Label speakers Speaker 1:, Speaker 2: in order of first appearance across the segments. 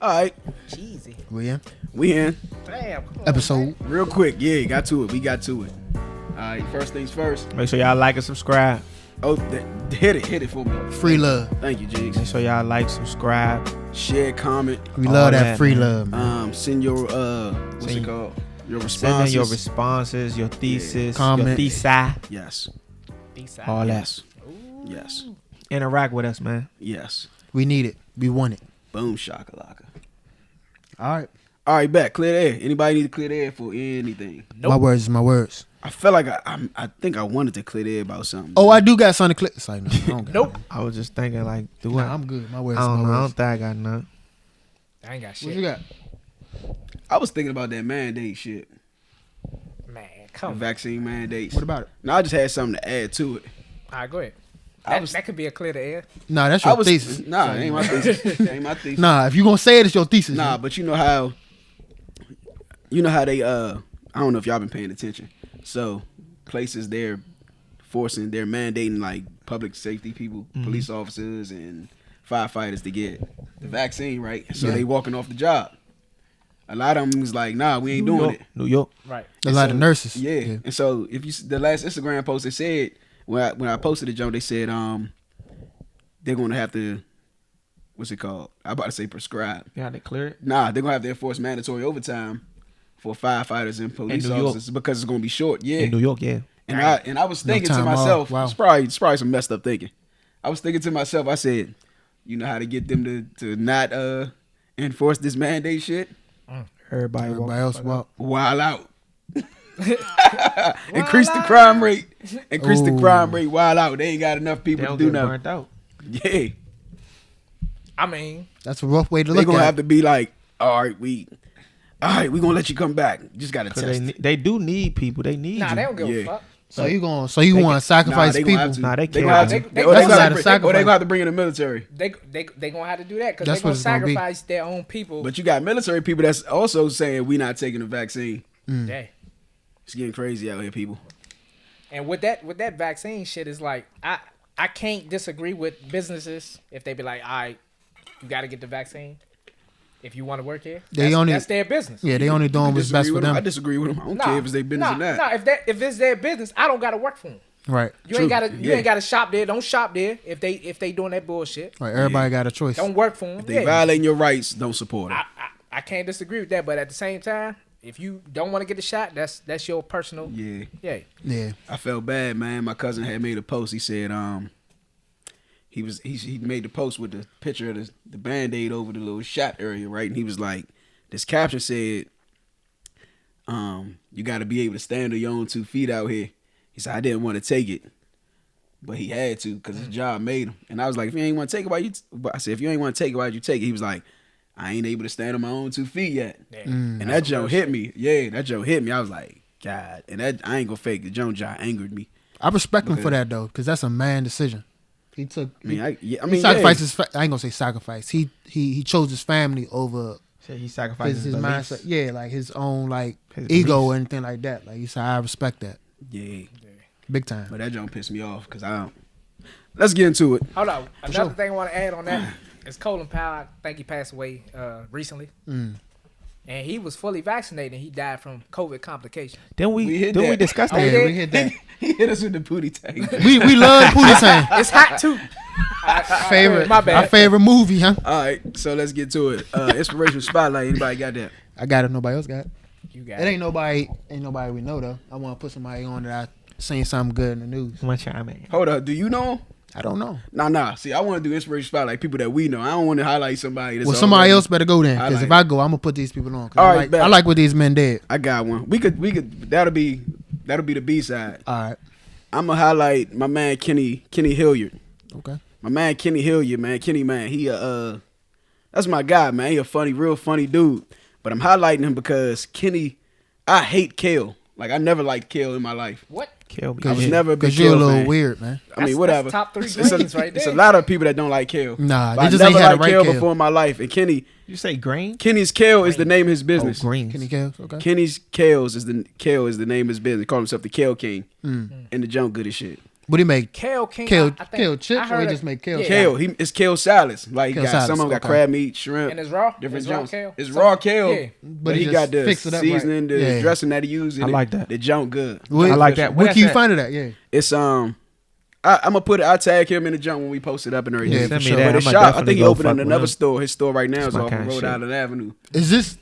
Speaker 1: All right.
Speaker 2: Cheesy.
Speaker 3: We in
Speaker 1: We in.
Speaker 2: Damn. Come on,
Speaker 3: episode.
Speaker 2: man.
Speaker 1: Real quick. Yeah, got to it. We got to it. All right. First things first.
Speaker 4: Make sure y'all like and subscribe.
Speaker 1: Oh, hit it for me.
Speaker 3: Free love.
Speaker 1: Thank you, Jigs.
Speaker 4: Make sure y'all like, subscribe.
Speaker 1: Share, comment.
Speaker 3: We
Speaker 4: All
Speaker 3: love that
Speaker 4: that,
Speaker 3: free
Speaker 4: man.
Speaker 3: love, man.
Speaker 1: Send your what's it
Speaker 4: Send-
Speaker 1: called? Your
Speaker 4: Send
Speaker 1: responses.
Speaker 4: in your responses, your thesis,
Speaker 3: Comment.
Speaker 4: your thesis,
Speaker 1: Yes.
Speaker 2: Decide.
Speaker 4: all that.
Speaker 1: Yes. Yes.
Speaker 4: Interact with us, man.
Speaker 1: Yes.
Speaker 3: We need it. We want it.
Speaker 1: Boom shakalaka.
Speaker 3: All right.
Speaker 1: All right, back. Clear the air. Anybody need to clear the air for anything?
Speaker 2: Nope.
Speaker 3: My words is my words.
Speaker 1: I felt like I think I wanted to clear the air about something.
Speaker 3: Oh, I do got something to click. It's like, no, I don't got
Speaker 2: Nope.
Speaker 4: I was just thinking, like, do
Speaker 3: nothing.
Speaker 4: what?
Speaker 3: Nah, I'm good. My words
Speaker 4: I
Speaker 3: is
Speaker 4: don't know.
Speaker 3: my
Speaker 4: I don't
Speaker 3: words.
Speaker 4: think I got none.
Speaker 2: I ain't got
Speaker 3: What
Speaker 2: shit.
Speaker 3: you got?
Speaker 1: I was thinking about that mandate shit.
Speaker 2: Man,
Speaker 1: The
Speaker 2: come on.
Speaker 1: vaccine mandates.
Speaker 3: What about it?
Speaker 1: No, I just had something to add to it.
Speaker 2: All right, go ahead.
Speaker 1: I
Speaker 2: That,
Speaker 1: was-
Speaker 2: that could be a clear the air.
Speaker 3: Nah, that's
Speaker 1: I
Speaker 3: your
Speaker 1: was
Speaker 3: thesis.
Speaker 1: Nah, it ain't my thesis. It ain't my thesis.
Speaker 3: Nah, if you gonna say it, it's your thesis.
Speaker 1: Nah,
Speaker 3: man.
Speaker 1: but you know how they I don't know if y'all been paying attention. So places they're mandating like public safety people, police officers and firefighters to get the vaccine, right? So
Speaker 3: Yeah.
Speaker 1: they walking off the job. A lot of them was like, nah, we ain't doing it.
Speaker 4: New York.
Speaker 2: Right.
Speaker 3: a
Speaker 1: And
Speaker 3: lot
Speaker 1: so-
Speaker 3: of nurses.
Speaker 1: Yeah. And so if you the last Instagram post, they said when I posted it, Joe, they said they're gonna have to what's it called? I about to say prescribe.
Speaker 4: Yeah, they clear it.
Speaker 1: Nah, they're gonna have to enforce mandatory overtime for firefighters and police
Speaker 4: New York.
Speaker 1: officers because it's gonna be short. Yeah.
Speaker 4: In New York, yeah.
Speaker 1: And I was
Speaker 3: No
Speaker 1: thinking to
Speaker 3: time off.
Speaker 1: myself,
Speaker 3: Wow.
Speaker 1: it's probably some messed up thinking. I was thinking to myself, I said, you know how to get them to not enforce this mandate shit?
Speaker 4: Everybody
Speaker 3: Else walk.
Speaker 1: Wild out. Increase the crime rate. Increase the
Speaker 3: Ooh.
Speaker 1: crime rate. Wild out. They ain't got enough
Speaker 4: They
Speaker 1: people to
Speaker 4: don't
Speaker 1: do
Speaker 4: get
Speaker 1: nothing.
Speaker 4: burnt out.
Speaker 1: Yeah.
Speaker 2: I mean,
Speaker 3: That's a rough way to
Speaker 1: They're
Speaker 3: look
Speaker 1: gonna
Speaker 3: at
Speaker 1: have
Speaker 3: it.
Speaker 1: to be like, all right, we gonna let you come back. Just gotta
Speaker 4: 'Cause
Speaker 1: test it.
Speaker 4: they do need people. They need
Speaker 2: nah,
Speaker 4: you.
Speaker 2: they don't give
Speaker 1: Yeah.
Speaker 2: a fuck.
Speaker 3: So you want to sacrifice
Speaker 1: they
Speaker 3: people?
Speaker 1: gonna have to.
Speaker 4: Nah, they
Speaker 1: They
Speaker 4: can't.
Speaker 1: gonna have to.
Speaker 2: They-
Speaker 1: Or
Speaker 3: that's
Speaker 1: gonna
Speaker 3: a
Speaker 1: have to
Speaker 3: sacrifice.
Speaker 1: bring- or they gonna have to bring in the military.
Speaker 2: They gonna have to do that because
Speaker 3: That's
Speaker 2: they
Speaker 3: what
Speaker 2: gonna
Speaker 3: it's gonna be.
Speaker 2: sacrifice their own people.
Speaker 1: But you got military people that's also saying we not taking the vaccine.
Speaker 2: Yeah.
Speaker 1: It's getting crazy out here, people.
Speaker 2: And with that vaccine shit is like I can't disagree with businesses if they be like, all right, you got to get the vaccine if you want to work here. That's their business.
Speaker 3: Yeah, they only doing
Speaker 1: I
Speaker 3: what's best
Speaker 1: disagree
Speaker 3: for
Speaker 1: with 'em. I
Speaker 3: them.
Speaker 1: disagree with them. I don't care if it's their business or not.
Speaker 2: Nah, if it's their business, I don't gotta work for them.
Speaker 3: Right.
Speaker 2: You
Speaker 1: True.
Speaker 2: ain't gotta
Speaker 1: Yeah.
Speaker 2: ain't gotta shop there. Don't shop there if they doing that bullshit.
Speaker 3: Right. Everybody got a choice.
Speaker 2: Don't work for them.
Speaker 1: If they violating your rights, don't support them.
Speaker 2: I can't disagree with that, but at the same time, if you don't want to get the shot, that's your personal.
Speaker 1: Yeah.
Speaker 3: Yeah.
Speaker 1: I felt bad, man. My cousin had made a post. He said, he made the post with the picture of the Band-Aid over the little shot area, right? And he was like, this caption said, you got to be able to stand on your own 2 feet out here. He said, I didn't want to take it, but he had to because his job made him. And I was like, if you ain't want to take it, why you? But I said, if you ain't want to take it, why'd you take it? He was like, I ain't able to stand on my own 2 feet yet.
Speaker 2: Yeah.
Speaker 1: And that joke hit me. Yeah, that joke hit me. I was like, God. And that I ain't gonna fake it. Joan angered me.
Speaker 3: I respect him for that though, because that's a man decision. He took.
Speaker 1: I mean,
Speaker 3: he
Speaker 1: yeah.
Speaker 3: sacrificed his. I ain't gonna say sacrifice. He chose his family over
Speaker 4: So he sacrificed
Speaker 3: his
Speaker 4: beliefs.
Speaker 3: mindset. Yeah, like his own like
Speaker 4: His
Speaker 3: ego
Speaker 4: beliefs.
Speaker 3: or anything like that. Like he said, I respect that
Speaker 1: Yeah.
Speaker 3: big time.
Speaker 1: But that joke pissed me off because I don't. Let's get into it.
Speaker 2: Hold on. Another
Speaker 3: sure.
Speaker 2: thing I want to add on that is Colin Powell. I think he passed away recently, and he was fully vaccinated. He died from COVID complications.
Speaker 4: Then
Speaker 1: We
Speaker 4: we
Speaker 1: hit
Speaker 4: then we
Speaker 1: that.
Speaker 4: discussed
Speaker 2: Oh,
Speaker 4: that.
Speaker 2: yeah.
Speaker 3: Yeah, we hit that.
Speaker 1: He hit us with the booty tag.
Speaker 3: we love Pootie Tang.
Speaker 2: It's hot too.
Speaker 3: Favorite.
Speaker 2: My bad.
Speaker 3: Our favorite movie, huh?
Speaker 1: All right, so let's get to it. Inspirational spotlight. Anybody got that?
Speaker 3: I got it. Nobody else got it.
Speaker 2: You got
Speaker 3: It ain't nobody we know though. I want to put somebody on that I seen something good in the news.
Speaker 4: Come on, chime in.
Speaker 1: Hold up. Do you know him?
Speaker 3: I don't know.
Speaker 1: Nah. See, I want to do inspirational spotlight people that we know. I don't want to highlight somebody. That's
Speaker 3: Well, somebody
Speaker 1: already-
Speaker 3: else better go then,
Speaker 1: I
Speaker 3: because
Speaker 1: like
Speaker 3: if I go, I'm gonna put these people on. 'Cause
Speaker 1: All
Speaker 3: I
Speaker 1: right,
Speaker 3: like,
Speaker 1: bet.
Speaker 3: I like what these men did.
Speaker 1: I got one. We could. That'll be the B side.
Speaker 3: All right.
Speaker 1: I'm gonna highlight my man Kenny Hilliard.
Speaker 3: Okay.
Speaker 1: My man Kenny Hilliard, man. Kenny, man, he that's my guy, man. He a real funny dude. But I'm highlighting him because Kenny, I hate Kale. Like I never liked Kale in my life.
Speaker 2: what?
Speaker 4: Kill me.
Speaker 1: I was
Speaker 3: you-
Speaker 1: never a big
Speaker 3: you're a
Speaker 1: Kale
Speaker 3: little
Speaker 1: fan.
Speaker 3: weird, man.
Speaker 1: I mean,
Speaker 2: That's
Speaker 1: whatever.
Speaker 2: top 3
Speaker 1: It's
Speaker 2: greens right
Speaker 1: It's a
Speaker 2: there.
Speaker 1: lot of people that don't like Kale.
Speaker 3: Nah,
Speaker 1: But
Speaker 3: they
Speaker 1: I
Speaker 3: just
Speaker 1: never
Speaker 3: ain't had the
Speaker 1: liked
Speaker 3: right
Speaker 1: Kale
Speaker 3: Kale.
Speaker 1: before in my life. And
Speaker 4: You say green?
Speaker 1: Kenny's Kale is the name of his business.
Speaker 4: Oh, greens.
Speaker 3: Kenny Kales, okay.
Speaker 1: Kenny's Kale is the name of his business. He called himself the Kale King. And the junk good as shit.
Speaker 3: What do you make?
Speaker 2: Kale King.
Speaker 3: Kale
Speaker 2: I think,
Speaker 3: kale chips,
Speaker 2: I
Speaker 3: or
Speaker 2: heard
Speaker 3: he
Speaker 2: it-
Speaker 3: just make kale?
Speaker 2: yeah.
Speaker 1: Kale, it's kale salads. Like
Speaker 3: Kale
Speaker 1: got
Speaker 3: salads,
Speaker 1: some of them got
Speaker 3: okay.
Speaker 1: crab meat, shrimp,
Speaker 2: And it's raw.
Speaker 1: different
Speaker 2: It's raw
Speaker 1: junk.
Speaker 2: kale.
Speaker 1: It's
Speaker 2: Some-
Speaker 1: raw kale,
Speaker 2: Yeah.
Speaker 1: but
Speaker 3: he
Speaker 1: he
Speaker 3: just
Speaker 1: got the
Speaker 3: fix it up
Speaker 1: seasoning,
Speaker 3: right.
Speaker 1: the
Speaker 3: Yeah.
Speaker 1: dressing that he used.
Speaker 4: I like that.
Speaker 1: The junk good.
Speaker 3: Where,
Speaker 4: I like that.
Speaker 3: Where
Speaker 4: What
Speaker 3: can you
Speaker 4: that's
Speaker 3: find it at? Yeah.
Speaker 1: It's I'm gonna put it. I'll tag him in the junk when we post it up and everything.
Speaker 3: Yeah,
Speaker 4: Send
Speaker 3: for
Speaker 4: me
Speaker 3: sure.
Speaker 4: that.
Speaker 1: But his
Speaker 4: I'ma
Speaker 1: shop, I
Speaker 4: definitely
Speaker 1: think he
Speaker 4: go
Speaker 1: opened
Speaker 4: fuck
Speaker 1: in
Speaker 4: with
Speaker 1: another
Speaker 4: him.
Speaker 1: store. His store right now is
Speaker 4: That's my
Speaker 1: off of
Speaker 4: kinda
Speaker 1: Rhode
Speaker 4: shit.
Speaker 1: Island Avenue.
Speaker 3: Is this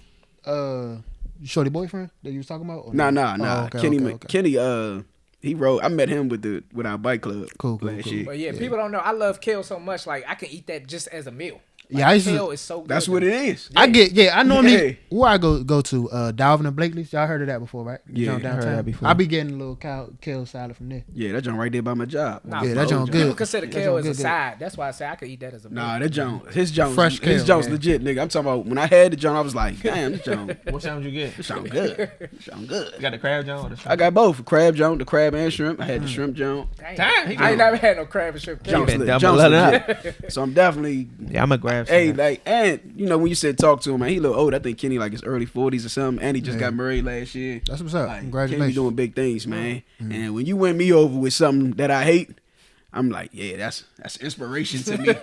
Speaker 3: Shorty boyfriend that you was talking about? or
Speaker 1: Nah.
Speaker 3: Oh, okay,
Speaker 1: Kenny,
Speaker 3: okay.
Speaker 1: Kenny, he rode. I met him with our bike club.
Speaker 3: Cool.
Speaker 1: last year.
Speaker 2: But yeah, people don't know. I love kale so much. Like I can eat that just as a meal. Like,
Speaker 3: Yeah, I used to-
Speaker 2: kale is so good.
Speaker 1: That's what it is.
Speaker 3: I get. Yeah, I normally
Speaker 1: Yeah.
Speaker 3: where I go to Dalvin and Blakely's. Y'all heard of that before, right?
Speaker 1: Yeah,
Speaker 3: Jump
Speaker 1: I
Speaker 4: heard
Speaker 3: downtown.
Speaker 4: that before.
Speaker 3: I be getting a little kale salad from there.
Speaker 1: Yeah, that joint right there by my job.
Speaker 2: Nah,
Speaker 3: Yeah, that joint
Speaker 2: People
Speaker 3: good.
Speaker 2: consider
Speaker 3: That
Speaker 2: kale
Speaker 3: joint
Speaker 2: as a
Speaker 3: good.
Speaker 2: side. That's why I say I could eat that as a meal.
Speaker 1: Nah, that joint, his joint,
Speaker 3: Fresh
Speaker 1: his
Speaker 3: kale,
Speaker 1: joint's
Speaker 3: yeah.
Speaker 1: legit, nigga. I'm talking about when I had the joint, I was like, damn, this joint,
Speaker 4: What sound you get?
Speaker 1: this joint good. This joint
Speaker 4: You
Speaker 1: good.
Speaker 4: got the crab joint or the shrimp?
Speaker 1: I got both crab joint, the crab and shrimp. I had the shrimp joint.
Speaker 2: Damn,
Speaker 4: he
Speaker 2: I ain't never had no crab and shrimp.
Speaker 1: Joint's
Speaker 4: been
Speaker 1: lit-
Speaker 4: double
Speaker 1: joint's
Speaker 4: it
Speaker 1: legit. So I'm definitely,
Speaker 4: Yeah, I'm gonna grab some.
Speaker 1: hey,
Speaker 4: of that.
Speaker 1: like, and you know when you said talk to him, man, he look old. I think Kenny like his early 40s or something, and he just
Speaker 3: Yeah.
Speaker 1: got married last year.
Speaker 3: That's what's up.
Speaker 1: Like, Kenny be
Speaker 3: Congratulations.
Speaker 1: doing big things, man. And when you win me over with something that I hate, I'm like, yeah, that's inspiration to me.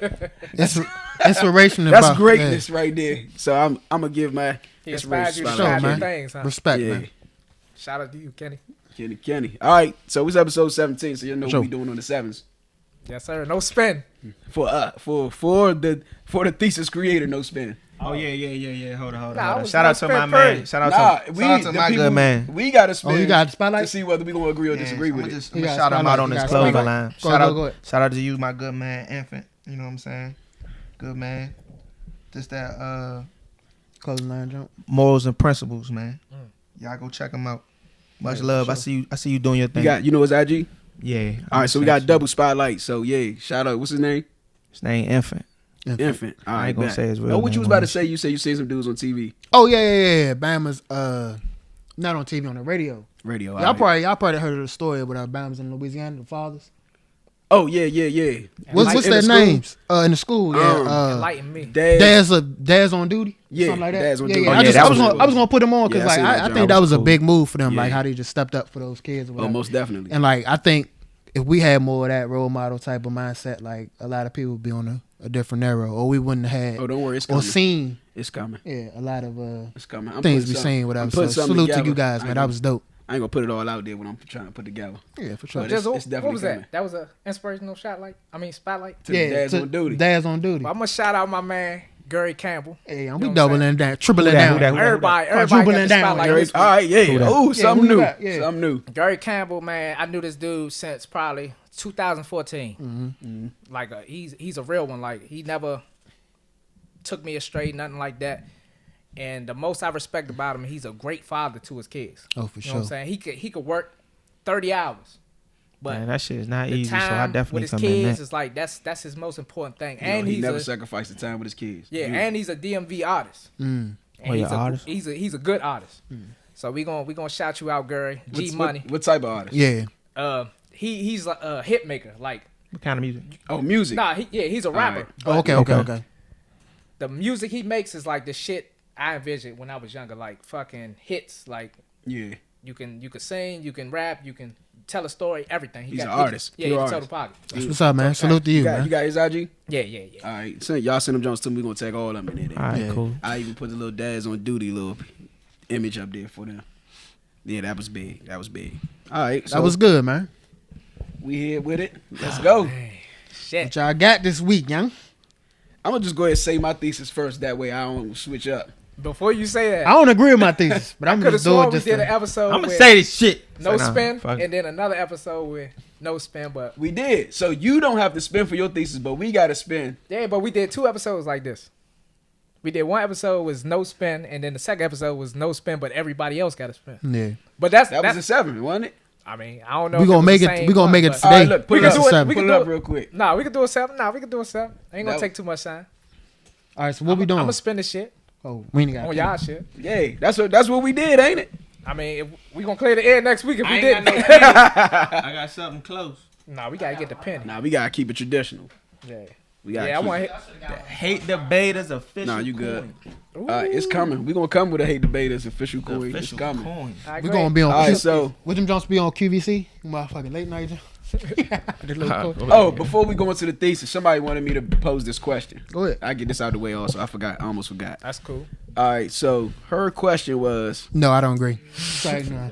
Speaker 3: That's inspiration.
Speaker 1: That's
Speaker 3: about,
Speaker 1: greatness right there. So I'm gonna give my
Speaker 2: He inspires you to
Speaker 3: Sure,
Speaker 2: try new
Speaker 3: man.
Speaker 2: things, huh?
Speaker 3: Yeah. Respect,
Speaker 1: yeah.
Speaker 3: man.
Speaker 2: Shout out to you, Kenny.
Speaker 1: Kenny. All right, so it's episode 17. So you know
Speaker 3: Sure.
Speaker 1: what we doing on the sevens
Speaker 2: Yes, sir. No spin.
Speaker 1: for the thesis creator. No spin.
Speaker 4: Oh yeah. Hold on.
Speaker 2: Nah, I was
Speaker 4: Shout out to
Speaker 2: gonna
Speaker 4: my
Speaker 2: spend
Speaker 4: man.
Speaker 2: Purdy.
Speaker 4: Shout out
Speaker 1: Nah,
Speaker 4: to shout out to
Speaker 1: the
Speaker 4: my
Speaker 1: people-
Speaker 4: good man.
Speaker 1: We got to spin.
Speaker 3: Oh, you got the
Speaker 1: to
Speaker 3: spotlight?
Speaker 1: see whether we gonna agree or disagree with it.
Speaker 4: I'm
Speaker 3: You
Speaker 4: gonna
Speaker 3: got
Speaker 4: shout him out
Speaker 3: spotlight,
Speaker 4: on
Speaker 3: you
Speaker 4: this
Speaker 3: got
Speaker 4: clothing
Speaker 3: spotlight.
Speaker 4: line.
Speaker 3: Go
Speaker 4: Shout
Speaker 3: ahead.
Speaker 4: Shout out to you, my good man, Infant. You know what I'm saying? Good man. Just that
Speaker 3: Closing line jump.
Speaker 4: morals and principles, man. Y'all go check him out. Much
Speaker 3: Yeah,
Speaker 4: love.
Speaker 3: for
Speaker 4: I see you doing your thing.
Speaker 1: You know his IG.
Speaker 4: Yeah.
Speaker 1: All right, so we got double spotlight. So yeah, shout out. What's his name?
Speaker 4: His name Infant.
Speaker 1: Infant. All right,
Speaker 4: I ain't gonna
Speaker 1: bet.
Speaker 4: say his real
Speaker 1: Know what you
Speaker 4: name
Speaker 1: was about
Speaker 4: on
Speaker 1: to
Speaker 4: this.
Speaker 1: say? You say you see some dudes on TV,
Speaker 3: Oh yeah. Bama's not on TV, on the radio.
Speaker 1: radio.
Speaker 3: Y'all
Speaker 1: all right.
Speaker 3: probably heard of the story about Bama's in Louisiana, the fathers.
Speaker 1: Oh yeah.
Speaker 3: What's
Speaker 1: In
Speaker 3: their
Speaker 1: the school?
Speaker 3: names? In the school, yeah.
Speaker 2: Enlighten me.
Speaker 1: Dad's
Speaker 3: Dad's on duty.
Speaker 1: Yeah,
Speaker 3: something like that.
Speaker 1: Dad's on
Speaker 3: yeah,
Speaker 1: duty.
Speaker 3: Yeah.
Speaker 1: Oh,
Speaker 3: I,
Speaker 1: yeah,
Speaker 3: just,
Speaker 1: that
Speaker 3: I was
Speaker 1: was
Speaker 3: gonna,
Speaker 1: cool.
Speaker 3: I was gonna put them on because
Speaker 1: Yeah, I seen
Speaker 3: like
Speaker 1: that
Speaker 3: I
Speaker 1: joint.
Speaker 3: think
Speaker 1: That
Speaker 3: that
Speaker 1: was
Speaker 3: was a
Speaker 1: cool.
Speaker 3: big move for them, like
Speaker 1: Yeah.
Speaker 3: how they just stepped up for those kids. Or
Speaker 1: Oh,
Speaker 3: whatever.
Speaker 1: most definitely.
Speaker 3: And like I think if we had more of that role model type of mindset, like a lot of people would be on a different era, or we wouldn't have had
Speaker 1: Oh, don't worry, it's
Speaker 3: or
Speaker 1: coming.
Speaker 3: seen
Speaker 1: It's coming.
Speaker 3: a lot of
Speaker 1: It's coming. I'm
Speaker 3: things
Speaker 1: putting
Speaker 3: we
Speaker 1: something-
Speaker 3: seen,
Speaker 1: I'm
Speaker 3: whatever. So
Speaker 1: putting something
Speaker 3: salute to
Speaker 1: together.
Speaker 3: you guys, man. That was dope.
Speaker 1: I ain't gonna put it all out there when I'm trying to put together.
Speaker 3: Yeah, for sure.
Speaker 1: But
Speaker 2: Just,
Speaker 1: it's definitely
Speaker 2: what was
Speaker 1: coming.
Speaker 2: that? That was a inspirational shot. Spotlight.
Speaker 1: To the Dad's on duty.
Speaker 3: Dad's on duty.
Speaker 2: I'm gonna shout out my man Gary Campbell.
Speaker 3: Hey,
Speaker 2: You
Speaker 3: I'm
Speaker 2: know
Speaker 3: be
Speaker 2: what I'm
Speaker 3: doubling down, tripling
Speaker 4: Who that?
Speaker 3: down.
Speaker 4: Who that?
Speaker 2: Everybody got
Speaker 3: Quadrupling
Speaker 2: the
Speaker 3: down.
Speaker 2: spotlight.
Speaker 1: Gary,
Speaker 2: this
Speaker 1: all right, yeah.
Speaker 4: Who that?
Speaker 1: Oh,
Speaker 3: Yeah,
Speaker 1: something
Speaker 3: who
Speaker 1: new.
Speaker 3: that? Yeah.
Speaker 1: Something new.
Speaker 2: Gary Campbell, man, I knew this dude since probably 2014. Like he's a real one. Like he never took me astray, nothing like that. And the most I respect about him, he's a great father to his kids.
Speaker 3: Oh, for
Speaker 2: You know what I'm
Speaker 3: sure.
Speaker 2: saying? He could work 30 hours, but
Speaker 4: Man, that shit is not
Speaker 2: the
Speaker 4: easy. So I
Speaker 2: time with
Speaker 4: definitely
Speaker 2: his
Speaker 4: come in
Speaker 2: kids
Speaker 4: that.
Speaker 2: is like that's his most important thing.
Speaker 1: You know,
Speaker 2: And
Speaker 1: he
Speaker 2: he's
Speaker 1: never
Speaker 2: a,
Speaker 1: sacrificed the time with his kids.
Speaker 2: yeah,
Speaker 1: You-
Speaker 2: and he's a DMV artist.
Speaker 3: Mm.
Speaker 2: And
Speaker 4: Oh, he
Speaker 2: he's
Speaker 4: a
Speaker 2: a
Speaker 4: artist?
Speaker 2: he's a good artist. So we gonna shout you out, Gary. G
Speaker 1: what's-
Speaker 2: Money.
Speaker 1: What type of artist?
Speaker 3: Yeah.
Speaker 2: He's a hit maker. Like
Speaker 4: What kind of music?
Speaker 1: Oh, music.
Speaker 2: he's a rapper.
Speaker 1: right.
Speaker 2: But
Speaker 3: Okay.
Speaker 2: the music he makes is like the shit I envisioned when I was younger. Like fucking hits. Like
Speaker 1: Yeah.
Speaker 2: you can sing, you can rap, you can tell a story, everything.
Speaker 1: He's an artist.
Speaker 2: Yeah,
Speaker 1: Pure
Speaker 2: he's a total
Speaker 1: artist.
Speaker 2: pocket.
Speaker 3: That's what's up, man. Salute to you,
Speaker 1: You got
Speaker 3: man.
Speaker 1: his IG?
Speaker 2: Yeah.
Speaker 1: All right. Y'all send them Jones to me. We're going to tag all of them in there.
Speaker 4: All right,
Speaker 3: Yeah.
Speaker 4: cool.
Speaker 1: I even put the little Dads on duty little image up there for them. Yeah, that was big. All right. So
Speaker 3: That was good, man.
Speaker 1: we here with it. Let's go.
Speaker 2: Shit.
Speaker 3: What y'all got this week, young?
Speaker 1: I'm going to just go ahead and say my thesis first. That way I don't switch up.
Speaker 2: Before you say that,
Speaker 3: I don't agree with my thesis, but I'm
Speaker 2: could
Speaker 3: gonna
Speaker 2: have
Speaker 3: just do
Speaker 2: sworn
Speaker 3: it
Speaker 2: we
Speaker 3: just
Speaker 2: did an
Speaker 3: to,
Speaker 2: episode
Speaker 4: I'm gonna
Speaker 2: with
Speaker 4: say this shit.
Speaker 2: no
Speaker 4: Say nah,
Speaker 2: spin,
Speaker 4: fuck it.
Speaker 2: and then another episode with no spin. But
Speaker 1: We did. So you don't have to spin for your thesis, but we got to spin.
Speaker 2: yeah, but we did 2 episodes like this. We did 1 episode was no spin, and then the second episode was no spin, but everybody else got to spin.
Speaker 3: yeah.
Speaker 2: But that's
Speaker 1: That was a 7, wasn't it?
Speaker 2: I mean, I don't know.
Speaker 3: We
Speaker 2: if
Speaker 3: gonna
Speaker 2: was
Speaker 3: make
Speaker 2: the
Speaker 3: it.
Speaker 2: same
Speaker 3: We gonna
Speaker 2: one,
Speaker 3: make it
Speaker 2: but-
Speaker 3: today.
Speaker 1: All right, look, put
Speaker 2: We
Speaker 1: it
Speaker 2: can
Speaker 1: up.
Speaker 2: do it.
Speaker 3: Seven.
Speaker 2: We
Speaker 1: Put
Speaker 2: can
Speaker 1: it
Speaker 2: do
Speaker 1: up
Speaker 2: it.
Speaker 1: real quick.
Speaker 2: Nah, we could do a 7. Nah, we could do a 7. Ain't gonna
Speaker 1: That-
Speaker 2: take too much time.
Speaker 3: All right, so what we doing?
Speaker 2: I'm gonna spin the shit
Speaker 3: Oh, we ain't got
Speaker 2: on y'all shit.
Speaker 1: Yeah, that's what we did, ain't it?
Speaker 2: I mean, if we gonna clear the air next week if we
Speaker 4: I
Speaker 2: did.
Speaker 4: ain't got no penny. I got something close.
Speaker 2: Nah, we gotta get the penny.
Speaker 1: Nah, we gotta keep it traditional.
Speaker 2: Yeah,
Speaker 1: We gotta
Speaker 2: yeah. I
Speaker 1: keep
Speaker 2: want
Speaker 1: it.
Speaker 2: to
Speaker 4: Hate debaters official.
Speaker 1: Nah, you good.
Speaker 4: coin.
Speaker 1: It's coming. We gonna come with a hate debaters official
Speaker 4: The
Speaker 1: coin. It's
Speaker 4: official
Speaker 1: coming.
Speaker 4: coin.
Speaker 3: We gonna be on.
Speaker 1: All right, so
Speaker 3: Would them Jones be on QVC? Motherfucking late night.
Speaker 1: Oh, before we go into the thesis, somebody wanted me to pose this question.
Speaker 3: Go ahead.
Speaker 1: I get this out of the way also. I almost forgot.
Speaker 2: That's cool.
Speaker 1: All right, so her question was...
Speaker 3: No, I don't agree. Sorry, no.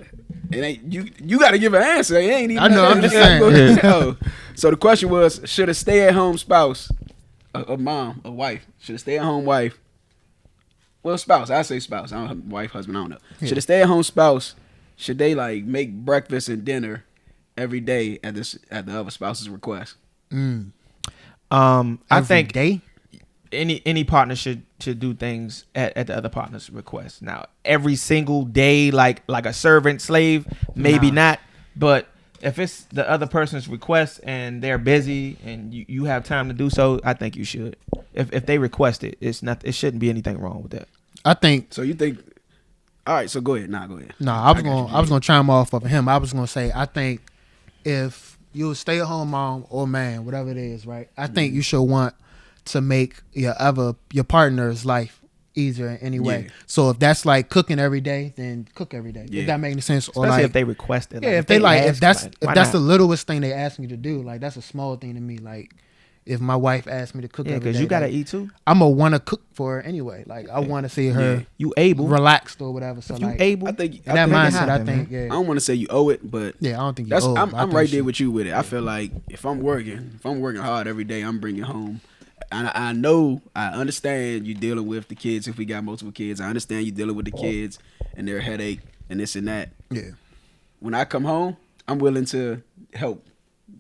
Speaker 1: It ain't you got to give an answer. It ain't even...
Speaker 3: I know, I'm just saying.
Speaker 1: Oh. So the question was, should a stay-at-home spouse, a mom, a wife, should a stay-at-home wife... Well, spouse. I say spouse. I don't wife, husband. I don't know. Yeah. Should a stay-at-home spouse, should they like make breakfast and dinner every day at the other spouse's request?
Speaker 5: I think
Speaker 3: day?
Speaker 5: any partner should do things at the other partner's request. Now, every single day, like a servant, slave, maybe not. But if it's the other person's request and they're busy and you have time to do so, I think you should. If they request it, it shouldn't be anything wrong with that.
Speaker 3: I think.
Speaker 1: So you think? All right. So go ahead. Go ahead.
Speaker 3: No, I was gonna chime off of him. I was gonna say I think if you're a stay-at-home mom or man, whatever it is, right? I think you should want to make your partner's life easier in any way.
Speaker 1: Yeah.
Speaker 3: So if that's like cooking every day, then cook every day.
Speaker 1: Yeah.
Speaker 3: If that makes any sense,
Speaker 5: Especially
Speaker 3: or like
Speaker 5: if they request it.
Speaker 3: Yeah, if that's the littlest thing they ask me to do, like that's a small thing to me. Like if my wife asked me to cook every day,
Speaker 5: because you gotta eat too.
Speaker 3: I'm gonna want to cook for her anyway. Like I want to see her
Speaker 5: you able
Speaker 3: relaxed or whatever. So
Speaker 5: you
Speaker 3: like
Speaker 5: able,
Speaker 1: I think
Speaker 3: that mindset. I think
Speaker 1: I don't want to say you owe it, but
Speaker 3: yeah, I don't think
Speaker 1: that's
Speaker 3: you owe it.
Speaker 1: I'm right there with you with it. I feel like if I'm working hard every day, I'm bringing home. I know, I understand you dealing with the kids if we got multiple kids. I understand you dealing with the kids and their headache and this and that.
Speaker 3: Yeah.
Speaker 1: When I come home, I'm willing to help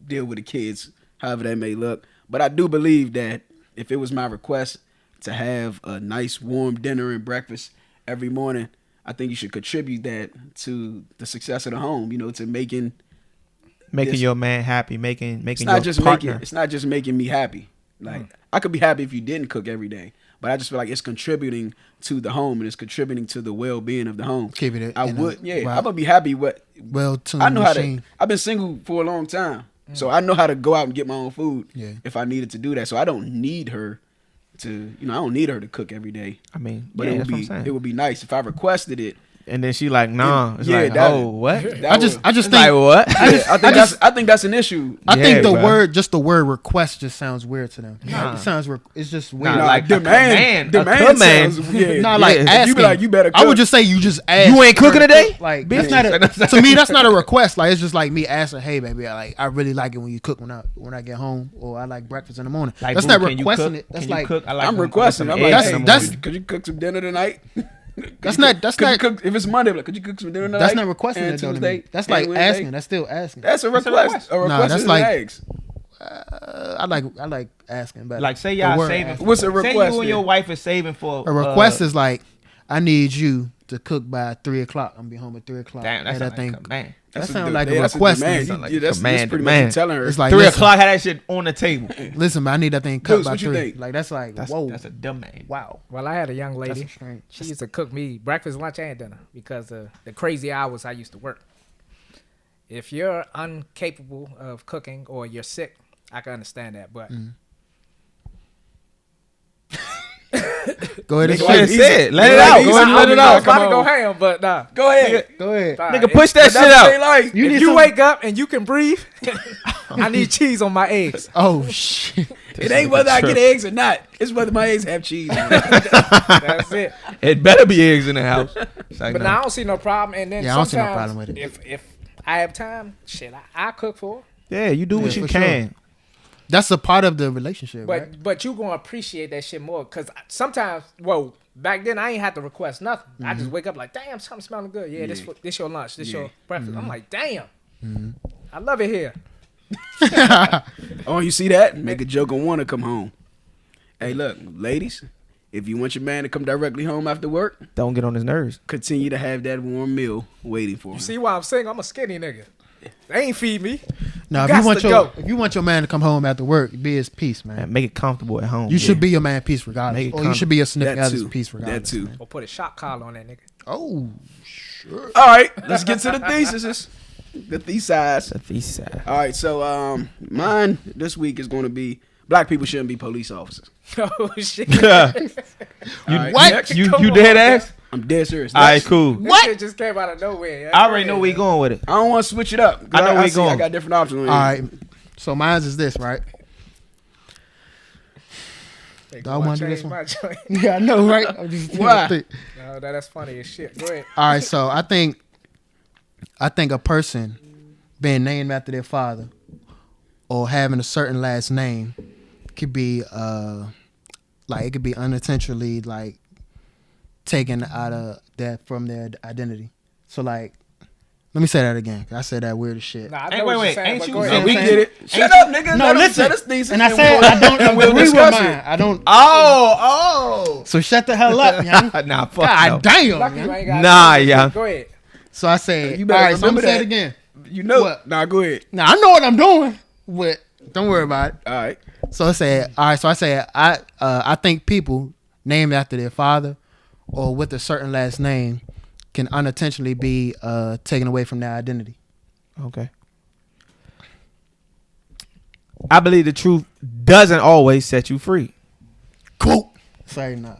Speaker 1: deal with the kids, however that may look. But I do believe that if it was my request to have a nice warm dinner and breakfast every morning, I think you should contribute that to the success of the home, to making
Speaker 5: your man happy, making
Speaker 1: it's
Speaker 5: your
Speaker 1: not just
Speaker 5: partner.
Speaker 1: It's not just making me happy. Like I could be happy if you didn't cook every day, but I just feel like it's contributing to the home and it's contributing to the well-being of the home.
Speaker 3: Keeping it.
Speaker 1: I'm gonna be happy. I know
Speaker 3: machine.
Speaker 1: I've been single for a long time, so I know how to go out and get my own food.
Speaker 3: Yeah.
Speaker 1: If I needed to do that, so I don't need her to. I don't need her to cook every day.
Speaker 5: I mean,
Speaker 1: but it would be nice if I requested it.
Speaker 5: And then she like, nah. It's
Speaker 1: like,
Speaker 5: what?
Speaker 3: I just think
Speaker 5: like what?
Speaker 1: I think that's an issue.
Speaker 3: I think the word request just sounds weird to them.
Speaker 5: Nah.
Speaker 3: It sounds it's just weird.
Speaker 5: Nah, like
Speaker 1: demand
Speaker 5: sounds
Speaker 1: weird.
Speaker 3: Nah, like asking.
Speaker 1: You be like, you better cook.
Speaker 3: I would just say you just ask.
Speaker 5: You ain't cooking today?
Speaker 3: Like that's not to me. That's not a request. Like it's just like me asking, hey baby, I really like it when you cook when I get home, or I like breakfast in the morning.
Speaker 5: Like,
Speaker 3: that's not requesting it. That's like
Speaker 1: I'm requesting. I'm like, could you cook some dinner tonight? That's not.
Speaker 3: Cook,
Speaker 1: if it's Monday, like, could you cook some dinner tonight?
Speaker 3: That's not requesting it though.
Speaker 1: Tuesday,
Speaker 3: that's like
Speaker 1: Wednesday?
Speaker 3: asking. That's still asking.
Speaker 1: That's a request. A request
Speaker 3: that's
Speaker 1: is
Speaker 3: like
Speaker 1: eggs.
Speaker 3: I like asking better.
Speaker 5: Like say y'all saving.
Speaker 1: What's a request?
Speaker 5: Say you and your wife is saving for
Speaker 3: a request is like I need you to cook by 3:00. I'm gonna be home at 3:00.
Speaker 5: Damn, that's like a command.
Speaker 3: That sounds like a request.
Speaker 1: That's pretty much telling her.
Speaker 3: It's like
Speaker 5: 3:00. Had that shit on the table.
Speaker 3: Listen, man, I need that thing cooked by 3.
Speaker 1: Think?
Speaker 3: Like that's whoa.
Speaker 5: That's a dumb man.
Speaker 3: Wow.
Speaker 2: Well, I had a young lady. She used to cook me breakfast, lunch, and dinner because of the crazy hours I used to work. If you're incapable of cooking or you're sick, I can understand that, but.
Speaker 3: Go ahead.
Speaker 5: Let it out. Go ahead and let it out.
Speaker 2: I was about to go ham, but nah.
Speaker 1: Go ahead.
Speaker 3: Go ahead.
Speaker 5: Nigga, push that shit out.
Speaker 2: If you wake up and you can breathe, I need cheese on my eggs.
Speaker 3: Oh, shit.
Speaker 1: It ain't whether I get eggs or not. It's whether my eggs have cheese on it.
Speaker 2: That's it.
Speaker 5: It better be eggs in the house.
Speaker 2: Like, but now I don't see no problem. And then
Speaker 3: I don't see no problem with it.
Speaker 2: If I have time, shit, I cook for her.
Speaker 5: Yeah, you do what you can.
Speaker 3: Sure. That's a part of the relationship, right?
Speaker 2: But you gonna appreciate that shit more because sometimes, back then I ain't have to request nothing. I just wake up like, damn, something smelling good. Yeah, this your lunch, this your breakfast. I'm like, damn, I love it here.
Speaker 1: Oh, you see that? Make a joke and want to come home. Hey, look, ladies, if you want your man to come directly home after work,
Speaker 5: don't get on his nerves.
Speaker 1: Continue to have that warm meal waiting for him.
Speaker 2: You see why I'm saying I'm a skinny nigga. They ain't feed me.
Speaker 3: No, if you want your man to come home after work, be his peace, man.
Speaker 5: Make it comfortable at home.
Speaker 3: You should be your man peace regardless. Or you should be your significant other's peace regardless.
Speaker 1: That too.
Speaker 2: Or put a shock collar on that nigga.
Speaker 3: Oh, sure.
Speaker 1: All right, let's get to the theses. The thesis. All right, so mine this week is going to be black people shouldn't be police officers.
Speaker 2: Oh shit!
Speaker 1: What?
Speaker 5: You dead ass?
Speaker 1: I'm dead serious.
Speaker 5: All right, cool.
Speaker 2: This shit just came out of nowhere.
Speaker 5: I already know where we going with it.
Speaker 1: I don't want to switch it up.
Speaker 5: I know where we going.
Speaker 1: I got different options.
Speaker 3: All right. So mine is this, right? Do I want to do this one? Yeah, I know, right? I'm just
Speaker 1: Why?
Speaker 2: No, that's funny as shit. Go ahead.
Speaker 3: All right, so I think a person being named after their father or having a certain last name could be like it could be unintentionally like taken out of that from their identity. So like, let me say that again. I said that weird as shit.
Speaker 2: Nah, I know what you're saying, but go ahead.
Speaker 1: We get it. Shut up, nigga.
Speaker 3: No, listen. And I said I don't agree with mine. I don't.
Speaker 5: Oh.
Speaker 3: So shut the hell up, young.
Speaker 5: Nah, fuck
Speaker 3: God
Speaker 5: no.
Speaker 3: damn.
Speaker 2: Lucky you
Speaker 3: young.
Speaker 2: ain't got
Speaker 5: Nah,
Speaker 2: it.
Speaker 5: yeah.
Speaker 2: Go ahead.
Speaker 3: So I said,
Speaker 1: You
Speaker 3: all
Speaker 1: better
Speaker 3: right, so I'm
Speaker 1: remember
Speaker 3: gonna say
Speaker 1: that.
Speaker 3: it again.
Speaker 1: You know.
Speaker 3: What?
Speaker 1: Nah, go ahead.
Speaker 3: Now I know what I'm doing, but don't worry about it.
Speaker 1: All right.
Speaker 3: So I said, all right. So I said, I think people named after their father or with a certain last name can unintentionally be taken away from their identity.
Speaker 5: Okay. I believe the truth doesn't always set you free.
Speaker 3: Quote. Say nah.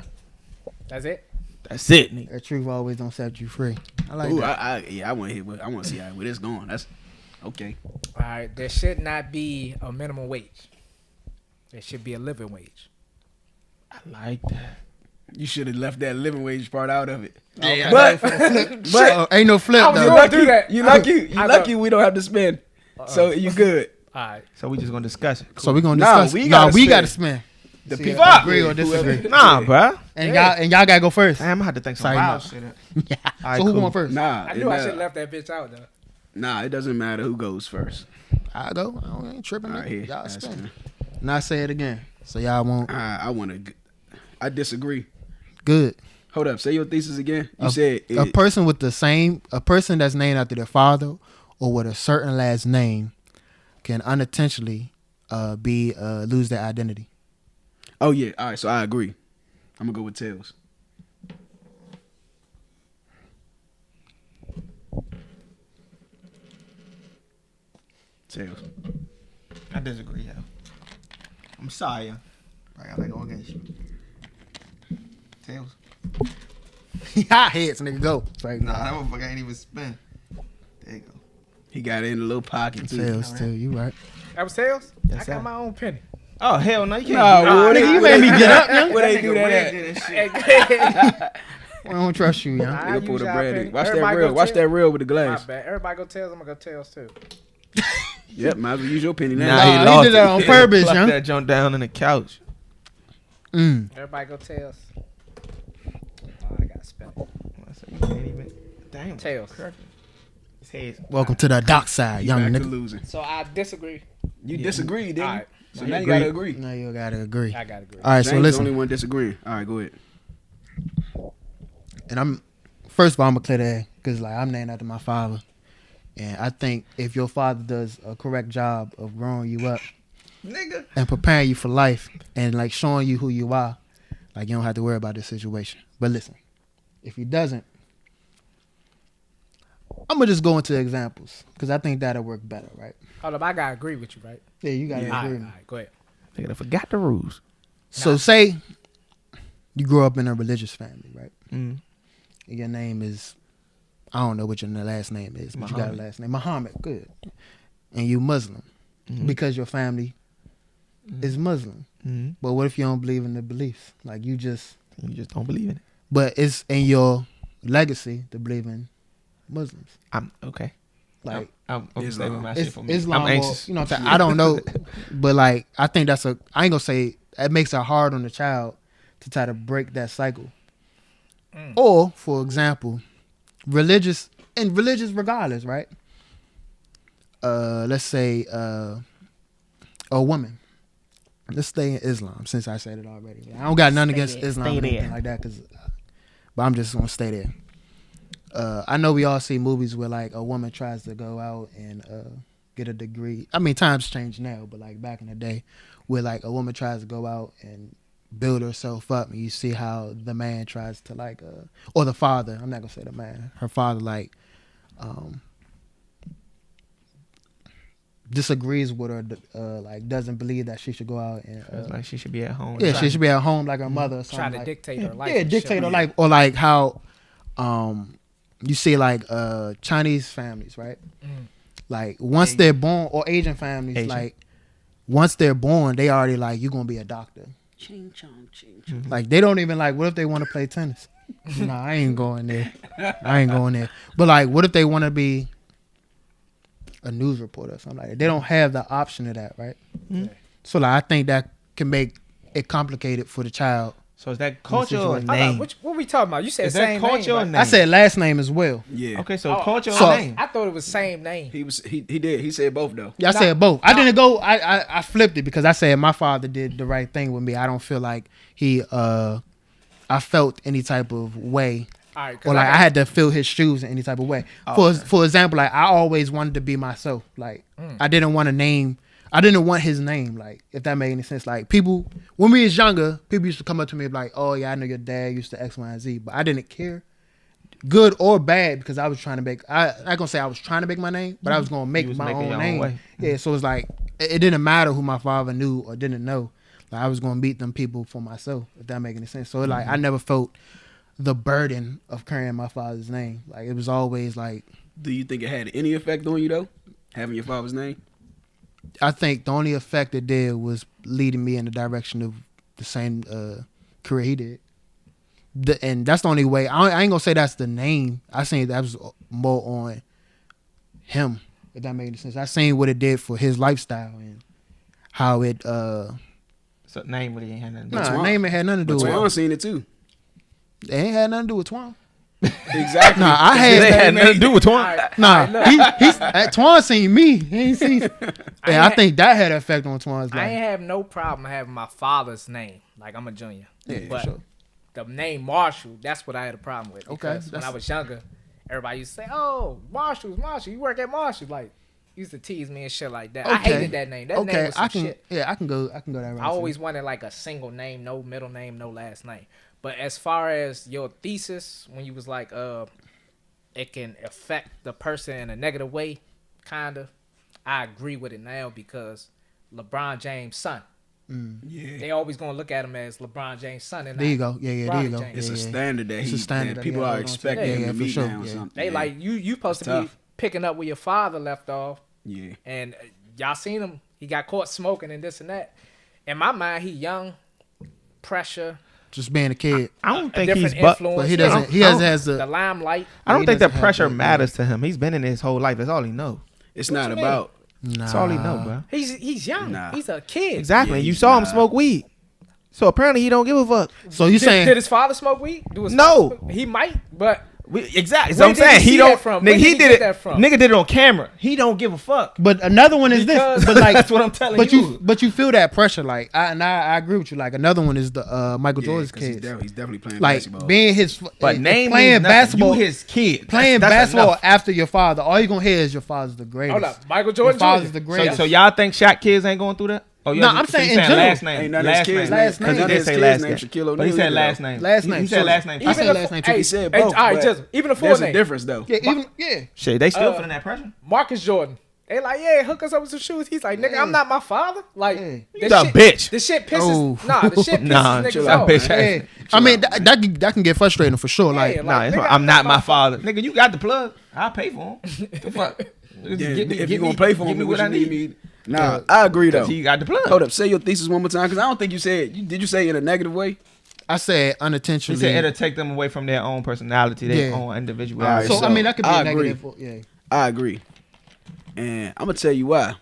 Speaker 2: That's it.
Speaker 5: That's it, nigga.
Speaker 3: The truth always don't set you free. I like
Speaker 1: Ooh,
Speaker 3: that.
Speaker 1: I want to hear. I want to see how where this going. That's okay.
Speaker 2: All right. There should not be a minimum wage. There should be a living wage.
Speaker 5: I like that.
Speaker 1: You should have left that living wage part out of it.
Speaker 3: Yeah,
Speaker 1: But
Speaker 3: ain't no flip
Speaker 2: I was
Speaker 3: though.
Speaker 2: gonna do that.
Speaker 1: You lucky. You
Speaker 2: I
Speaker 1: lucky.
Speaker 2: know.
Speaker 1: We don't have to spend. So you good.
Speaker 2: All right.
Speaker 5: So we just gonna discuss it.
Speaker 3: So we gonna
Speaker 1: Nah,
Speaker 3: discuss.
Speaker 1: we
Speaker 3: Nah,
Speaker 1: gotta
Speaker 3: we
Speaker 1: spend.
Speaker 3: gotta spend.
Speaker 1: The
Speaker 3: See,
Speaker 1: people
Speaker 3: agree or disagree.
Speaker 5: Nah, bruh.
Speaker 3: And y'all gotta go first.
Speaker 5: Damn, I'm gonna have to think some
Speaker 3: Sorry,
Speaker 5: wild
Speaker 3: no.
Speaker 5: shit up.
Speaker 3: Yeah.
Speaker 5: All right,
Speaker 3: So who
Speaker 5: cool.
Speaker 3: going first?
Speaker 1: Nah,
Speaker 2: I knew I should have left that bitch out though.
Speaker 1: Nah, it doesn't matter who goes first.
Speaker 3: I go. I ain't tripping.
Speaker 1: All right, here.
Speaker 3: Y'all
Speaker 1: That's
Speaker 3: spend.
Speaker 1: fine.
Speaker 3: And I say it again. So y'all won't.
Speaker 1: I want to. I disagree.
Speaker 3: Good.
Speaker 1: Hold up. Say your thesis again. You
Speaker 3: A-
Speaker 1: said
Speaker 3: A person with the same, a person that's named after their father or with a certain last name can unintentionally lose their identity.
Speaker 1: Oh yeah. All right. So I agree. I'm gonna go with Tails. Tails.
Speaker 5: I disagree, yo. I'm sorry, yo. I gotta go against you. Tails.
Speaker 3: Hot heads, nigga, go. Sorry,
Speaker 5: Nah, that motherfucker ain't even spin. There you go.
Speaker 1: He got it in a little pocket too.
Speaker 3: Tails, too. You right.
Speaker 2: That was tails.
Speaker 5: Yes,
Speaker 2: I
Speaker 5: sir.
Speaker 2: got my own penny.
Speaker 5: Oh, hell no, you can't.
Speaker 1: Nah,
Speaker 5: do that.
Speaker 1: boy,
Speaker 3: nigga, you made me get up, young.
Speaker 1: Where they do that at?
Speaker 3: I don't trust you, young.
Speaker 2: I
Speaker 1: Nigga pull
Speaker 2: use
Speaker 1: the
Speaker 2: y'all
Speaker 1: bread.
Speaker 2: penny.
Speaker 1: Watch that
Speaker 2: Everybody
Speaker 1: reel.
Speaker 2: go
Speaker 1: Watch
Speaker 2: tails.
Speaker 1: that reel with the
Speaker 2: My
Speaker 1: glass.
Speaker 2: bad. Everybody go tails. I'm gonna go tails too.
Speaker 1: Yep. Might as well use your penny now.
Speaker 5: Nah,
Speaker 3: Nah,
Speaker 5: he
Speaker 3: he
Speaker 5: lost
Speaker 3: did that
Speaker 5: it.
Speaker 3: on purpose,
Speaker 5: Plucked
Speaker 3: young.
Speaker 5: that jump down in the couch.
Speaker 2: Everybody go tails. Oh, I gotta spin it.
Speaker 5: I said, you can't even. Damn.
Speaker 2: Tails.
Speaker 5: His head's-
Speaker 3: Welcome to the dark side,
Speaker 1: You
Speaker 3: young
Speaker 1: back to
Speaker 3: nigga.
Speaker 1: losing.
Speaker 2: So I disagree.
Speaker 1: You disagree, didn't
Speaker 2: All
Speaker 1: you?
Speaker 2: right.
Speaker 1: So now you gotta agree.
Speaker 3: No, you gotta agree.
Speaker 2: I gotta agree.
Speaker 3: All right,
Speaker 1: James
Speaker 3: so
Speaker 1: the
Speaker 3: listen.
Speaker 1: only one disagreeing. All right, go ahead.
Speaker 3: And I'm first of all, I'm gonna clear that because like I'm named after my father, and I think if your father does a correct job of growing you up
Speaker 5: Nigga.
Speaker 3: and preparing you for life and like showing you who you are, like you don't have to worry about this situation. But listen, if he doesn't, I'm gonna just go into examples because I think that'll work better, right?
Speaker 2: Hold up, I gotta agree with you, right?
Speaker 3: Yeah, you gotta
Speaker 2: All right,
Speaker 3: agree.
Speaker 2: all right, go ahead.
Speaker 5: Nigga, I forgot the rules.
Speaker 3: So say you grow up in a religious family, right?
Speaker 5: Mm.
Speaker 3: And your name is, I don't know what your last name is, but you got a
Speaker 5: Muhammad.
Speaker 3: last name, Muhammad. Good. And you Muslim because your family is Muslim.
Speaker 5: Mm-hmm.
Speaker 3: But what if you don't believe in the beliefs? Like you just,
Speaker 5: don't believe in it.
Speaker 3: but it's in your legacy to believe in Muslims.
Speaker 5: I'm okay.
Speaker 3: Like
Speaker 5: I'm
Speaker 1: Islam.
Speaker 5: saving my shit
Speaker 3: it's
Speaker 5: for me.
Speaker 3: Islam,
Speaker 5: I'm anxious.
Speaker 3: or, you know what I'm saying? I don't know, but like I think that's I ain't gonna say it makes it hard on the child to try to break that cycle. Or, for example, religious regardless, right? Let's say a woman. Let's stay in Islam since I said it already. I don't got nothing against Islam or anything like that, but I'm just gonna stay there. I know we all see movies where like a woman tries to go out and get a degree. I mean, times change now, but like back in the day, where like a woman tries to go out and build herself up, and you see how the man tries to like, or the father. I'm not gonna say the man. Her father like disagrees with her, like doesn't believe that she should go out and.
Speaker 5: It's like she should be at home.
Speaker 3: Yeah, she should be at home like her mother or something.
Speaker 2: Try to
Speaker 3: like,
Speaker 2: dictate her life.
Speaker 3: Yeah,
Speaker 2: and
Speaker 3: dictate
Speaker 2: shit.
Speaker 3: her life, or like how you see like Chinese families, right? Like once they're born, or Asian families, like once they're born, they already like, you gonna be a doctor.
Speaker 1: Ching chong, ching chong.
Speaker 3: Like they don't even like, what if they want to play tennis? Nah, I ain't going there. But like, what if they want to be a news reporter or something like that? They don't have the option of that, right? So like, I think that can make it complicated for the child.
Speaker 5: So is that culture or name?
Speaker 2: What we talking about? You said
Speaker 5: Is
Speaker 2: same
Speaker 5: that culture
Speaker 2: name,
Speaker 5: or
Speaker 2: right?
Speaker 5: name?
Speaker 3: I said last name as well.
Speaker 1: Yeah.
Speaker 5: Okay, so culture
Speaker 3: so-
Speaker 5: or name?
Speaker 2: I thought it was same name.
Speaker 1: He did. He said both though.
Speaker 3: Yeah, I said both. I didn't go. I flipped it because I said my father did the right thing with me. I don't feel like he. I felt any type of way,
Speaker 2: All right,
Speaker 3: or like I had to fill his shoes in any type of way. For example, like I always wanted to be myself. Like I didn't want his name. Like if that made any sense. Like people, when we was younger, people used to come up to me like, "Oh yeah, I know your dad used to X, Y, and Z," but I didn't care, good or bad, because I was trying to make. I gonna say I was trying to make my name, but I was gonna make my own name.
Speaker 5: Way.
Speaker 3: Yeah, so it's like it didn't matter who my father knew or didn't know. Like I was gonna meet them people for myself, if that make any sense. So like I never felt the burden of carrying my father's name. Like it was always like.
Speaker 1: Do you think it had any effect on you though, having your father's name?
Speaker 3: I think the only effect it did was leading me in the direction of the same career he did. And that's the only way. I ain't gonna say that's the name. I think that was more on him, if that made any sense. I seen what it did for his lifestyle and how it.
Speaker 5: So name really ain't had nothing to do.
Speaker 3: Nah, name ain't had nothing to do
Speaker 1: But
Speaker 3: with
Speaker 1: Twan
Speaker 3: it.
Speaker 1: seen it too.
Speaker 3: It ain't had nothing to do with Twan.
Speaker 1: Exactly.
Speaker 3: Nah, I
Speaker 5: They
Speaker 3: had.
Speaker 5: had nothing to do with Twan.
Speaker 3: Nah, Twan seen me. He ain't seen. Yeah, I think that had an effect on Twan's
Speaker 2: I ain't
Speaker 3: life.
Speaker 2: have no problem having my father's name. Like I'm a junior.
Speaker 3: Yeah, for
Speaker 2: but
Speaker 3: sure.
Speaker 2: the name Marshall, that's what I had a problem with.
Speaker 3: Okay,
Speaker 2: Because when I was younger, everybody used to say, "Oh, Marshall, you work at Marshall." Like used to tease me and shit like that. I hated that name. That name was some shit.
Speaker 3: Yeah, I can go that route.
Speaker 2: I always wanted like a single name, no middle name, no last name. But as far as your thesis, when you was like, it can affect the person in a negative way, kinda. I agree with it now because LeBron James' son.
Speaker 1: Yeah.
Speaker 2: They always gonna look at him as LeBron James' son. And
Speaker 3: There you go. Yeah, there you go.
Speaker 2: James.
Speaker 1: It's
Speaker 3: Yeah,
Speaker 1: a
Speaker 3: yeah.
Speaker 1: standard that
Speaker 3: It's a standard
Speaker 1: that
Speaker 3: that
Speaker 1: people
Speaker 3: he
Speaker 1: are
Speaker 3: holds on to.
Speaker 1: expecting
Speaker 3: Yeah,
Speaker 1: him
Speaker 3: yeah,
Speaker 1: to
Speaker 3: for
Speaker 1: meet
Speaker 3: sure.
Speaker 1: now or
Speaker 3: Yeah.
Speaker 1: something.
Speaker 2: They
Speaker 1: Yeah.
Speaker 2: like you supposed to be
Speaker 1: Tough.
Speaker 2: picking up where your father left off.
Speaker 1: Yeah.
Speaker 2: And y'all seen him. He got caught smoking and this and that. In my mind, he young, pressure,
Speaker 3: Just being a kid.
Speaker 5: I don't
Speaker 2: a
Speaker 5: think
Speaker 2: different
Speaker 5: he's but
Speaker 2: influence.
Speaker 3: But he
Speaker 2: you know?
Speaker 3: doesn't. He has
Speaker 2: the
Speaker 3: the.
Speaker 2: limelight.
Speaker 5: I don't
Speaker 3: He
Speaker 5: think that
Speaker 3: doesn't have
Speaker 5: pressure
Speaker 3: that,
Speaker 5: matters to him. He's been in his whole life. That's all he know.
Speaker 1: It's
Speaker 2: What
Speaker 1: not
Speaker 2: you mean?
Speaker 1: about.
Speaker 5: That's all he know, bro.
Speaker 2: He's young.
Speaker 1: Nah.
Speaker 2: He's a kid.
Speaker 5: Exactly.
Speaker 1: Yeah,
Speaker 5: You
Speaker 1: he's
Speaker 5: saw him
Speaker 1: not.
Speaker 5: smoke weed. So apparently he don't give a fuck.
Speaker 3: So you
Speaker 2: Did
Speaker 3: saying?
Speaker 2: his father smoke weed? Do his
Speaker 5: No.
Speaker 2: father smoke? He might, but
Speaker 5: Exactly. So
Speaker 2: Where
Speaker 5: I'm
Speaker 2: did
Speaker 5: saying
Speaker 2: he see
Speaker 5: he
Speaker 2: that
Speaker 5: don't.
Speaker 2: from?
Speaker 5: Nigga,
Speaker 2: Where did
Speaker 5: he
Speaker 2: he
Speaker 5: did
Speaker 2: get
Speaker 5: it.
Speaker 2: that from?
Speaker 5: Nigga did it on camera. He don't give a fuck.
Speaker 3: But another one is
Speaker 2: Because-
Speaker 3: this. But like
Speaker 5: That's what I'm telling
Speaker 3: but
Speaker 5: you.
Speaker 3: But you feel that pressure. Like I agree with you. Like another one is the Michael
Speaker 1: Yeah,
Speaker 3: Jordan's
Speaker 1: 'cause he's,
Speaker 3: kids.
Speaker 1: he's definitely playing
Speaker 3: Like
Speaker 1: basketball.
Speaker 3: being his.
Speaker 5: But name
Speaker 3: playing
Speaker 5: means nothing.
Speaker 3: basketball.
Speaker 5: You his kid.
Speaker 3: Playing
Speaker 5: That's
Speaker 3: basketball
Speaker 5: enough.
Speaker 3: after your father. All you gonna hear is your father's the greatest.
Speaker 2: hold up, Michael
Speaker 3: Your
Speaker 2: Jordan
Speaker 3: father's
Speaker 2: Jr.
Speaker 3: the
Speaker 5: So,
Speaker 3: greatest.
Speaker 5: so y'all think Shaq kids ain't going through that? Oh,
Speaker 3: No, I'm saying in general.
Speaker 5: last name.
Speaker 1: Ain't none of his
Speaker 5: Last
Speaker 1: kids'
Speaker 5: name.
Speaker 3: Last
Speaker 1: name.
Speaker 3: name.
Speaker 5: He
Speaker 1: None of
Speaker 5: did
Speaker 1: his
Speaker 5: say
Speaker 1: kids'
Speaker 5: last
Speaker 1: name
Speaker 5: name.
Speaker 1: Shaquille O'Neal.
Speaker 5: But he said
Speaker 1: either,
Speaker 5: last
Speaker 1: though.
Speaker 5: name.
Speaker 3: Last
Speaker 5: He
Speaker 3: name.
Speaker 5: said last name.
Speaker 3: I said last name too.
Speaker 1: He said
Speaker 2: Hey,
Speaker 1: both.
Speaker 2: all right,
Speaker 1: but
Speaker 2: just even the full
Speaker 1: there's a
Speaker 2: name.
Speaker 1: difference though.
Speaker 3: Yeah, yeah.
Speaker 5: Shit, they still
Speaker 2: Uh,
Speaker 5: feeling that pressure.
Speaker 2: Marcus Jordan. They like, yeah, hook us up with some shoes. He's like, nigga, I'm not my father. Like,
Speaker 3: Yeah.
Speaker 2: this
Speaker 5: You a
Speaker 2: shit,
Speaker 5: bitch.
Speaker 2: The shit pisses.
Speaker 3: Oh.
Speaker 2: Nah, the shit pisses
Speaker 5: Nah,
Speaker 2: niggas
Speaker 1: chill
Speaker 2: off.
Speaker 1: out,
Speaker 5: bitch.
Speaker 3: Yeah. I mean that can get frustrating for sure. Like
Speaker 2: Yeah,
Speaker 5: Nah,
Speaker 2: like,
Speaker 5: it's
Speaker 2: nigga,
Speaker 5: I'm not my father. Nigga, you got the plug. I'll pay for him. The fuck?
Speaker 1: Yeah,
Speaker 5: Give me-
Speaker 1: if
Speaker 5: give
Speaker 1: you're gonna
Speaker 5: me-
Speaker 1: pay for
Speaker 5: give
Speaker 1: him,
Speaker 5: me
Speaker 1: then
Speaker 5: what
Speaker 1: what
Speaker 5: I
Speaker 1: you
Speaker 5: need.
Speaker 1: need. Nah, I agree though.
Speaker 5: He got the plug.
Speaker 1: Hold up, say your thesis one more time because I don't think you said. Did you say it in a negative way?
Speaker 3: I said
Speaker 5: He
Speaker 3: unintentionally.
Speaker 5: said it'll take them away from their own personality, their
Speaker 3: Yeah.
Speaker 5: own individuality.
Speaker 3: so
Speaker 1: Alright,
Speaker 3: I mean that could be
Speaker 1: I
Speaker 3: a
Speaker 1: agree.
Speaker 3: negative. Yeah.
Speaker 1: I agree, and I'm gonna tell you why.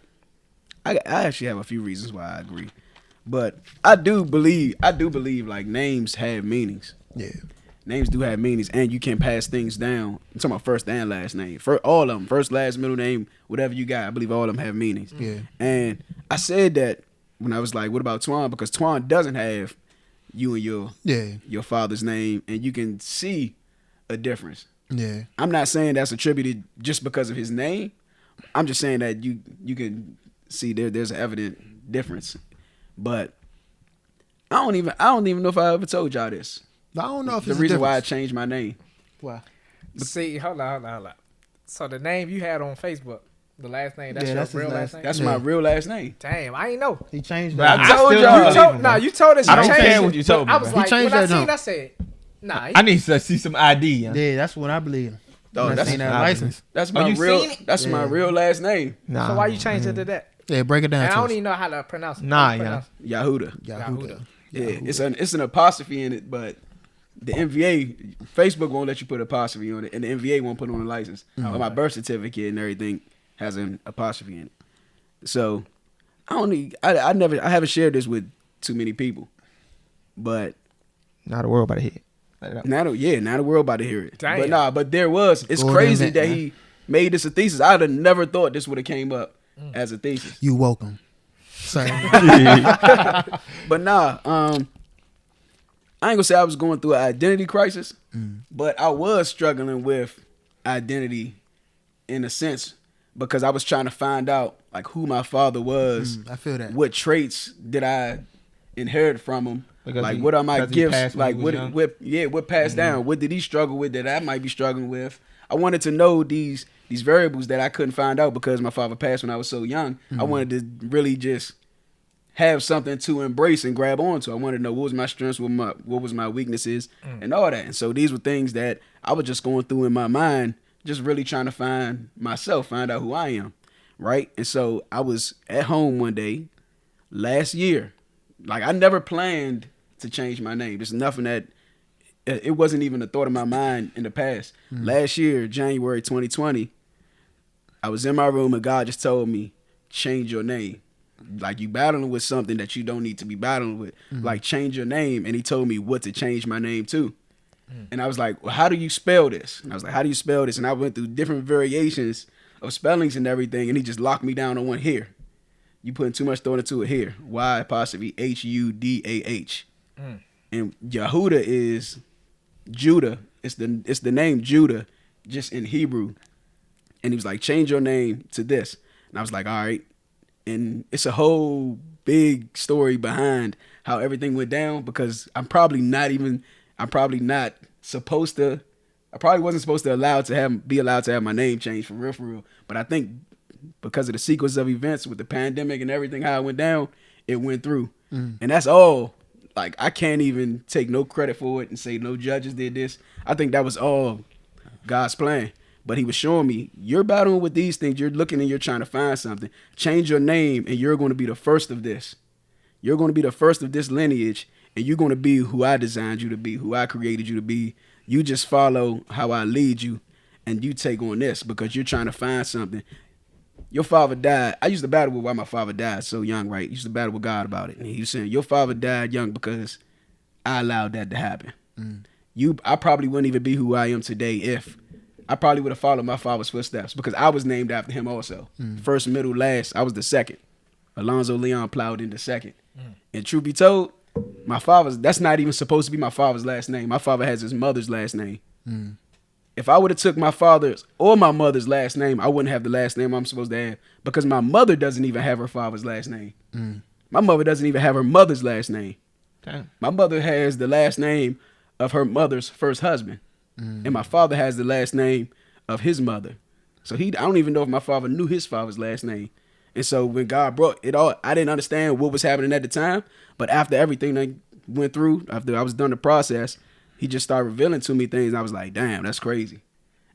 Speaker 1: I actually have a few reasons why I agree, but I do believe like names have meanings.
Speaker 3: Yeah.
Speaker 1: Names do have meanings, and you can pass things down. I'm talking about first and last name. For all of them, first, last, middle name, whatever you got. I believe all of them have meanings.
Speaker 3: Yeah.
Speaker 1: And I said that when I was like, "What about Twan?" Because Twan doesn't have you and your father's name, and you can see a difference.
Speaker 3: Yeah.
Speaker 1: I'm not saying that's attributed just because of his name. I'm just saying that you can see there's an evident difference. But I don't even know if I ever told y'all this.
Speaker 3: I don't know if
Speaker 1: The
Speaker 3: it's
Speaker 1: reason
Speaker 3: a
Speaker 1: why I
Speaker 3: difference.
Speaker 1: changed my name.
Speaker 3: Why?
Speaker 2: See, hold on. So the name you had on Facebook, the last name, that's
Speaker 3: Yeah,
Speaker 2: your
Speaker 3: that's his
Speaker 2: real last
Speaker 3: last-
Speaker 2: name?
Speaker 1: That's
Speaker 3: Yeah.
Speaker 1: my real last name.
Speaker 2: Damn, I ain't know.
Speaker 3: He changed
Speaker 5: But
Speaker 3: that.
Speaker 5: I told
Speaker 1: y'all.
Speaker 5: y'all.
Speaker 2: You told us
Speaker 5: I
Speaker 2: you
Speaker 5: don't
Speaker 2: changed
Speaker 5: care
Speaker 2: it,
Speaker 5: what you
Speaker 2: but
Speaker 5: told me,
Speaker 2: I was
Speaker 5: bro.
Speaker 2: like,
Speaker 3: He changed
Speaker 2: when I
Speaker 3: that
Speaker 2: seen
Speaker 3: jump.
Speaker 2: it, I said, Nah,
Speaker 5: I need to see some ID.
Speaker 3: Yeah, that's what I believe.
Speaker 1: Oh, that's
Speaker 3: that license.
Speaker 1: That's my
Speaker 5: you
Speaker 1: real.
Speaker 5: seen it?
Speaker 1: That's my real last name.
Speaker 5: Nah.
Speaker 2: So why you changed it to that?
Speaker 3: Yeah, break it down.
Speaker 2: And I
Speaker 3: to
Speaker 2: don't
Speaker 3: us.
Speaker 2: even know how to pronounce it.
Speaker 5: Nah,
Speaker 2: How you pronounce
Speaker 1: Yahuda.
Speaker 3: Yahuda.
Speaker 1: Yeah, it's an apostrophe in it, but the MVA, Facebook won't let you put apostrophe on it, and the MVA won't put it on the license. But my birth certificate and everything has an apostrophe in it. So I haven't shared this with too many people, but
Speaker 5: Not the world about to hit.
Speaker 1: now the world about to hear it.
Speaker 2: Damn.
Speaker 1: But it's
Speaker 3: Go
Speaker 1: crazy
Speaker 3: invent,
Speaker 1: that
Speaker 3: man.
Speaker 1: he made this a thesis. I'd have never thought this would have came up as a thesis.
Speaker 3: You welcome. Sorry.
Speaker 1: But I ain't gonna say I was going through an identity crisis, but I was struggling with identity in a sense because I was trying to find out like who my father was.
Speaker 3: I feel that.
Speaker 1: What traits did I inherit from him?
Speaker 5: Because
Speaker 1: like
Speaker 5: he-
Speaker 1: what are my
Speaker 5: because he
Speaker 1: gifts?
Speaker 5: passed when
Speaker 1: Like
Speaker 5: he was young?
Speaker 1: what passed down? What did he struggle with that I might be struggling with? I wanted to know these variables that I couldn't find out because my father passed when I was so young. I wanted to really just have something to embrace and grab onto. I wanted to know what was my strengths, what was my weaknesses, and all that. And so these were things that I was just going through in my mind, just really trying to find myself, find out who I am, right? And so I was at home one day last year. Like I never planned to change my name. There's nothing that it wasn't even a thought in my mind in the past. Last year, January 2020, I was in my room and God just told me, change your name. Like you battling with something that you don't need to be battling with. Like change your name. And he told me what to change my name to. And I was like, well, how do you spell this? And I was like, how do you spell this? And I went through different variations of spellings and everything. And he just locked me down on one here. You putting too much thought into it here. Y''Hudah. And Yahuda is Judah. It's the name Judah, just in Hebrew. And he was like, change your name to this. And I was like, all right. And it's a whole big story behind how everything went down because I probably wasn't supposed to be allowed to have my name changed for real. But I think because of the sequence of events with the pandemic and everything, how it went down, it went through. And that's all. Like, I can't even take no credit for it and say no judges did this. I think that was all God's plan. But he was showing me, you're battling with these things. You're looking and you're trying to find something. Change your name and you're going to be the first of this. You're going to be the first of this lineage and you're going to be who I designed you to be, who I created you to be. You just follow how I lead you and you take on this because you're trying to find something. Your father died. I used to battle with why my father died so young, right? I used to battle with God about it. And he was saying, your father died young because I allowed that to happen. I probably wouldn't even be who I am today if I probably would have followed my father's footsteps because I was named after him also. First, middle, last. I was the second. Alonzo Leon plowed in the second. And truth be told, that's not even supposed to be my father's last name. My father has his mother's last name. If I would have took my father's or my mother's last name, I wouldn't have the last name I'm supposed to have because my mother doesn't even have her father's last name. My mother doesn't even have her mother's last name.
Speaker 5: Damn.
Speaker 1: My mother has the last name of her mother's first husband. And my father has the last name of his mother. So I don't even know if my father knew his father's last name. And so when God brought it all, I didn't understand what was happening at the time. But after everything that went through, after I was done the process, he just started revealing to me things. And I was like, damn, that's crazy.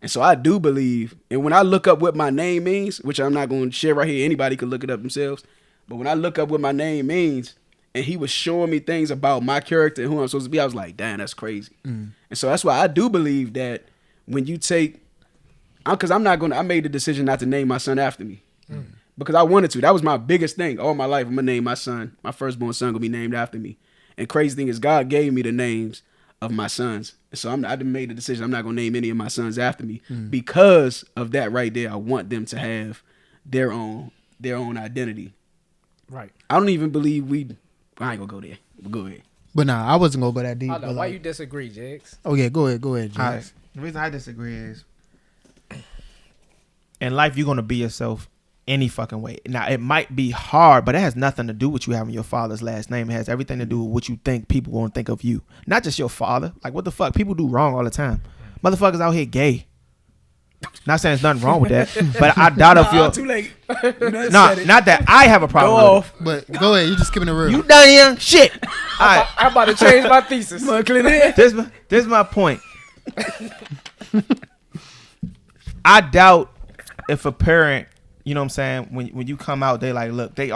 Speaker 1: And so I do believe, and when I look up what my name means, which I'm not going to share right here, anybody can look it up themselves. But when I look up what my name means, and he was showing me things about my character and who I'm supposed to be, I was like, damn, that's crazy. And so that's why I do believe that when you take, because I made the decision not to name my son after me. Because I wanted to. That was my biggest thing all my life. I'm going to name my son, my firstborn son, going to be named after me. And crazy thing is God gave me the names of my sons. And so I made the decision I'm not going to name any of my sons after me. Because of that right there, I want them to have their own identity.
Speaker 2: Right.
Speaker 1: I don't even believe I ain't gonna go there. But go ahead.
Speaker 3: But nah, I wasn't gonna go that deep.
Speaker 2: I know.
Speaker 3: But
Speaker 2: Why
Speaker 3: like,
Speaker 2: you disagree, Jigs?
Speaker 3: oh yeah, go ahead, Jigs.
Speaker 4: All right. The reason I disagree is
Speaker 5: In life, you're gonna be yourself any fucking way. Now, it might be hard, but it has nothing to do with you having your father's last name. It has everything to do with what you think people gonna think of you. Not just your father. Like, what the fuck? People do wrong all the time. Motherfuckers out here gay. Not saying there's nothing wrong with that, but I doubt if you're
Speaker 1: too late.
Speaker 5: not that I have a problem with
Speaker 3: But go ahead, you just keeping it real.
Speaker 5: you done young shit.
Speaker 2: I'm about to change my thesis.
Speaker 5: This is my point. I doubt if a parent, you know what I'm saying, when you come out, they like, look, they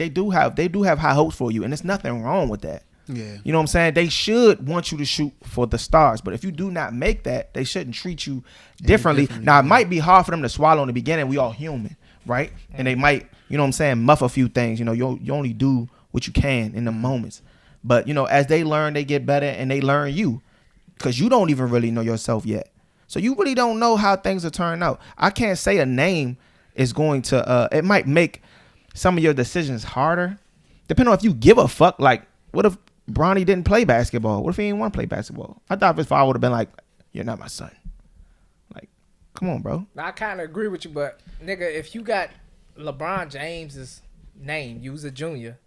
Speaker 5: do have high hopes for you, and there's nothing wrong with that.
Speaker 3: Yeah.
Speaker 5: You know what I'm saying? They should want you to shoot for the stars, but if you do not make that, they shouldn't treat you differently. Now, it might be hard for them to swallow in the beginning. We all human, right? And they might, you know what I'm saying, muff a few things. You know, you only do what you can in the moments. But, you know, as they learn, they get better, and they learn you, because you don't even really know yourself yet. So you really don't know how things are turning out. I can't say a name is going to, it might make some of your decisions harder, depending on if you give a fuck. Like, what if Bronny didn't play basketball? What if he didn't want to play basketball? I thought his father would have been like, you're not my son. Like, come on, bro.
Speaker 2: Now, I kind of agree with you, but, nigga, if you got LeBron James's name, you was a junior,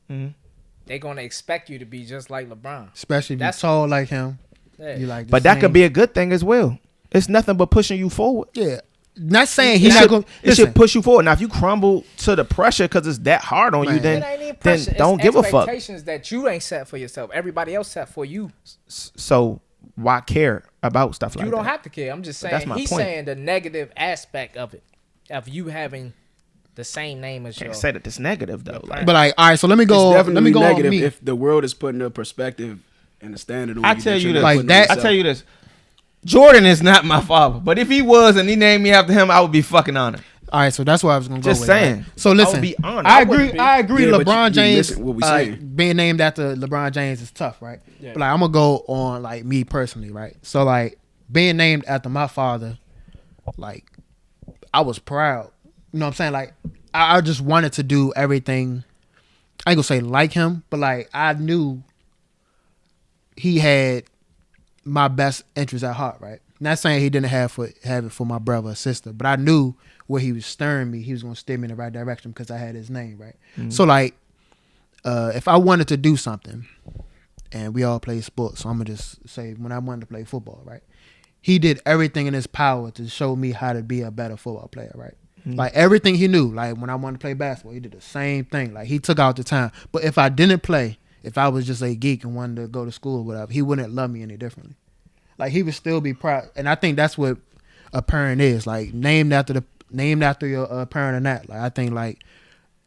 Speaker 2: they going to expect you to be just like LeBron.
Speaker 3: Especially if you're tall like him.
Speaker 2: Yeah.
Speaker 3: You like
Speaker 5: but that could be a good thing as well. It's nothing but pushing you forward.
Speaker 3: Yeah. Not saying he's not going to.
Speaker 5: It should push you forward. Now, if you crumble to the pressure because it's that hard on you, then don't give a fuck.
Speaker 2: Expectations that you ain't set for yourself. Everybody else set for you.
Speaker 5: So why care about stuff like that?
Speaker 2: You don't have to care. I'm just saying. He's saying the negative aspect of it, of you having the same name as
Speaker 5: Can't say that it's negative though.
Speaker 3: But like, all right, so let me go.
Speaker 1: It's definitely
Speaker 3: let me go
Speaker 1: negative
Speaker 3: on me.
Speaker 1: if the world is putting a perspective and a standard on
Speaker 5: I
Speaker 1: you.
Speaker 5: tell you this.
Speaker 3: Like that.
Speaker 5: I tell you this. Jordan is not my father, but if he was and he named me after him, I would be fucking honored.
Speaker 3: All right, so that's what I was gonna go
Speaker 5: Just
Speaker 3: with.
Speaker 5: saying.
Speaker 3: Right? So listen,
Speaker 5: I would be honored.
Speaker 3: I agree. I agree.
Speaker 1: Yeah, but
Speaker 3: LeBron
Speaker 1: you
Speaker 3: James
Speaker 1: listen what we saying.
Speaker 3: being named after LeBron James is tough, right?
Speaker 2: Yeah.
Speaker 3: But like, I'm gonna go on like me personally, right? So like being named after my father, like I was proud. You know what I'm saying? Like I just wanted to do everything. I ain't gonna say like him, but like I knew he had my best interest at heart, right? Not saying he didn't have it for my brother or sister, but I knew where he was steering me. He was going to steer me in the right direction because I had his name, right? Mm-hmm. So, like, if I wanted to do something, and we all play sports, so I'm going to just say when I wanted to play football, right? He did everything in his power to show me how to be a better football player, right? Mm-hmm. Like, everything he knew. Like, when I wanted to play basketball, he did the same thing. Like, he took out the time. But if I didn't play, if I was just a geek and wanted to go to school or whatever, he wouldn't love me any differently. Like he would still be proud, and I think that's what a parent is. Like named after your parent or not. Like I think like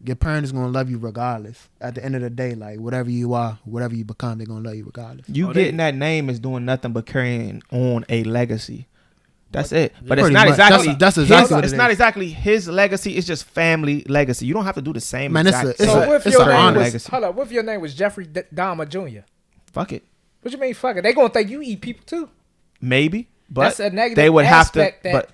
Speaker 3: your parent is gonna love you regardless. At the end of the day, like whatever you are, whatever you become, they're gonna love you regardless.
Speaker 5: You getting that name is doing nothing but carrying on a legacy. That's it. But it's
Speaker 3: Pretty
Speaker 5: not
Speaker 3: much.
Speaker 5: exactly.
Speaker 3: That's exactly what
Speaker 5: it's
Speaker 3: it
Speaker 5: not
Speaker 3: is.
Speaker 5: exactly his legacy. It's just family legacy. You don't have to do the same.
Speaker 3: Man,
Speaker 5: exact
Speaker 3: it's
Speaker 2: So
Speaker 3: a-
Speaker 2: what if
Speaker 3: it's
Speaker 2: your
Speaker 3: a
Speaker 2: name
Speaker 3: honor.
Speaker 2: was what if your name was Jeffrey Dahmer Jr.?
Speaker 5: Fuck it.
Speaker 2: What you mean fuck it? They gonna think you eat people too.
Speaker 5: Maybe, but
Speaker 2: That's a negative
Speaker 5: they would have to.
Speaker 2: aspect
Speaker 5: But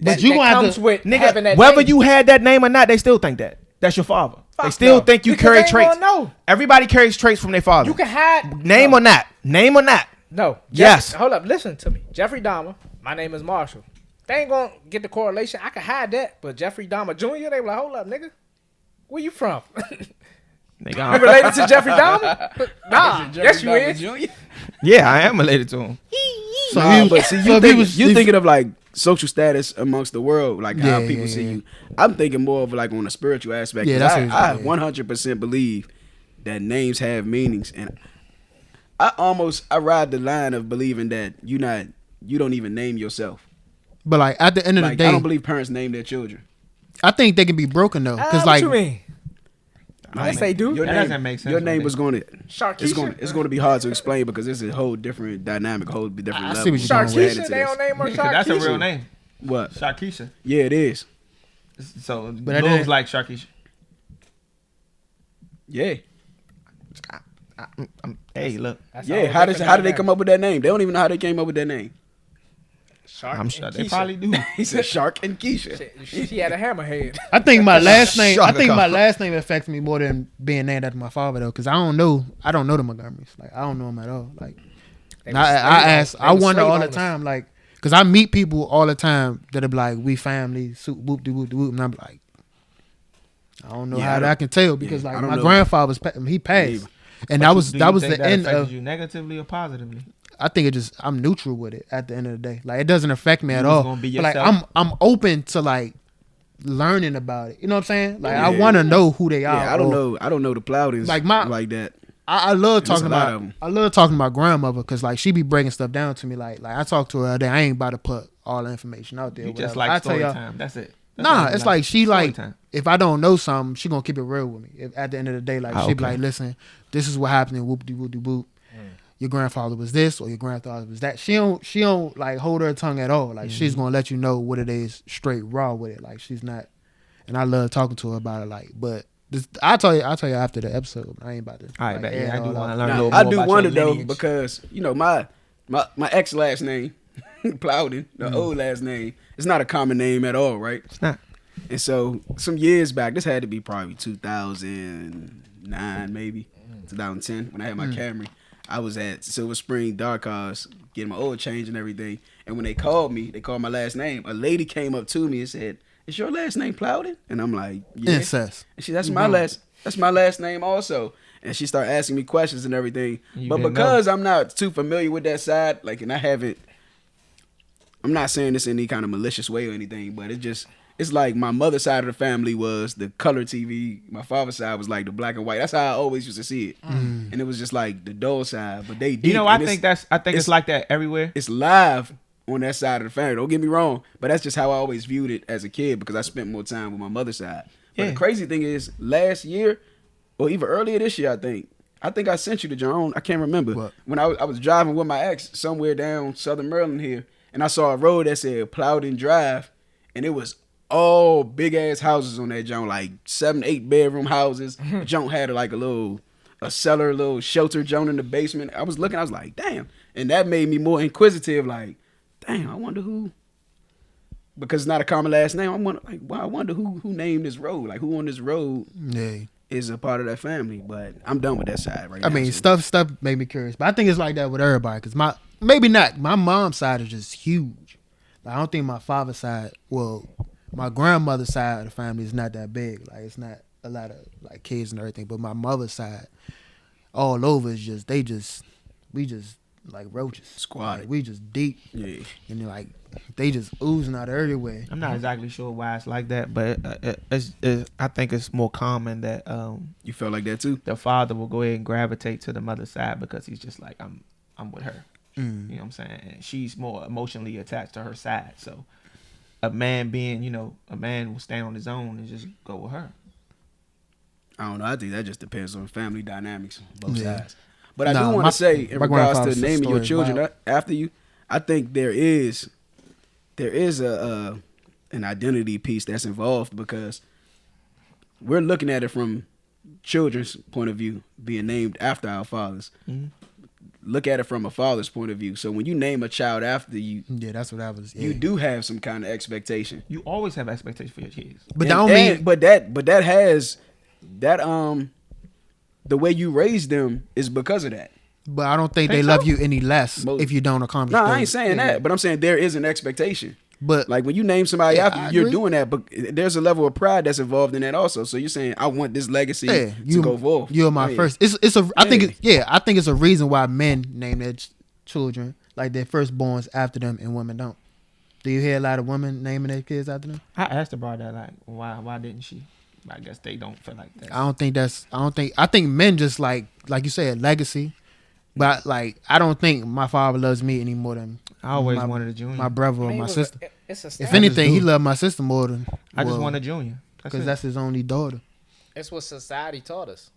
Speaker 2: that
Speaker 3: you gonna have
Speaker 2: comes
Speaker 3: to-
Speaker 2: with having
Speaker 5: nigga,
Speaker 2: that
Speaker 5: whether
Speaker 2: name.
Speaker 5: you had that name or not, they still think that's your father. They
Speaker 2: Fuck
Speaker 5: still
Speaker 2: no.
Speaker 5: think you
Speaker 2: Because
Speaker 5: carry
Speaker 2: they ain't
Speaker 5: traits.
Speaker 2: gonna know.
Speaker 5: Everybody carries traits from their father.
Speaker 2: You can hide
Speaker 5: Name or not. Name or not.
Speaker 2: No.
Speaker 5: Yes.
Speaker 2: Hold up. Listen to me. Jeffrey Dahmer. My name is Marshall. They ain't gonna get the correlation. I can hide that, but Jeffrey Dahmer Jr. They be like, hold up, nigga. Where you from?
Speaker 5: Nigga,
Speaker 2: You related to Jeffrey Dahmer? Nah. Yes, you is.
Speaker 5: yeah, I am related to him.
Speaker 3: So
Speaker 1: Nah, but see,
Speaker 3: so if he was-
Speaker 1: you thinking of like social status amongst the world, like how
Speaker 3: Yeah,
Speaker 1: people
Speaker 3: yeah,
Speaker 1: see
Speaker 3: yeah.
Speaker 1: you. I'm thinking more of like on a spiritual aspect.
Speaker 3: Yeah,
Speaker 1: 'Cause
Speaker 3: that's
Speaker 1: I
Speaker 3: what-
Speaker 1: 100% believe that names have meanings, and I ride the line of believing that you don't even name yourself.
Speaker 3: But like at the end of the
Speaker 1: Like
Speaker 3: day,
Speaker 1: I don't believe parents name their children.
Speaker 3: I think they can be broken though, because
Speaker 2: What
Speaker 3: like
Speaker 2: you mean?
Speaker 1: Like,
Speaker 2: Yes, they do.
Speaker 1: Your
Speaker 5: That
Speaker 1: name,
Speaker 5: doesn't make sense
Speaker 1: Your
Speaker 5: with
Speaker 1: name
Speaker 5: me.
Speaker 1: was going to.
Speaker 2: Sharkeisha?
Speaker 1: It's going to be hard to explain because it's a whole different dynamic, a whole different
Speaker 3: I
Speaker 1: level.
Speaker 3: see what you're going with.
Speaker 2: Sharkeisha? They don't name her Sharkeisha.
Speaker 5: That's a real name.
Speaker 1: What?
Speaker 5: Sharkeisha.
Speaker 1: Yeah, it is.
Speaker 5: So
Speaker 3: But that
Speaker 5: looks
Speaker 3: didn't-
Speaker 5: like Sharkeisha.
Speaker 1: Yeah.
Speaker 5: Hey, look.
Speaker 2: That's
Speaker 1: Yeah.
Speaker 2: all
Speaker 1: How
Speaker 2: different
Speaker 1: did they
Speaker 2: dynamic.
Speaker 1: come up with that name? They don't even know how they came up with that name.
Speaker 2: Shark
Speaker 5: I'm
Speaker 2: and
Speaker 5: sure they
Speaker 2: Keisha.
Speaker 5: probably do.
Speaker 1: He said Shark and Keisha.
Speaker 2: She had a hammerhead.
Speaker 3: I think my last name. I
Speaker 5: Shaka
Speaker 3: think my
Speaker 5: Khan.
Speaker 3: last name affects me more than being named after my father though, because I don't know the Montgomerys. Like I don't know them at all. Like
Speaker 2: They
Speaker 3: and
Speaker 2: was slave
Speaker 3: I
Speaker 2: owners. They
Speaker 3: I
Speaker 2: was
Speaker 3: wonder
Speaker 2: slave
Speaker 3: all the
Speaker 2: owners.
Speaker 3: time, like, because I meet people all the time that are like, we family, whoop de whoop de whoop, and I'm like, I don't know
Speaker 1: Yeah,
Speaker 3: how
Speaker 1: I
Speaker 3: that I can tell because
Speaker 1: yeah, I
Speaker 3: like
Speaker 1: don't
Speaker 3: my
Speaker 1: know.
Speaker 3: grandfather he passed, and that was the end
Speaker 5: You
Speaker 3: of.
Speaker 5: negatively or positively?
Speaker 3: I think it just I'm neutral with it at the end of the day. Like it doesn't affect me at all.
Speaker 5: Gonna be
Speaker 3: but like
Speaker 5: yourself.
Speaker 3: I'm open to like learning about it. You know what I'm saying? Like I want to know who they are.
Speaker 1: Yeah, I don't know the Plowdens
Speaker 3: like
Speaker 1: like that.
Speaker 3: I love
Speaker 1: There's
Speaker 3: talking
Speaker 1: a lot
Speaker 3: about
Speaker 1: of 'em.
Speaker 3: I love talking to my grandmother because like she be breaking stuff down to me. Like I talk to her today. I ain't about to put all the information out there.
Speaker 5: You
Speaker 3: whatever.
Speaker 5: just like
Speaker 3: I tell
Speaker 5: story
Speaker 3: y'all,
Speaker 5: time. That's it.
Speaker 3: nah, it's like she
Speaker 5: Story
Speaker 3: like
Speaker 5: time.
Speaker 3: if I don't know something, she gonna keep it real with me. If, at the end of the day, like she be
Speaker 5: okay.
Speaker 3: like, listen, this is what happened. Whoop de whoop de whoop. Your grandfather was this or your grandfather was that. She don't like hold her tongue at all. Like she's gonna let you know what it is straight raw with it. Like she's not. And I love talking to her about it. Like, but this, I'll tell you after the episode. I ain't about to.
Speaker 5: All right,
Speaker 3: like,
Speaker 5: yeah, I do want to learn a
Speaker 1: Now,
Speaker 5: little
Speaker 1: I
Speaker 5: more
Speaker 1: do
Speaker 5: about
Speaker 1: wonder
Speaker 5: your
Speaker 1: though
Speaker 5: lineage.
Speaker 1: because you know my ex last name Plowden, the old last name, it's not a common name at all, right?
Speaker 5: It's not.
Speaker 1: And so some years back, this had to be probably 2009, maybe 2010, when I had my Camry. I was at Silver Spring Dark Cars getting my oil change and everything. And when they called my last name. A lady came up to me and said, "Is your last name Plowden?" And I'm like, "Yeah."
Speaker 3: Incest.
Speaker 1: And that's my last name also. And she started asking me questions and everything.
Speaker 5: You
Speaker 1: But
Speaker 5: didn't
Speaker 1: because I'm not too familiar with that side, like, and I'm not saying this in any kind of malicious way or anything, but it's like my mother's side of the family was the color TV. My father's side was like the black and white. That's how I always used to see it. And it was just like the dull side. But they deep.
Speaker 5: You know, I think it's like that everywhere.
Speaker 1: It's live on that side of the family. Don't get me wrong, but that's just how I always viewed it as a kid because I spent more time with my mother's side. But
Speaker 5: Yeah.
Speaker 1: the crazy thing is, last year or even earlier this year, I think I sent you to John. I can't remember.
Speaker 3: What?
Speaker 1: When I was driving with my ex somewhere down Southern Maryland here, and I saw a road that said Plowden Drive, and it was all big ass houses on that joint, like 7-8 bedroom houses. The joint had like a cellar, little shelter joint in the basement. I was looking, I was like, damn. And that made me more inquisitive, like, damn, I wonder who, because it's not a common last name. I wonder who named this road, like who on this road
Speaker 3: Yeah.
Speaker 1: is a part of that family. But I'm done with that side right now.
Speaker 3: I mean,
Speaker 1: so.
Speaker 3: stuff made me curious, but I think it's like that with everybody. Cause my mom's side is just huge. Like, I don't think my father's side, my grandmother's side of the family is not that big. Like it's not a lot of like kids and everything. But my mother's side, all over is we just like roaches.
Speaker 1: Squatted.
Speaker 3: Like, we just deep.
Speaker 1: Yeah.
Speaker 3: And like they just oozing out everywhere.
Speaker 5: I'm not exactly sure why it's like that, but I think it's more common that
Speaker 1: You felt like that too?
Speaker 5: the father will go ahead and gravitate to the mother's side because he's just like I'm with her. You know what I'm saying? And she's more emotionally attached to her side. So a man will stand on his own and just go with her.
Speaker 1: I don't know. I think that just depends on family dynamics, both
Speaker 3: Yeah.
Speaker 1: sides. But I
Speaker 3: Nah,
Speaker 1: do want to say, in
Speaker 3: my
Speaker 1: regards
Speaker 3: grandfather's
Speaker 1: to naming your
Speaker 3: story
Speaker 1: children
Speaker 3: wild.
Speaker 1: after you, I think there is an identity piece that's involved because we're looking at it from children's point of view, being named after our fathers.
Speaker 5: Mm-hmm.
Speaker 1: Look at it from a father's point of view. So when you name a child after you,
Speaker 3: Yeah, that's what I was. Yeah.
Speaker 1: you do have some kind of expectation.
Speaker 5: You always have expectations for your kids.
Speaker 3: But that don't mean.
Speaker 1: but that has the way you raise them is because of that.
Speaker 3: But I don't think
Speaker 5: Think
Speaker 3: they love
Speaker 5: so?
Speaker 3: you any less
Speaker 1: Most-
Speaker 3: if you don't accomplish.
Speaker 1: No, I
Speaker 3: those.
Speaker 1: ain't saying that, but I'm saying there is an expectation.
Speaker 3: But
Speaker 1: Like when you name somebody
Speaker 3: Yeah,
Speaker 1: after
Speaker 3: I
Speaker 1: you, you're
Speaker 3: agree.
Speaker 1: doing that, but there's a level of pride that's involved in that also. So you're saying I want this legacy
Speaker 3: yeah,
Speaker 1: to go forward.
Speaker 3: You're my
Speaker 1: Yeah.
Speaker 3: first. It's a. I think I think it's a reason why men name their children like their firstborns after them and women don't. Do you hear a lot of women naming their kids after them?
Speaker 5: I asked about that, like, why didn't she? I guess they don't feel like that.
Speaker 3: I think men just like you said, legacy. But like I don't think my father loves me any more than
Speaker 5: I always wanted a junior.
Speaker 3: my brother
Speaker 2: I
Speaker 3: or
Speaker 2: mean,
Speaker 3: my
Speaker 2: it was
Speaker 3: sister.
Speaker 2: it's a
Speaker 3: If
Speaker 2: standard.
Speaker 3: anything, he loved my sister more than
Speaker 5: I just want a junior.
Speaker 3: because that's his only daughter.
Speaker 2: It's what society taught us.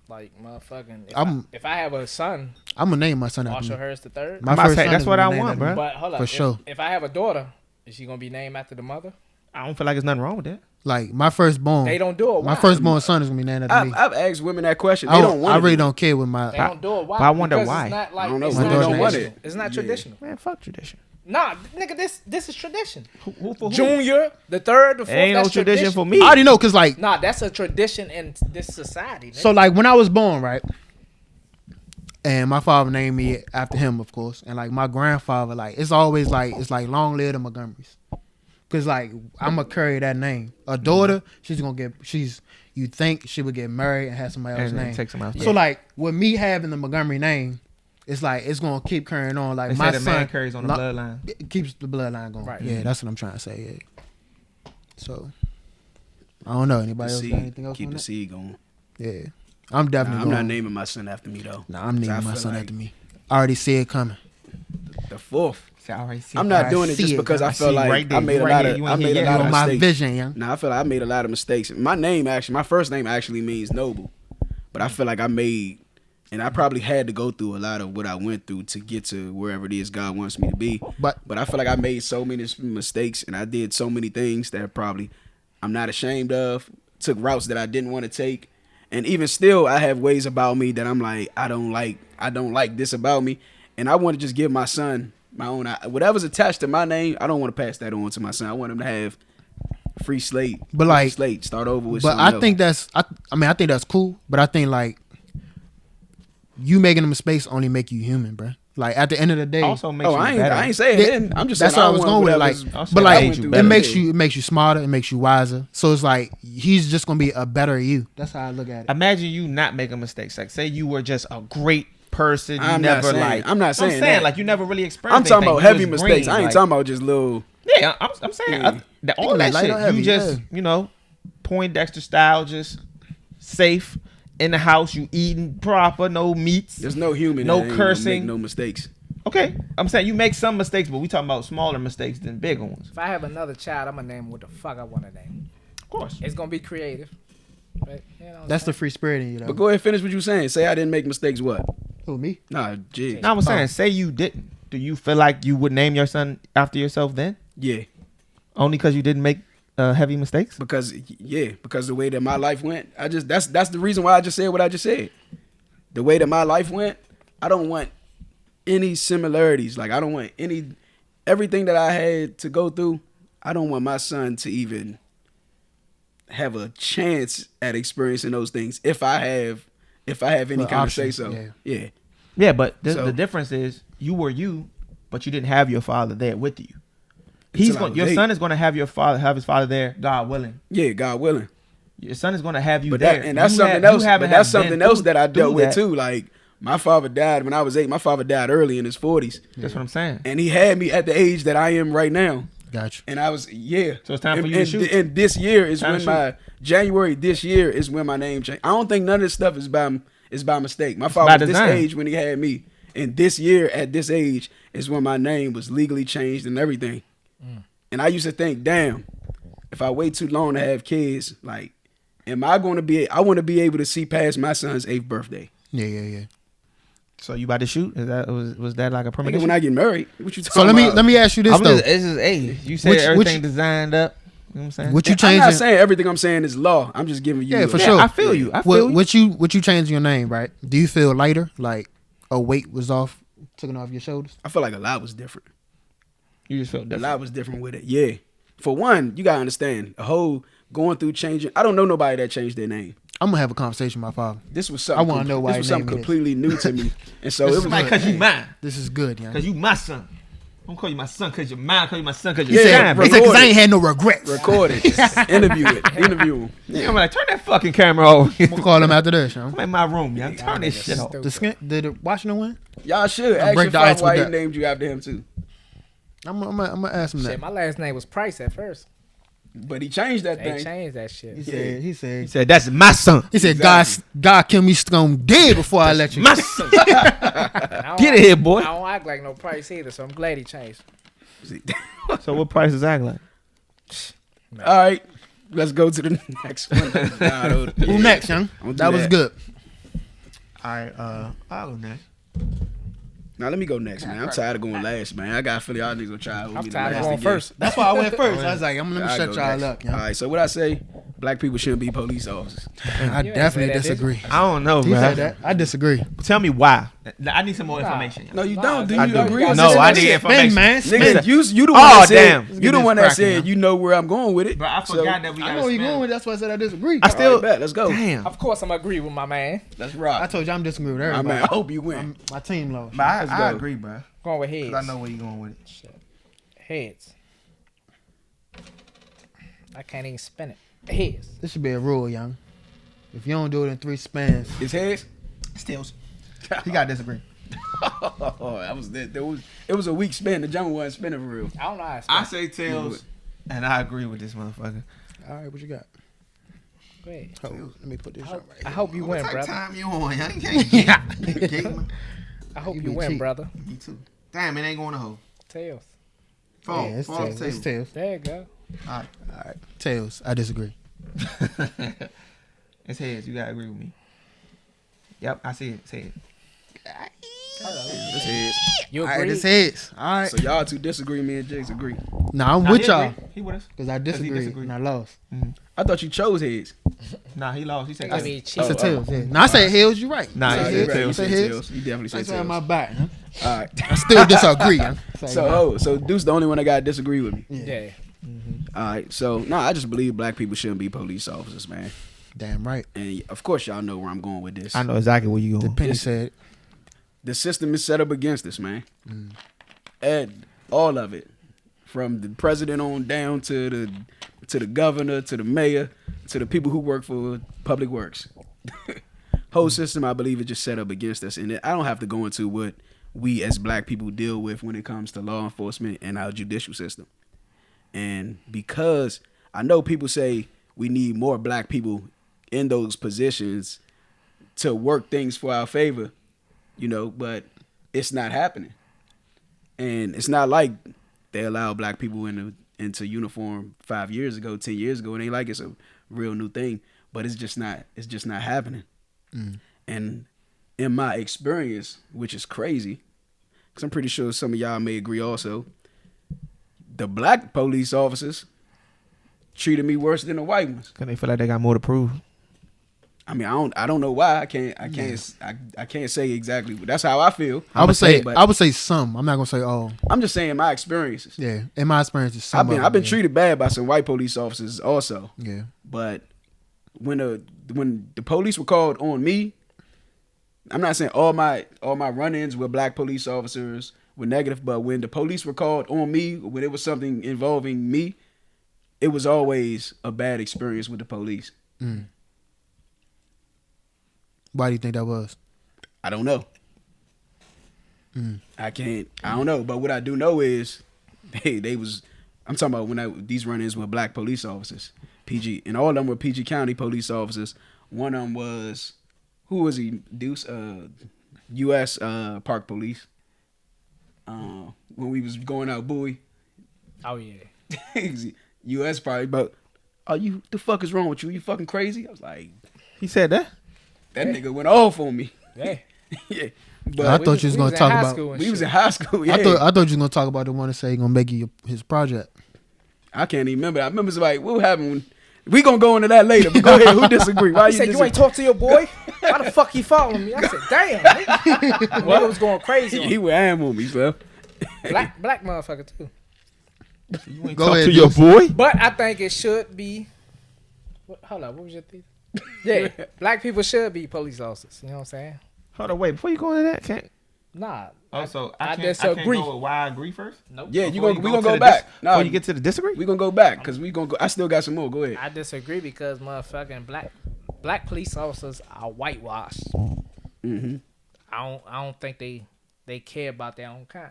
Speaker 2: Like motherfucking. If I have a son,
Speaker 3: I'm gonna name my son after
Speaker 2: Marshall
Speaker 3: me.
Speaker 2: Hurst the third.
Speaker 3: My
Speaker 5: I'm about to
Speaker 3: first
Speaker 5: say,
Speaker 3: son
Speaker 5: that's
Speaker 3: is
Speaker 5: what
Speaker 3: gonna
Speaker 5: I
Speaker 3: be named
Speaker 5: want,
Speaker 3: after me.
Speaker 5: bruh.
Speaker 2: But hold up,
Speaker 3: For sure.
Speaker 2: If I have a daughter, is she gonna be named after the mother?
Speaker 5: I don't feel like there's nothing wrong with that.
Speaker 3: Like my firstborn,
Speaker 2: They don't do it.
Speaker 3: my
Speaker 2: Why?
Speaker 3: firstborn son is gonna be named after me.
Speaker 1: I've asked women that question. They don't want
Speaker 3: I
Speaker 1: it.
Speaker 3: really don't care with my.
Speaker 2: They don't do it. Why?
Speaker 5: but I wonder
Speaker 2: Because
Speaker 5: why.
Speaker 2: It's not like,
Speaker 1: I don't know.
Speaker 2: It's
Speaker 3: My
Speaker 2: not
Speaker 3: daughter don't want
Speaker 2: traditional.
Speaker 1: it.
Speaker 2: It's not
Speaker 1: Yeah.
Speaker 2: traditional.
Speaker 5: Man, fuck tradition.
Speaker 2: Nah, nigga, this is tradition.
Speaker 5: Who for who?
Speaker 2: Junior, the third, the fourth.
Speaker 5: Ain't no
Speaker 2: that's
Speaker 5: tradition for me.
Speaker 3: I already know because like
Speaker 2: Nah, that's a tradition in this society. Nigga.
Speaker 3: so like when I was born, right, and my father named me after him, of course, and like my grandfather, like it's always like it's like long live the Montgomerys, because like I'm gonna carry that name. A daughter, you think she would get married and have somebody else's
Speaker 5: And then
Speaker 3: name.
Speaker 5: take somebody else.
Speaker 3: So like with me having the Montgomery name, it's like it's gonna keep carrying on. Like
Speaker 5: They
Speaker 3: my
Speaker 5: say the
Speaker 3: son
Speaker 5: man carries on the bloodline.
Speaker 3: It keeps the bloodline going.
Speaker 2: Right.
Speaker 3: Yeah, that's what I'm trying to say. Yeah. So I don't know. Anybody else got anything else
Speaker 1: keep
Speaker 3: on
Speaker 1: the
Speaker 3: that?
Speaker 1: seed going.
Speaker 3: Yeah, I'm definitely.
Speaker 1: I'm not naming my son after me though.
Speaker 3: Nah, I'm naming my son
Speaker 1: like
Speaker 3: after me. I already see it coming.
Speaker 1: the fourth.
Speaker 5: I'm
Speaker 1: I'm not doing it just because I feel like I made a lot of
Speaker 3: My
Speaker 1: mistakes.
Speaker 3: vision, young.
Speaker 1: Nah, I feel like I made a lot of mistakes. My first name actually means noble, but I feel like and I probably had to go through a lot of what I went through to get to wherever it is God wants me to be.
Speaker 3: But
Speaker 1: I feel like I made so many mistakes and I did so many things that probably I'm not ashamed of. Took routes that I didn't want to take, and even still, I have ways about me that I'm like I don't like this about me, and I want to just give my son my own whatever's attached to my name. I don't want to pass that on to my son. I want him to have free slate,
Speaker 3: but like
Speaker 1: slate, start over with.
Speaker 3: But I think that's I think that's cool. But I think like you making a mistake only make you human, bro. Like at the end of the day,
Speaker 5: also makes you better.
Speaker 1: I ain't saying that. I'm just
Speaker 3: that's
Speaker 1: saying
Speaker 3: what I was going with. Like, but like it makes you smarter. It makes you wiser. So it's like he's just gonna be a better you. That's how I look at it.
Speaker 5: Imagine you not making mistakes. Like say you were just a great person.
Speaker 1: I'm not saying that.
Speaker 5: Like you never really experienced.
Speaker 1: I'm talking about heavy mistakes. I ain't talking about just little.
Speaker 5: Yeah, I'm saying all that shit. Heavy, you just Poindexter style, just safe. In the house, you eating proper, no meats.
Speaker 1: There's no human,
Speaker 5: no cursing,
Speaker 1: make no mistakes.
Speaker 5: Okay, I'm saying you make some mistakes, but we talking about smaller mistakes than bigger ones.
Speaker 2: If I have another child, I'm gonna name him what the fuck I want to name.
Speaker 5: Of course,
Speaker 2: it's gonna be creative. But,
Speaker 3: that's the free spirit in you, though.
Speaker 1: But go ahead, finish what you saying. Say I didn't make mistakes. What?
Speaker 3: Who, me?
Speaker 1: Nah, G.
Speaker 5: No, I'm saying, say you didn't. Do you feel like you would name your son after yourself then?
Speaker 1: Yeah.
Speaker 5: Only because you didn't make heavy mistakes?
Speaker 1: Because the way that my life went, that's the reason why I just said what I just said. The way that my life went, I don't want any similarities. Like I don't want everything that I had to go through. I don't want my son to even have a chance at experiencing those things. If I have any kind of say so,
Speaker 5: yeah. But the difference is you were you, but you didn't have your father there with you. Your son is going to have his father there, God willing.
Speaker 1: Yeah, God willing.
Speaker 5: Your son is going to have you
Speaker 1: there.
Speaker 5: And
Speaker 1: that's something else. But that's something else that I dealt with too. Like my father died when I was 8. My father died early in his 40s.
Speaker 5: That's what I'm saying.
Speaker 1: And he had me at the age that I am right now.
Speaker 3: Gotcha.
Speaker 1: And I was
Speaker 5: So it's time for you to shoot.
Speaker 1: And this year is when January this year is when my name changed. I don't think none of this stuff is by mistake. My father was this age when he had me. And this year at this age is when my name was legally changed and everything. And I used to think, damn, if I wait too long to have kids, like, I want to be able to see past my son's 8th birthday.
Speaker 3: Yeah.
Speaker 5: So you about to shoot? Was that like a premonition?
Speaker 1: When I get married, what you talking
Speaker 3: about? So let me ask you this though.
Speaker 5: This is age. You said everything designed up. You know what I'm saying?
Speaker 3: What you changing?
Speaker 1: I'm not saying everything I'm saying is law. I'm just giving you.
Speaker 3: Yeah, for sure.
Speaker 5: I feel you.
Speaker 3: What you changing your name, right? Do you feel lighter? Like a weight was taken off your shoulders?
Speaker 1: I feel like a lot was different.
Speaker 5: You just felt different.
Speaker 1: A lot was different with it. Yeah. For one, you gotta understand a whole going through changing. I don't know nobody that changed their name.
Speaker 3: I'm gonna have a conversation with my father.
Speaker 1: This was something. I want to know why. This was something completely new to me, and so it was
Speaker 5: like because you mine.
Speaker 3: This is good, yeah.
Speaker 5: Because you my son. I'm gonna call you my son because you're mine. Call you my son because you're
Speaker 3: He said because I ain't had no regrets.
Speaker 1: Record it. Interview him.
Speaker 5: Yeah. I'm like, turn that fucking camera off.
Speaker 3: I'm gonna call him after this, yo.
Speaker 5: I'm in my room, yeah. Turn this shit off.
Speaker 3: Did the Washington win?
Speaker 1: Y'all should ask your father why he named you after him too.
Speaker 3: I'm gonna ask him that.
Speaker 2: My last name was Price at first.
Speaker 1: But he changed that thing.
Speaker 2: He changed that shit.
Speaker 3: He
Speaker 5: said that's my son.
Speaker 3: He said God kill me stone dead before I let you.
Speaker 5: My son. Get it here, boy.
Speaker 2: I don't act like no Price either, so I'm glad he changed.
Speaker 5: So what Price does act like?
Speaker 1: All right, let's go to the next one.
Speaker 3: Who next, young? That was good.
Speaker 5: All right, I'll go next.
Speaker 1: Now let me go next, man. I'm tired of going last, man. I got to feel y'all niggas gonna try to hold me the last
Speaker 2: going first.
Speaker 3: That's why I went first. I was like, let me shut y'all up.
Speaker 1: All right, so what I say, black people shouldn't be police officers.
Speaker 3: I definitely disagree.
Speaker 5: I don't know, bro.
Speaker 3: Said that. I disagree.
Speaker 5: Tell me why. I need some more information.
Speaker 1: No, you don't. Do you agree?
Speaker 5: No, I need information.
Speaker 1: Nigga, you the one that said, you the one that said you know where I'm going with it.
Speaker 5: But I forgot that we got
Speaker 3: I know where you're going with it. That's why I said I disagree.
Speaker 5: I still
Speaker 1: bet. Let's go.
Speaker 5: Damn.
Speaker 2: Of course I'm gonna agree with my man.
Speaker 1: Let's rock.
Speaker 3: I told you I'm disagreeing with everybody.
Speaker 1: Man, I hope you win.
Speaker 3: My team lost.
Speaker 5: But I agree, bro.
Speaker 2: Going with heads.
Speaker 5: I know where you're going with it.
Speaker 2: Shit. Heads. I can't even spin it. Heads.
Speaker 3: This should be a rule, young. If you don't do it in 3 spins,
Speaker 1: It's heads.
Speaker 5: Stills. He got to disagree.
Speaker 1: It was a weak spin. The jumper wasn't spinning for real.
Speaker 2: I don't know how to
Speaker 5: I say tails, and I agree with this motherfucker.
Speaker 3: All right, what you got?
Speaker 2: Wait.
Speaker 3: Oh, let me put this on right
Speaker 2: I
Speaker 3: here.
Speaker 2: hope you win,
Speaker 4: What
Speaker 2: brother.
Speaker 4: time you on? I can't
Speaker 2: I hope
Speaker 3: You
Speaker 2: you
Speaker 3: be
Speaker 2: win,
Speaker 3: cheap.
Speaker 2: brother.
Speaker 4: Me too. Damn, it ain't going to hold.
Speaker 2: Tails.
Speaker 4: Fall.
Speaker 3: Yeah, it's
Speaker 4: Fall off
Speaker 3: tails.
Speaker 4: the
Speaker 3: It's
Speaker 4: table.
Speaker 3: tails.
Speaker 2: There you go.
Speaker 3: All right, tails. I disagree.
Speaker 5: It's heads. You gotta agree with me. Yep, I see it. Say it.
Speaker 1: It's heads.
Speaker 2: You
Speaker 3: All right,
Speaker 2: agree?
Speaker 3: it's heads. All right.
Speaker 1: So y'all two disagree. Me and Jigs agree.
Speaker 3: Nah, I'm
Speaker 5: Nah,
Speaker 3: with
Speaker 5: he
Speaker 3: y'all
Speaker 5: agree. He with us.
Speaker 3: because I
Speaker 5: he
Speaker 3: disagree
Speaker 5: disagree.
Speaker 3: and I lost.
Speaker 1: I thought you chose heads.
Speaker 5: Nah, he lost. He said.
Speaker 2: I mean,
Speaker 3: It's a
Speaker 2: cheap.
Speaker 3: tails. Yeah. Nah, I said heels. You right.
Speaker 5: Nah,
Speaker 3: I
Speaker 5: he
Speaker 3: said
Speaker 5: said
Speaker 3: heels.
Speaker 5: tails.
Speaker 3: I
Speaker 1: You
Speaker 3: said
Speaker 1: said
Speaker 3: heels.
Speaker 1: tails. You definitely said
Speaker 3: That's on my
Speaker 1: tails.
Speaker 3: back. Huh?
Speaker 1: All right.
Speaker 3: I still disagree. Huh?
Speaker 1: So Deuce the only one that got to disagree with me.
Speaker 2: Yeah.
Speaker 1: All right. So I just believe black people shouldn't be police officers, man.
Speaker 3: Damn right.
Speaker 1: And of course y'all know where I'm going with this.
Speaker 5: I know exactly where you going.
Speaker 3: Penny
Speaker 1: Yes.
Speaker 3: said.
Speaker 1: The system is set up against us, man. And all of it, from the president on down to the governor, to the mayor, to the people who work for public works. Whole system, I believe, is just set up against us. And I don't have to go into what we as black people deal with when it comes to law enforcement and our judicial system. And because I know people say we need more black people in those positions to work things for our favor, but it's not happening. And it's not like they allowed black people into uniform 5 years ago, 10 years ago. It ain't like it's a real new thing, but it's just not happening. And in my experience, which is crazy, because I'm pretty sure some of y'all may agree also, the black police officers treated me worse than the white ones.
Speaker 5: Cause they feel like they got more to prove.
Speaker 1: I mean, I don't know why. I can't say exactly. That's how I feel.
Speaker 3: I would say
Speaker 1: but
Speaker 3: some. I'm not gonna say all.
Speaker 1: I'm just saying my experiences.
Speaker 3: Yeah, in my experience, it's some.
Speaker 1: I've been treated bad by some white police officers also.
Speaker 3: Yeah.
Speaker 1: But when the police were called on me, I'm not saying all my run-ins with black police officers were negative, but when the police were called on me, when it was something involving me, it was always a bad experience with the police.
Speaker 3: Why do you think that was?
Speaker 1: I don't know. I don't know. But what I do know is, I'm talking about these run-ins with black police officers, PG, and all of them were PG County police officers. One of them was, who was he? Deuce, U.S. Park Police. When we was going out Bowie.
Speaker 2: Oh yeah.
Speaker 1: U.S. probably, but the fuck is wrong with you? You fucking crazy? I was like,
Speaker 5: He said that.
Speaker 1: that nigga went off on me.
Speaker 2: Yeah.
Speaker 1: Yeah.
Speaker 3: I
Speaker 1: But
Speaker 3: thought you was gonna talk about.
Speaker 1: we was in high school. Yeah.
Speaker 3: I thought you was gonna talk about the one that say he gonna make you his project.
Speaker 1: I can't even remember. I remember somebody, what happened when, we gonna go into that later, but go ahead. Who disagree? Why
Speaker 2: He said, you ain't talk to your boy? Why the fuck he following me? I said, damn. Nigga. Nigga was going crazy on
Speaker 1: He
Speaker 2: me.
Speaker 1: would am on me, so.
Speaker 2: Black motherfucker too.
Speaker 5: You ain't
Speaker 3: Go
Speaker 5: talk
Speaker 3: ahead,
Speaker 5: to your
Speaker 3: Deuce.
Speaker 5: boy.
Speaker 2: But I think it should be. Hold on, what was your thesis? Yeah, black people should be police officers. You know what I'm saying?
Speaker 5: Hold on, wait. Before you go into that, can't.
Speaker 2: Nah.
Speaker 5: Also,
Speaker 2: I
Speaker 5: I can't
Speaker 2: disagree.
Speaker 5: go with why I agree first.
Speaker 2: Nope.
Speaker 1: Yeah,
Speaker 5: Before
Speaker 1: we
Speaker 5: to
Speaker 1: gonna go
Speaker 5: the
Speaker 1: back. Nah,
Speaker 5: Before you get to the disagree.
Speaker 1: we gonna go back, because we gonna go. I still got some more. Go ahead.
Speaker 2: I disagree because motherfucking black police officers are whitewashed.
Speaker 1: Mm-hmm.
Speaker 2: I don't think they care about their own kind.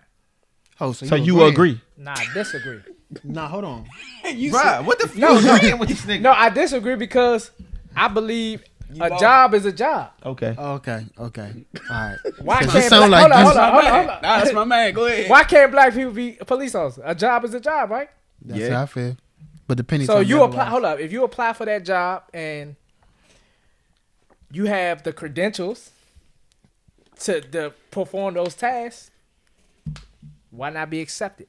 Speaker 3: Oh,
Speaker 5: So you agree?
Speaker 2: Nah, I disagree.
Speaker 3: Nah, hold on.
Speaker 5: Right? What the fuck?
Speaker 2: No,
Speaker 5: You agreeing with this nigga?
Speaker 2: No, I disagree because I believe a job is a job.
Speaker 5: Okay.
Speaker 3: Okay. All right.
Speaker 2: Why
Speaker 3: 'Cause
Speaker 2: can't
Speaker 3: it sound
Speaker 2: black,
Speaker 3: like
Speaker 2: hold
Speaker 3: you-
Speaker 2: on, hold on.
Speaker 1: Nah, that's my man. Go ahead.
Speaker 2: Why can't black people be a police officer? A job is a job, right?
Speaker 3: That's
Speaker 1: Yeah.
Speaker 3: how I feel. But the penny.
Speaker 2: So
Speaker 3: told me
Speaker 2: you apply.
Speaker 3: otherwise.
Speaker 2: Hold up. If you apply for that job and you have the credentials to perform those tasks, why not be accepted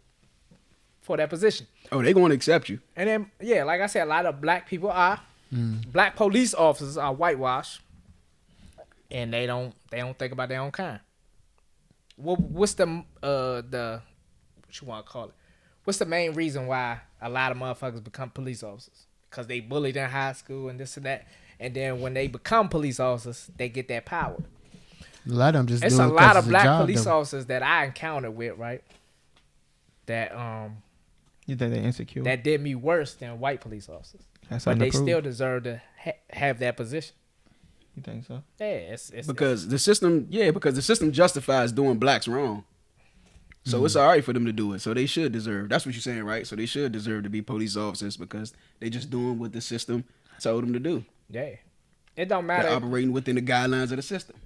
Speaker 2: for that position?
Speaker 1: Oh, they gonna accept you.
Speaker 2: And then, yeah, like I said, a lot of black people are black police officers are whitewashed, and they don't think about their own kind. What's the what you want to call it? What's the main reason why a lot of motherfuckers become police officers? Because they bullied in high school and this and that, and then when they become police officers, they get that power.
Speaker 3: A lot of them just.
Speaker 2: It's
Speaker 3: do
Speaker 2: a
Speaker 3: it 'cause
Speaker 2: lot of
Speaker 3: it's
Speaker 2: black
Speaker 3: job,
Speaker 2: police
Speaker 3: though.
Speaker 2: officers that I encountered with, right? That
Speaker 5: You think they insecure?
Speaker 2: that did me worse than white police officers.
Speaker 5: That's
Speaker 2: But
Speaker 5: something
Speaker 2: they
Speaker 5: to prove.
Speaker 2: still deserve to have that position.
Speaker 5: You think so?
Speaker 2: Yeah, it's
Speaker 1: because the system justifies doing blacks wrong. So it's all right for them to do it. So they should deserve. That's what you're saying, right? So they should deserve to be police officers because they just doing what the system told them to do.
Speaker 2: Yeah, it don't matter.
Speaker 1: They're operating within the guidelines of the system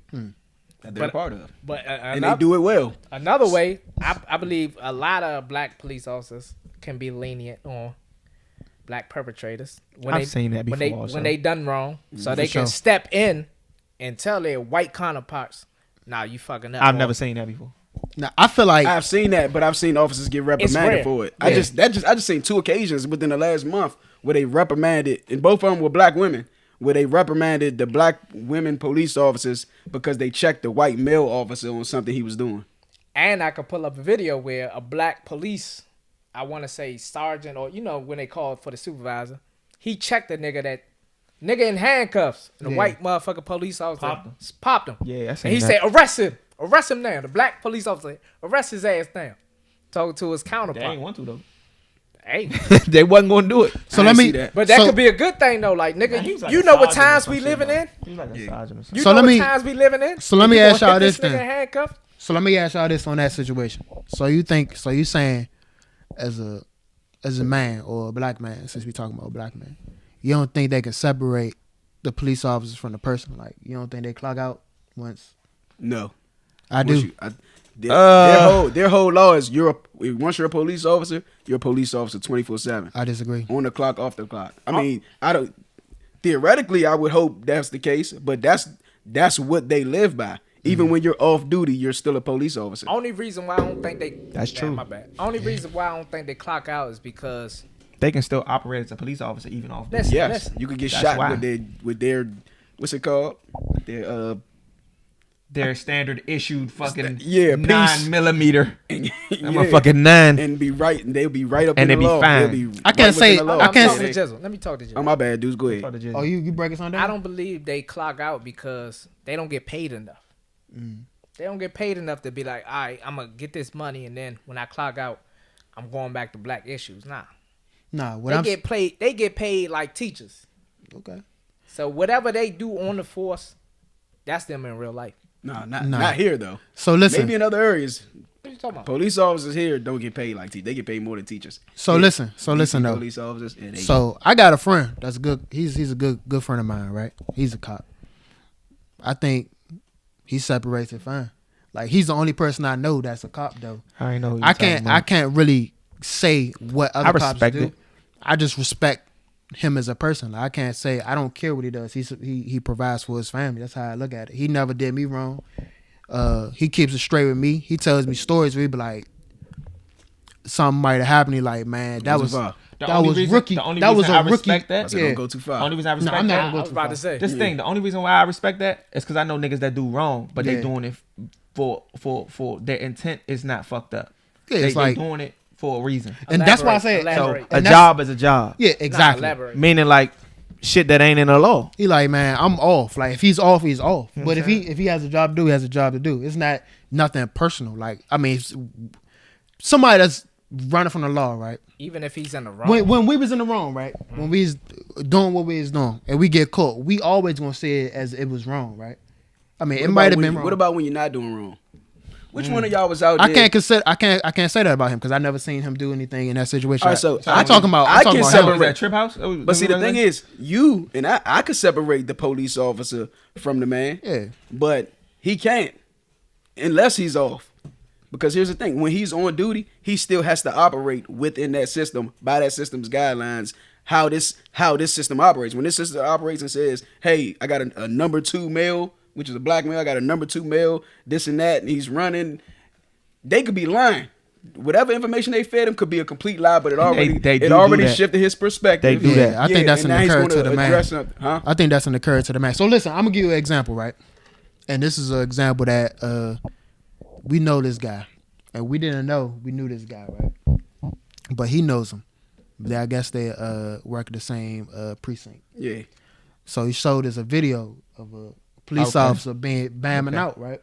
Speaker 1: that they're a part of.
Speaker 2: But
Speaker 1: and they do it well.
Speaker 2: Another way, I believe a lot of black police officers can be lenient on black perpetrators
Speaker 5: I've seen that before.
Speaker 2: When they done wrong, so they can step in and tell their white counterparts, "Nah, you fucking up."
Speaker 5: I've never seen that before.
Speaker 3: Now I feel like
Speaker 1: I've seen that, but I've seen officers get reprimanded for it.
Speaker 3: Yeah.
Speaker 1: I just seen 2 occasions within the last month where they reprimanded, and both of them were black women, where they reprimanded the black women police officers because they checked the white male officer on something he was doing.
Speaker 2: And I could pull up a video where a black police, I want to say sergeant, or when they called for the supervisor, he checked the nigga in handcuffs, and the white motherfucker police officer popped him.
Speaker 5: Yeah, I seen
Speaker 2: and he
Speaker 5: that.
Speaker 2: said, arrest him now. The black police officer, arrest his ass now. Talking to his counterpart.
Speaker 5: They ain't want to though.
Speaker 2: Hey,
Speaker 5: They wasn't gonna do it.
Speaker 3: so. Let me.
Speaker 2: but that could be a good thing though. Like nigga, you know what times we living in.
Speaker 5: He was like a sergeant or something.
Speaker 2: You
Speaker 3: So
Speaker 2: know
Speaker 3: let me-
Speaker 2: what times we living in.
Speaker 3: so let me
Speaker 2: You
Speaker 3: ask
Speaker 2: gonna
Speaker 3: y'all
Speaker 2: hit
Speaker 3: this
Speaker 2: nigga
Speaker 3: then.
Speaker 2: in handcuffs?
Speaker 3: So let me ask y'all this on that situation. So you saying as a man or a black man, since we talking about black men, you don't think they can separate the police officers from the person? Like you don't think they clock out once?
Speaker 1: No.
Speaker 3: I
Speaker 1: Once
Speaker 3: do.
Speaker 1: Their whole law is once you're a police officer, you're a police officer 24/7.
Speaker 3: I disagree.
Speaker 1: On the clock, off the clock. I mean, I don't. Theoretically, I would hope that's the case, but that's what they live by. Even when you're off duty, you're still a police officer.
Speaker 2: Only reason why I don't think they.
Speaker 5: That's true.
Speaker 2: My bad. Only reason why I don't think they clock out is because.
Speaker 5: They can still operate as a police officer even off.
Speaker 2: Listen,
Speaker 1: Yes,
Speaker 2: listen.
Speaker 1: you could get
Speaker 5: That's
Speaker 1: shot
Speaker 5: why.
Speaker 1: with their what's it called?
Speaker 5: Their standard issued fucking
Speaker 1: Yeah, piece.
Speaker 5: 9mm.
Speaker 1: Yeah.
Speaker 5: I'm a fucking 9.
Speaker 1: And be right, and they'll be right up
Speaker 5: And
Speaker 1: in
Speaker 5: they
Speaker 1: the
Speaker 5: be
Speaker 1: law.
Speaker 5: fine.
Speaker 1: They'll be
Speaker 3: I can't say-
Speaker 1: within the law.
Speaker 3: I can't
Speaker 2: Talk to
Speaker 3: say-
Speaker 2: Jizzle. Let me talk to Jizzle.
Speaker 1: Oh my bad, dudes. Go ahead.
Speaker 3: Oh, you breaking something down?
Speaker 2: I don't believe they clock out because they don't get paid enough. They don't get paid enough to be like, all right, I'm gonna get this money, and then when I clock out, I'm going back to black issues. Nah,
Speaker 3: Nah. What
Speaker 2: they
Speaker 3: I'm
Speaker 2: get paid. They get paid like teachers.
Speaker 3: okay.
Speaker 2: So whatever they do on the force, that's them in real life.
Speaker 1: No, not here though.
Speaker 3: So listen.
Speaker 1: Maybe in other areas.
Speaker 2: What you talking about?
Speaker 1: Police officers here don't get paid like teachers. They get paid more than teachers.
Speaker 3: So
Speaker 1: Yeah.
Speaker 3: listen. So listen though.
Speaker 1: Police officers. Yeah, they,
Speaker 3: So I got a friend that's good. He's a good friend of mine, right? He's a cop. I think he separates it fine. Like he's the only person I know that's a cop though.
Speaker 5: I ain't know. Who you
Speaker 3: I
Speaker 5: talking about.
Speaker 3: can't really say what other cops
Speaker 5: respect
Speaker 3: do.
Speaker 5: it.
Speaker 3: I just respect him as a person. Like, I can't say I don't care what he does. He provides for his family. That's how I look at it. He never did me wrong. He keeps it straight with me. He tells me stories where he be like, something might have happened. He like, man, that was
Speaker 5: The
Speaker 3: that
Speaker 5: only
Speaker 3: was
Speaker 5: reason-
Speaker 3: rookie.
Speaker 5: the only
Speaker 3: That was
Speaker 5: reason
Speaker 3: a
Speaker 5: I
Speaker 3: rookie.
Speaker 5: respect that-
Speaker 1: I said,
Speaker 3: Yeah.
Speaker 1: don't go too
Speaker 5: The
Speaker 1: far.
Speaker 5: only reason I
Speaker 3: No,
Speaker 5: respect
Speaker 3: I'm not
Speaker 5: that.
Speaker 3: gonna go
Speaker 2: I was
Speaker 3: too
Speaker 2: about
Speaker 3: far.
Speaker 2: to say.
Speaker 5: This thing, the only reason why I respect that is because I know niggas that do wrong, but
Speaker 3: Yeah.
Speaker 5: they doing it for their intent is not fucked up.
Speaker 3: Yeah,
Speaker 5: they
Speaker 3: it's like,
Speaker 5: doing it for a reason.
Speaker 3: and that's why I say,
Speaker 2: Elaborate.
Speaker 5: So a
Speaker 3: and that's-
Speaker 5: job is a job.
Speaker 3: Yeah, exactly.
Speaker 2: Elaborate.
Speaker 5: Meaning like shit that ain't in the law.
Speaker 3: He like, man, I'm off. Like if he's off, he's off. But if he has a job to do, he has a job to do. It's not nothing personal. Like I mean, somebody that's running from the law, right?
Speaker 2: Even if he's in the wrong.
Speaker 3: When we was in the wrong, right? When we was doing what we was doing, and we get caught, we always gonna say it as it was wrong, right? I mean, it might have been wrong.
Speaker 1: What about when you're not doing wrong? Which one of y'all was out
Speaker 3: I
Speaker 1: there?
Speaker 3: can't say that about him because I never seen him do anything in that situation.
Speaker 1: All right, so
Speaker 3: I'm talking about
Speaker 1: I can
Speaker 3: him.
Speaker 5: Was
Speaker 1: separate-
Speaker 5: that Trip House?
Speaker 1: But see, the thing is, you and I could separate the police officer from the man.
Speaker 3: Yeah.
Speaker 1: But he can't unless he's off. Because here's the thing: when he's on duty, he still has to operate within that system by that system's guidelines. How this system operates. When this system operates and says, "Hey, I got a number 2 male, which is a black male. I got a number 2 male, this and that," and he's running. They could be lying. Whatever information they fed him could be a complete lie, but it already
Speaker 5: They do that.
Speaker 1: shifted his perspective.
Speaker 5: They do that.
Speaker 3: I think that's
Speaker 1: and
Speaker 3: an
Speaker 1: now he's
Speaker 3: occurrence
Speaker 1: gonna
Speaker 3: to the man.
Speaker 1: address something, huh?
Speaker 3: I think that's an occurrence to the man. So listen, I'm gonna give you an example, right? And this is an example that we know this guy, and we didn't know we knew this guy, right? But he knows him. I guess they work at the same precinct.
Speaker 1: Yeah.
Speaker 3: So he showed us a video of a police officer being bamming out, right?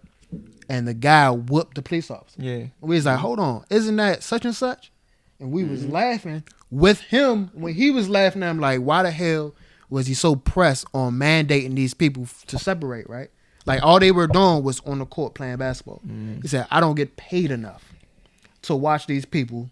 Speaker 3: And the guy whooped the police officer.
Speaker 5: Yeah.
Speaker 3: We was like, hold on, isn't that such and such? And we was laughing with him when he was laughing. I'm like, why the hell was he so pressed on mandating these people to separate, right? Like all they were doing was on the court playing basketball. He said, I don't get paid enough to watch these people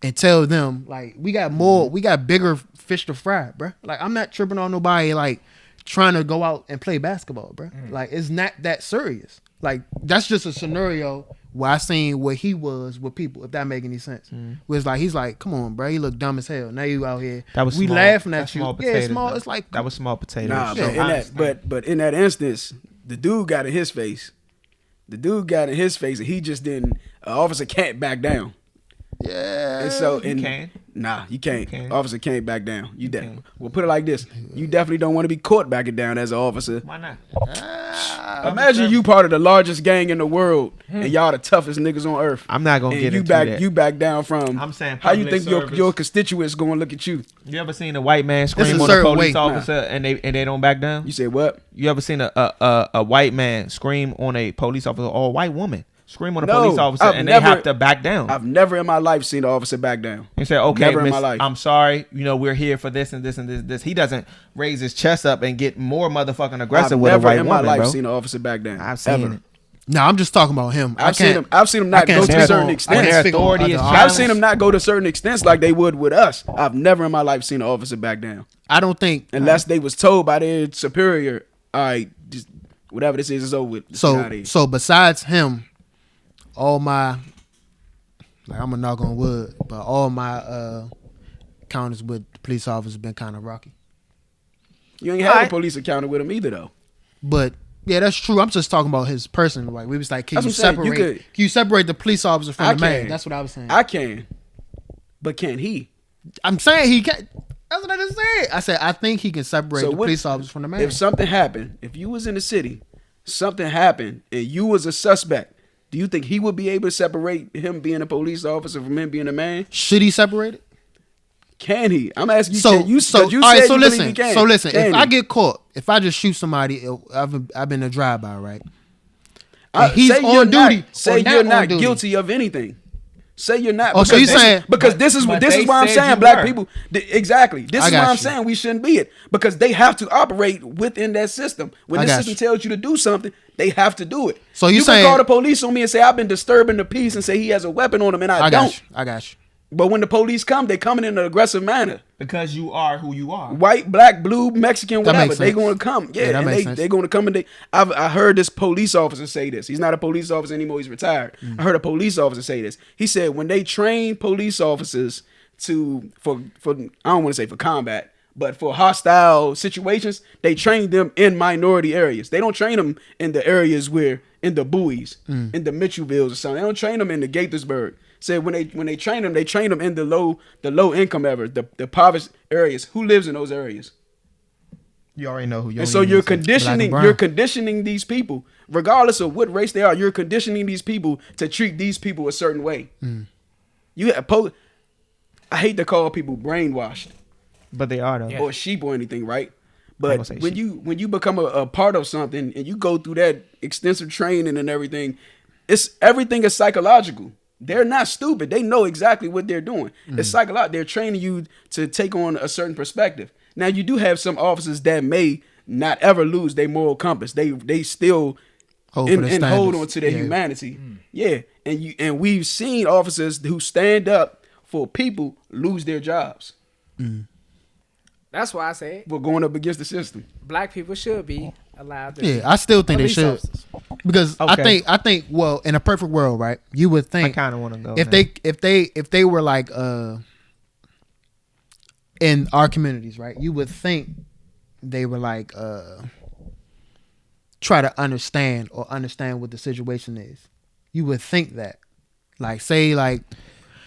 Speaker 3: and tell them like we got bigger fish to fry, bro. Like I'm not tripping on nobody like trying to go out and play basketball, bro. Like it's not that serious. Like that's just a scenario where I seen where he was with people, if that make any sense. Where it's like he's like, come on, bro, you look dumb as hell. Now you out here, we laughing at you.
Speaker 5: Potatoes,
Speaker 3: small.
Speaker 5: Though.
Speaker 3: It's like
Speaker 5: that was small potatoes.
Speaker 1: Nah, but in that instance, the dude got in his face. And he just didn't. Officer can't back down.
Speaker 3: Yeah.
Speaker 1: And so,
Speaker 5: you can.
Speaker 1: Nah, you can't. Officer can't back down. Well, put it like this: you definitely don't want to be caught backing down as an officer.
Speaker 5: Why not?
Speaker 1: Imagine you part of the largest gang in the world, and y'all the toughest niggas on earth.
Speaker 5: I'm not gonna get into that.
Speaker 1: You back down from.
Speaker 5: I'm saying
Speaker 1: how you think your constituents gonna look at you?
Speaker 5: You ever seen a white man scream on a police officer and they don't back down?
Speaker 1: You say what?
Speaker 5: You ever seen a white man scream on a police officer or a white woman scream on a police officer and they have to back down?
Speaker 1: I've never in my life seen an officer back down.
Speaker 5: And say, okay,
Speaker 1: never in my life.
Speaker 5: I'm sorry. We're here for this and this and this. He doesn't raise his chest up and get more motherfucking aggressive with a white woman,
Speaker 1: I've never in my life
Speaker 5: bro.
Speaker 1: seen an officer back down.
Speaker 5: I've seen it.
Speaker 3: No, I'm just talking about him.
Speaker 1: I've seen him not go to certain extents. I've seen him not go to certain extents like they would with us. I've never in my life seen an officer back down.
Speaker 3: I don't think
Speaker 1: unless they was told by their superior, all right, just whatever this is over with.
Speaker 3: So besides him, all my I'm gonna knock on wood, but all my encounters with police officers been kind of rocky.
Speaker 1: You ain't had a police encounter with him either though.
Speaker 3: But yeah, that's true. I'm just talking about his person. Like we was like, can you separate the police officer from the man? That's what I was saying.
Speaker 1: I can, but can he?
Speaker 3: I'm saying he can. That's what I just said. I said I think he can separate the police officer from the man.
Speaker 1: If something happened, if you was in the city, something happened, and you was a suspect, do you think he would be able to separate him being a police officer from him being a man?
Speaker 3: Should he separate it?
Speaker 1: Can he? I'm asking you.
Speaker 3: So listen. If I get caught, if I just shoot somebody, I've been a drive-by, right? He's on duty.
Speaker 1: Say you're not guilty of anything. Say you're not.
Speaker 3: Oh, so you saying
Speaker 1: because this is why I'm saying black people exactly. This is why I'm saying we shouldn't be it because they have to operate within that system. When the system tells you to do something, they have to do it.
Speaker 3: So you
Speaker 1: can call the police on me and say I've been disturbing the peace and say he has a weapon on him and I don't.
Speaker 3: I got you.
Speaker 1: But when the police come, they coming in an aggressive manner.
Speaker 5: Because you are who you are.
Speaker 1: White, black, blue, Mexican, whatever. They going to come. Yeah, and they going to come and I heard this police officer say this. He's not a police officer anymore. He's retired. I heard a police officer say this. He said when they train police officers for I don't want to say for combat, but for hostile situations, they train them in minority areas. They don't train them in the areas where in the Bowies, in the Mitchellvilles or something. They don't train them in the Gaithersburg. Said when they train them in the low income areas, the poverty areas. Who lives in those areas?
Speaker 5: You already know who you are.
Speaker 1: And so you're conditioning these people, regardless of what race they are. You're conditioning these people to treat these people a certain way. I hate to call people brainwashed,
Speaker 5: but they are though,
Speaker 1: or sheep or anything, right? But when you become a part of something and you go through that extensive training and everything is psychological. They're not stupid. They know exactly what they're doing. It's psychological. They're training you to take on a certain perspective. Now, you do have some officers that may not ever lose their moral compass. They still hold on to their humanity. Yeah, and we've seen officers who stand up for people lose their jobs.
Speaker 2: That's why I say
Speaker 1: we're going up against the system.
Speaker 2: Black people should be allowed to.
Speaker 3: I still think they should. Officers. Because I think well, in a perfect world, right? You would think
Speaker 5: I kind of want to go
Speaker 3: if they were like in our communities, right? You would think they were like try to understand what the situation is. You would think that, like, say, like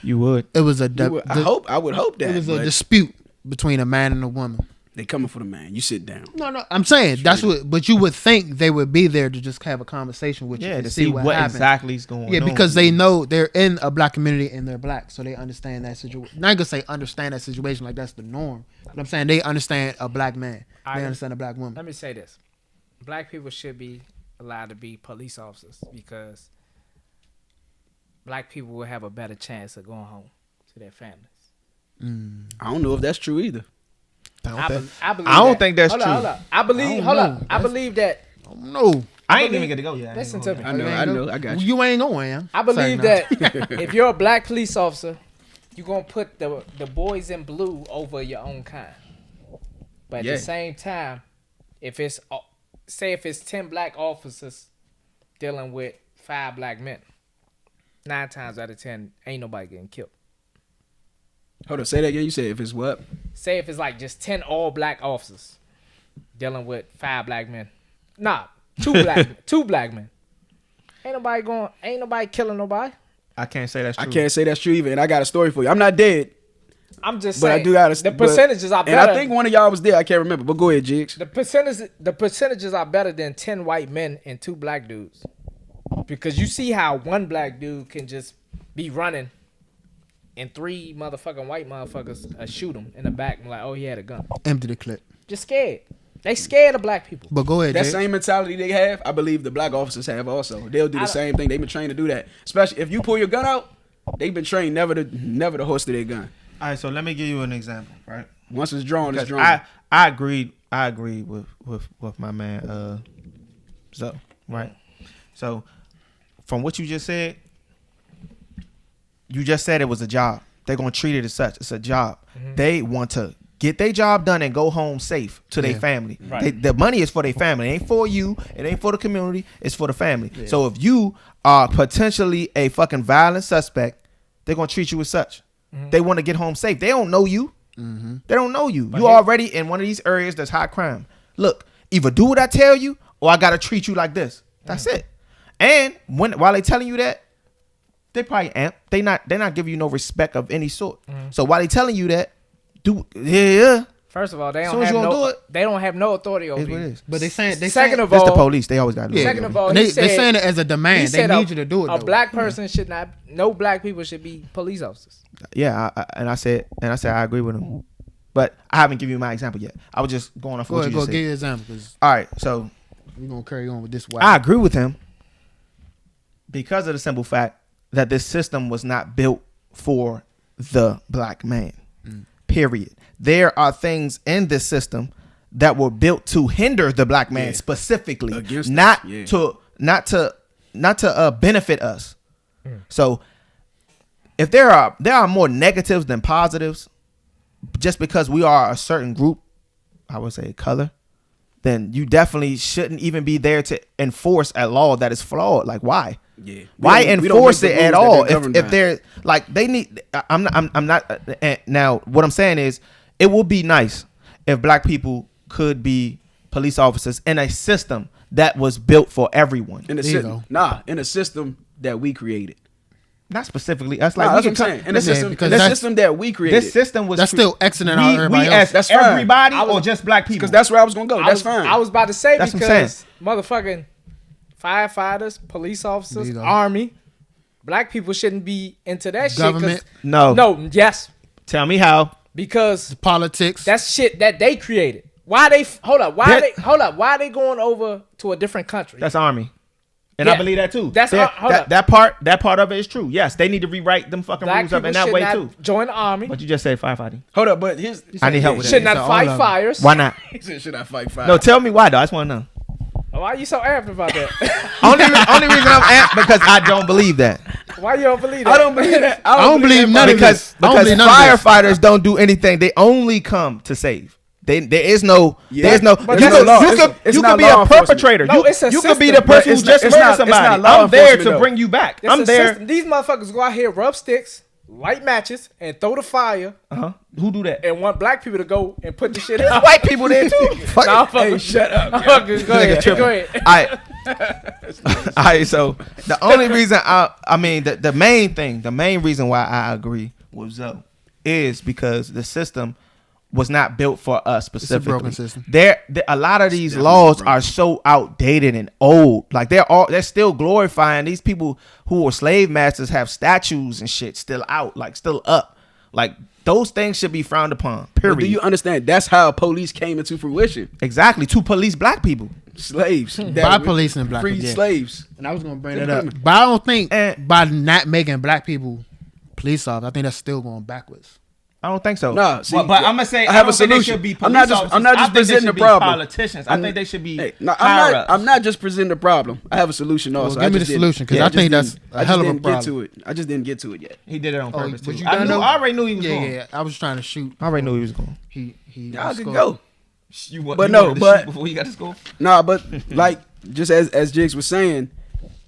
Speaker 5: you would.
Speaker 3: It was
Speaker 1: I would hope that
Speaker 3: it was a dispute between a man and a woman.
Speaker 1: They coming for the man. You sit down.
Speaker 3: No. I'm saying that's what. But you would think they would be there to just have a conversation with you to see what
Speaker 5: exactly is going on.
Speaker 3: Yeah, because they know they're in a black community and they're black, so they understand that situation. Not gonna say understand that situation like that's the norm, but I'm saying they understand a black man. They understand a black woman.
Speaker 2: Let me say this: black people should be allowed to be police officers because black people will have a better chance of going home to their families.
Speaker 1: I don't know if that's true either.
Speaker 5: I don't think that's true.
Speaker 2: Hold up. I believe that.
Speaker 3: No.
Speaker 5: I ain't even get to go yet.
Speaker 2: Listen to me.
Speaker 1: I know. I got you.
Speaker 3: You ain't going. Yeah?
Speaker 2: I believe that if you're a black police officer, you're gonna put the boys in blue over your own kind. But at the same time, if it's 10 black officers dealing with 5 black men, 9 times out of 10 ain't nobody getting killed.
Speaker 1: Hold on, say that again. You said if it's what?
Speaker 2: Say if it's like just 10 all black officers dealing with 5 black men. Nah, 2 black men. Ain't nobody killing nobody.
Speaker 5: I can't say that's true.
Speaker 1: I can't say that's true either. And I got a story for you. I'm not dead.
Speaker 2: I'm just
Speaker 1: but
Speaker 2: saying.
Speaker 1: I do got
Speaker 2: the percentages are better.
Speaker 1: And I think one of y'all was there. I can't remember. But go ahead, Jigs.
Speaker 2: The percentages are better than 10 white men and 2 black dudes. Because you see how one black dude can just be running and 3 motherfucking white motherfuckers shoot him in the back and like, oh, he had a gun.
Speaker 3: Empty the clip.
Speaker 2: Just scared. They scared of black people.
Speaker 3: But go ahead,
Speaker 1: That
Speaker 3: Jay.
Speaker 1: same mentality they have, I believe the black officers have also. They'll do the same thing. They've been trained to do that. Especially if you pull your gun out, they've been trained never to holster their gun.
Speaker 5: All right, so let me give you an example, right?
Speaker 1: Once it's drawn, it's drawn.
Speaker 5: I agreed with my man Zoe, right? So from what you just said it was a job. They're gonna treat it as such. It's a job. Mm-hmm. They want to get their job done and go home safe to their family. Right. The money is for their family. It ain't for you. It ain't for the community. It's for the family. Yeah. So if you are potentially a fucking violent suspect, they're going to treat you as such. Mm-hmm. They want to get home safe. They don't know you. Mm-hmm. They don't know you. You already in one of these areas that's high crime. Look, either do what I tell you or I got to treat you like this. That's it. And while they telling you that, they probably amp. They're not giving you no respect of any sort. Mm-hmm. So while they telling you that, First of all, they don't have no authority over you.
Speaker 3: But
Speaker 2: second of
Speaker 5: that's
Speaker 2: all,
Speaker 5: the police. They always got to do it.
Speaker 2: Second of all,
Speaker 3: they're saying it as a demand. They need you to do it.
Speaker 2: A black person should not. No black people should be police officers.
Speaker 5: Yeah, I said I agree with him, but I haven't given you my example yet. I was just going off what you just said.
Speaker 3: Give your example.
Speaker 5: All right, so
Speaker 3: we're gonna carry on with this.
Speaker 5: I agree with him because of the simple fact that this system was not built for the black man. Period. There are things in this system that were built to hinder the black man specifically, not to benefit us. So if there are more negatives than positives, just because we are a certain group, I would say color, then you definitely shouldn't even be there to enforce a law that is flawed. Like why? Yeah. Why enforce it at all? If they're like they need, I'm not. Now what I'm saying is, it would be nice if black people could be police officers in a system that was built for everyone.
Speaker 1: In a system that we created.
Speaker 5: Not specifically us. Like
Speaker 1: that's what I'm saying. In a system that we created.
Speaker 5: This system was
Speaker 3: still exiting out everybody else.
Speaker 5: That's everybody or just black people.
Speaker 1: Because that's where I was gonna go. That's fine.
Speaker 2: I was about to say that's because motherfucking firefighters, police officers, army, black people shouldn't be into that
Speaker 3: government.
Speaker 2: Shit. No. Yes.
Speaker 5: Tell me how.
Speaker 2: Because
Speaker 3: politics.
Speaker 2: That's shit that they created. Why they Why are they going over to a different country?
Speaker 5: That's army. And I believe that too. That part of it is true. Yes, they need to rewrite them fucking rules up in that way too.
Speaker 2: Join the army.
Speaker 5: But you just said firefighting.
Speaker 1: Hold up, but
Speaker 5: I need help with that.
Speaker 2: Should not fight fires.
Speaker 5: Why not?
Speaker 1: He said, should I fight fires?
Speaker 5: No, tell me why though. I just want to know.
Speaker 2: Why are you so amped about that?
Speaker 5: only reason I'm amped because I don't believe that.
Speaker 2: Why you don't believe that?
Speaker 1: I don't believe that.
Speaker 3: I don't believe none of this.
Speaker 5: Because firefighters don't do anything. They only come to save. There is no. There's no. You could be a perpetrator. You could be the person who just murdered somebody. I'm there to bring you back. I'm there.
Speaker 2: These motherfuckers go out here, rub sticks, light matches, and throw the fire.
Speaker 5: Who do that?
Speaker 2: And want black people to go and put the shit in.
Speaker 5: White people there too.
Speaker 1: Hey, shut up.
Speaker 2: Go ahead.
Speaker 5: All right. So the only reason the main reason why I agree with Zoe is because the system was not built for us specifically.
Speaker 3: It's a broken system.
Speaker 5: A lot of these laws are so outdated and old. Like they're still glorifying these people who were slave masters, have statues and shit still out, like still up. Like those things should be frowned upon. Period.
Speaker 1: But do you understand? That's how police came into fruition.
Speaker 5: Exactly, to police black people,
Speaker 1: slaves
Speaker 3: by policing black people,
Speaker 1: slaves.
Speaker 3: And I was gonna bring it up, but I don't think by not making black people police officers, I think that's still going backwards.
Speaker 5: I don't think so.
Speaker 1: No, see,
Speaker 5: but I'm gonna say
Speaker 1: I have a
Speaker 5: think they
Speaker 1: solution.
Speaker 5: should be
Speaker 1: I'm not just presenting the problem.
Speaker 5: Politicians. I think they should be.
Speaker 1: I'm not just presenting the problem. I have a solution also.
Speaker 3: Give me the solution because I think that's a hell of a problem.
Speaker 1: I just didn't get to it yet.
Speaker 5: He did it on purpose too.
Speaker 3: I
Speaker 5: already knew he was going.
Speaker 3: Yeah, I was trying to shoot.
Speaker 5: I already knew he was going.
Speaker 1: Y'all could go.
Speaker 5: But before you got to school.
Speaker 1: Nah, but like just as Jigs was saying,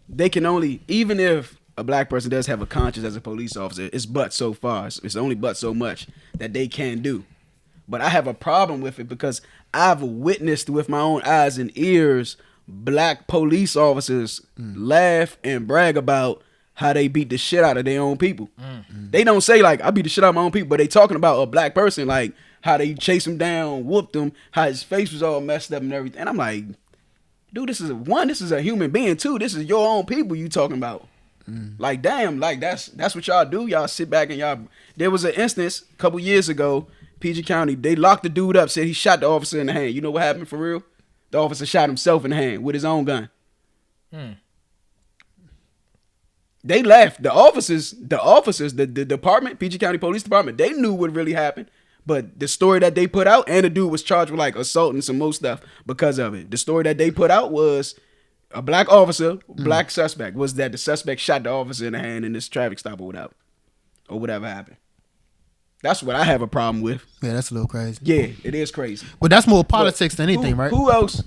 Speaker 1: they can only, even if a black person does have a conscience as a police officer, it's but so far. It's only but so much that they can do. But I have a problem with it because I've witnessed with my own eyes and ears black police officers laugh and brag about how they beat the shit out of their own people. They don't say like, I beat the shit out of my own people, but they talking about a black person, like how they chased him down, whooped him, how his face was all messed up and everything. And I'm like, dude, this is a human being. Two, this is your own people you talking about. Like, damn, like that's what y'all do. Y'all sit back and y'all. There was an instance a couple years ago, PG County. They locked the dude up. Said he shot the officer in the hand. You know what happened for real? The officer shot himself in the hand with his own gun. They left. The officers, the department, PG County Police Department. They knew what really happened. But the story that they put out, and the dude was charged with like assault and some more stuff because of it. The story that they put out was a black officer, black suspect, was that the suspect shot the officer in the hand in this traffic stop or whatever happened. That's what I have a problem with.
Speaker 3: Yeah, that's a little crazy.
Speaker 1: Yeah, it is crazy.
Speaker 3: But that's more politics than anything, right?
Speaker 1: Who else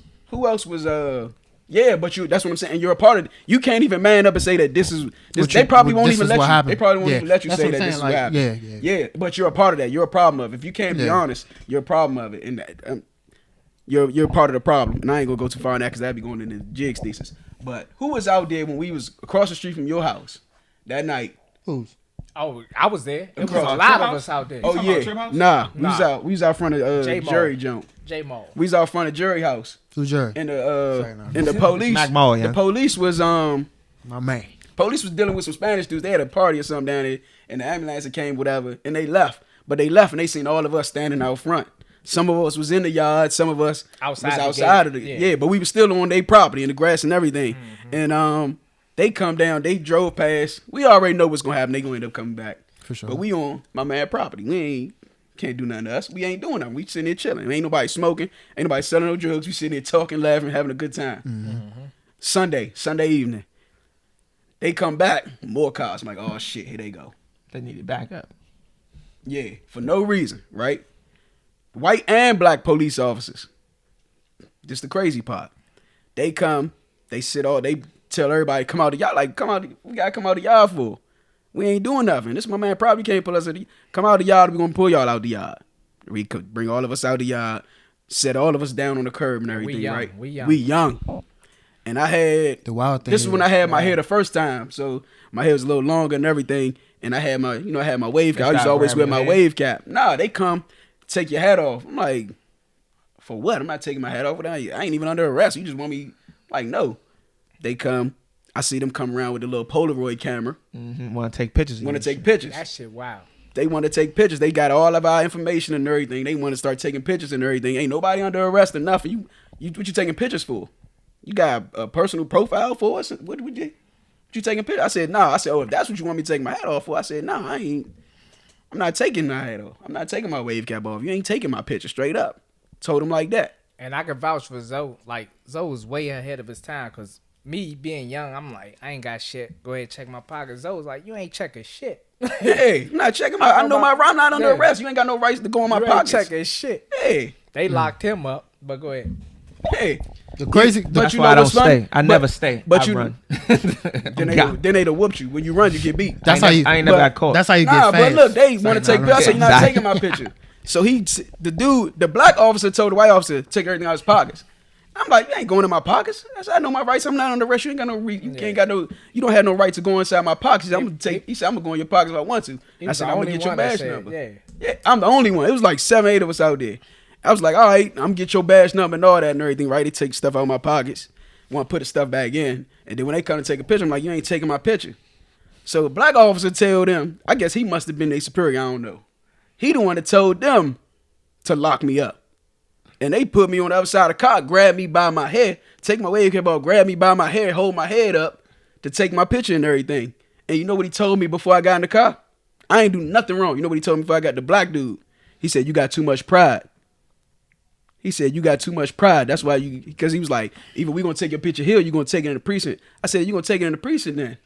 Speaker 1: was yeah, but that's what I'm saying. You're a part of it. You can't even man up and say that this. They probably won't even let you. Happened. They probably won't even let you say that this is what happened. Yeah. But you're a part of that. You're a problem of it. If you can't be honest, you're a problem of it. And you're part of the problem. And I ain't gonna go too far on that because that'd be going into the Jigs thesis. But who was out there when we was across the street from your house that night?
Speaker 3: Who's?
Speaker 2: Oh, I was there. It was a lot of us out there.
Speaker 1: Oh yeah. Nah. We was out front of Jury Jump.
Speaker 2: J-Mall.
Speaker 1: We was out front of Jury House.
Speaker 3: Who's Jury?
Speaker 1: And the police.
Speaker 5: Smack Mall, yeah.
Speaker 1: The police was
Speaker 3: my man.
Speaker 1: Police was dealing with some Spanish dudes. They had a party or something down there, and the ambulance came, whatever, and they left. But they left, and they seen all of us standing out front. Some of us was in the yard. Some of us was outside of the yeah. But we was still on their property in the grass and everything. And they come down. They drove past. We already know what's gonna happen. They gonna end up coming back.
Speaker 3: For sure.
Speaker 1: But we on my man property. We can't do nothing to us. We ain't doing nothing. We sitting there chilling. Ain't nobody smoking. Ain't nobody selling no drugs. We sitting there talking, laughing, having a good time. Sunday evening. They come back. More cars. I'm like, oh shit, here they go.
Speaker 5: They need it back up.
Speaker 1: Yeah, for no reason, right? White and black police officers. Just the crazy part. They come, they tell everybody, come out the yard. Like, we gotta come out the yard for. We ain't doing nothing. This my man probably can't pull us come out the yard, we gonna pull y'all out the yard. We could bring all of us out the yard, set all of us down on the curb and everything, right? We young. And I had
Speaker 3: the wild thing.
Speaker 1: This is when I had my hair the first time. So my hair was a little longer and everything. And I had my wave cap. I used to always wear my wave cap. Nah, they come, take your hat off. I'm like, for what? I'm not taking my hat off. I ain't even under arrest. You just want me, like, no. They come. I see them come around with a little Polaroid camera.
Speaker 5: Want to take pictures.
Speaker 2: That shit, wow.
Speaker 1: They want to take pictures. They got all of our information and everything. They want to start taking pictures and everything. Ain't nobody under arrest or nothing. What you taking pictures for? You got a personal profile for us? What you taking pictures? I said, no. I said, oh, if that's what you want me to take my hat off for, I said, no, I'm not taking my hat off. I'm not taking my wave cap off. You ain't taking my picture straight up. Told him like that.
Speaker 2: And I can vouch for Zoe. Like, Zoe was way ahead of his time because me being young, I'm like, I ain't got shit. Go ahead and check my pockets. Zoe was like, you ain't checking shit.
Speaker 1: Hey, I'm not checking I'm not under arrest. You ain't got no rights to go in my pockets.
Speaker 2: Checking shit.
Speaker 1: Hey.
Speaker 2: They locked him up, but go ahead.
Speaker 1: Hey.
Speaker 3: The crazy,
Speaker 5: that's why I don't stay. I never stay.
Speaker 1: But
Speaker 5: I
Speaker 1: run. then they'd have whooped you. When you run, you get beat.
Speaker 3: That's how you.
Speaker 5: I ain't never got caught.
Speaker 3: That's how you get fast.
Speaker 1: But look, they want to take pictures. So you're not taking my picture. So the black officer told the white officer to take everything out of his pockets. I'm like, you ain't going in my pockets. I know my rights. I'm not under arrest. You ain't got no. You don't have no right to go inside my pockets. He said, I'm gonna go in your pockets if I want to. I said, I'm gonna get your badge number. Yeah, I'm the only one. It was like 7-8 of us out there. I was like, all right, I'm gonna get your badge number and all that and everything, right? They take stuff out of my pockets, want to put the stuff back in, and then when they come to take a picture, I'm like, you ain't taking my picture. So the black officer tell them, I guess he must have been their superior, I don't know. He the one that told them to lock me up. And they put me on the other side of the car, grab me by my hair, take my wave cap off, grab me by my hair, hold my head up to take my picture and everything. And you know what he told me before I got in the car? I ain't do nothing wrong. You know what he told me before I got the black dude? He said, you got too much pride. He said, you got too much pride. That's why because he was like, either we going to take your picture here or you going to take it in the precinct. I said, you going to take it in the precinct then.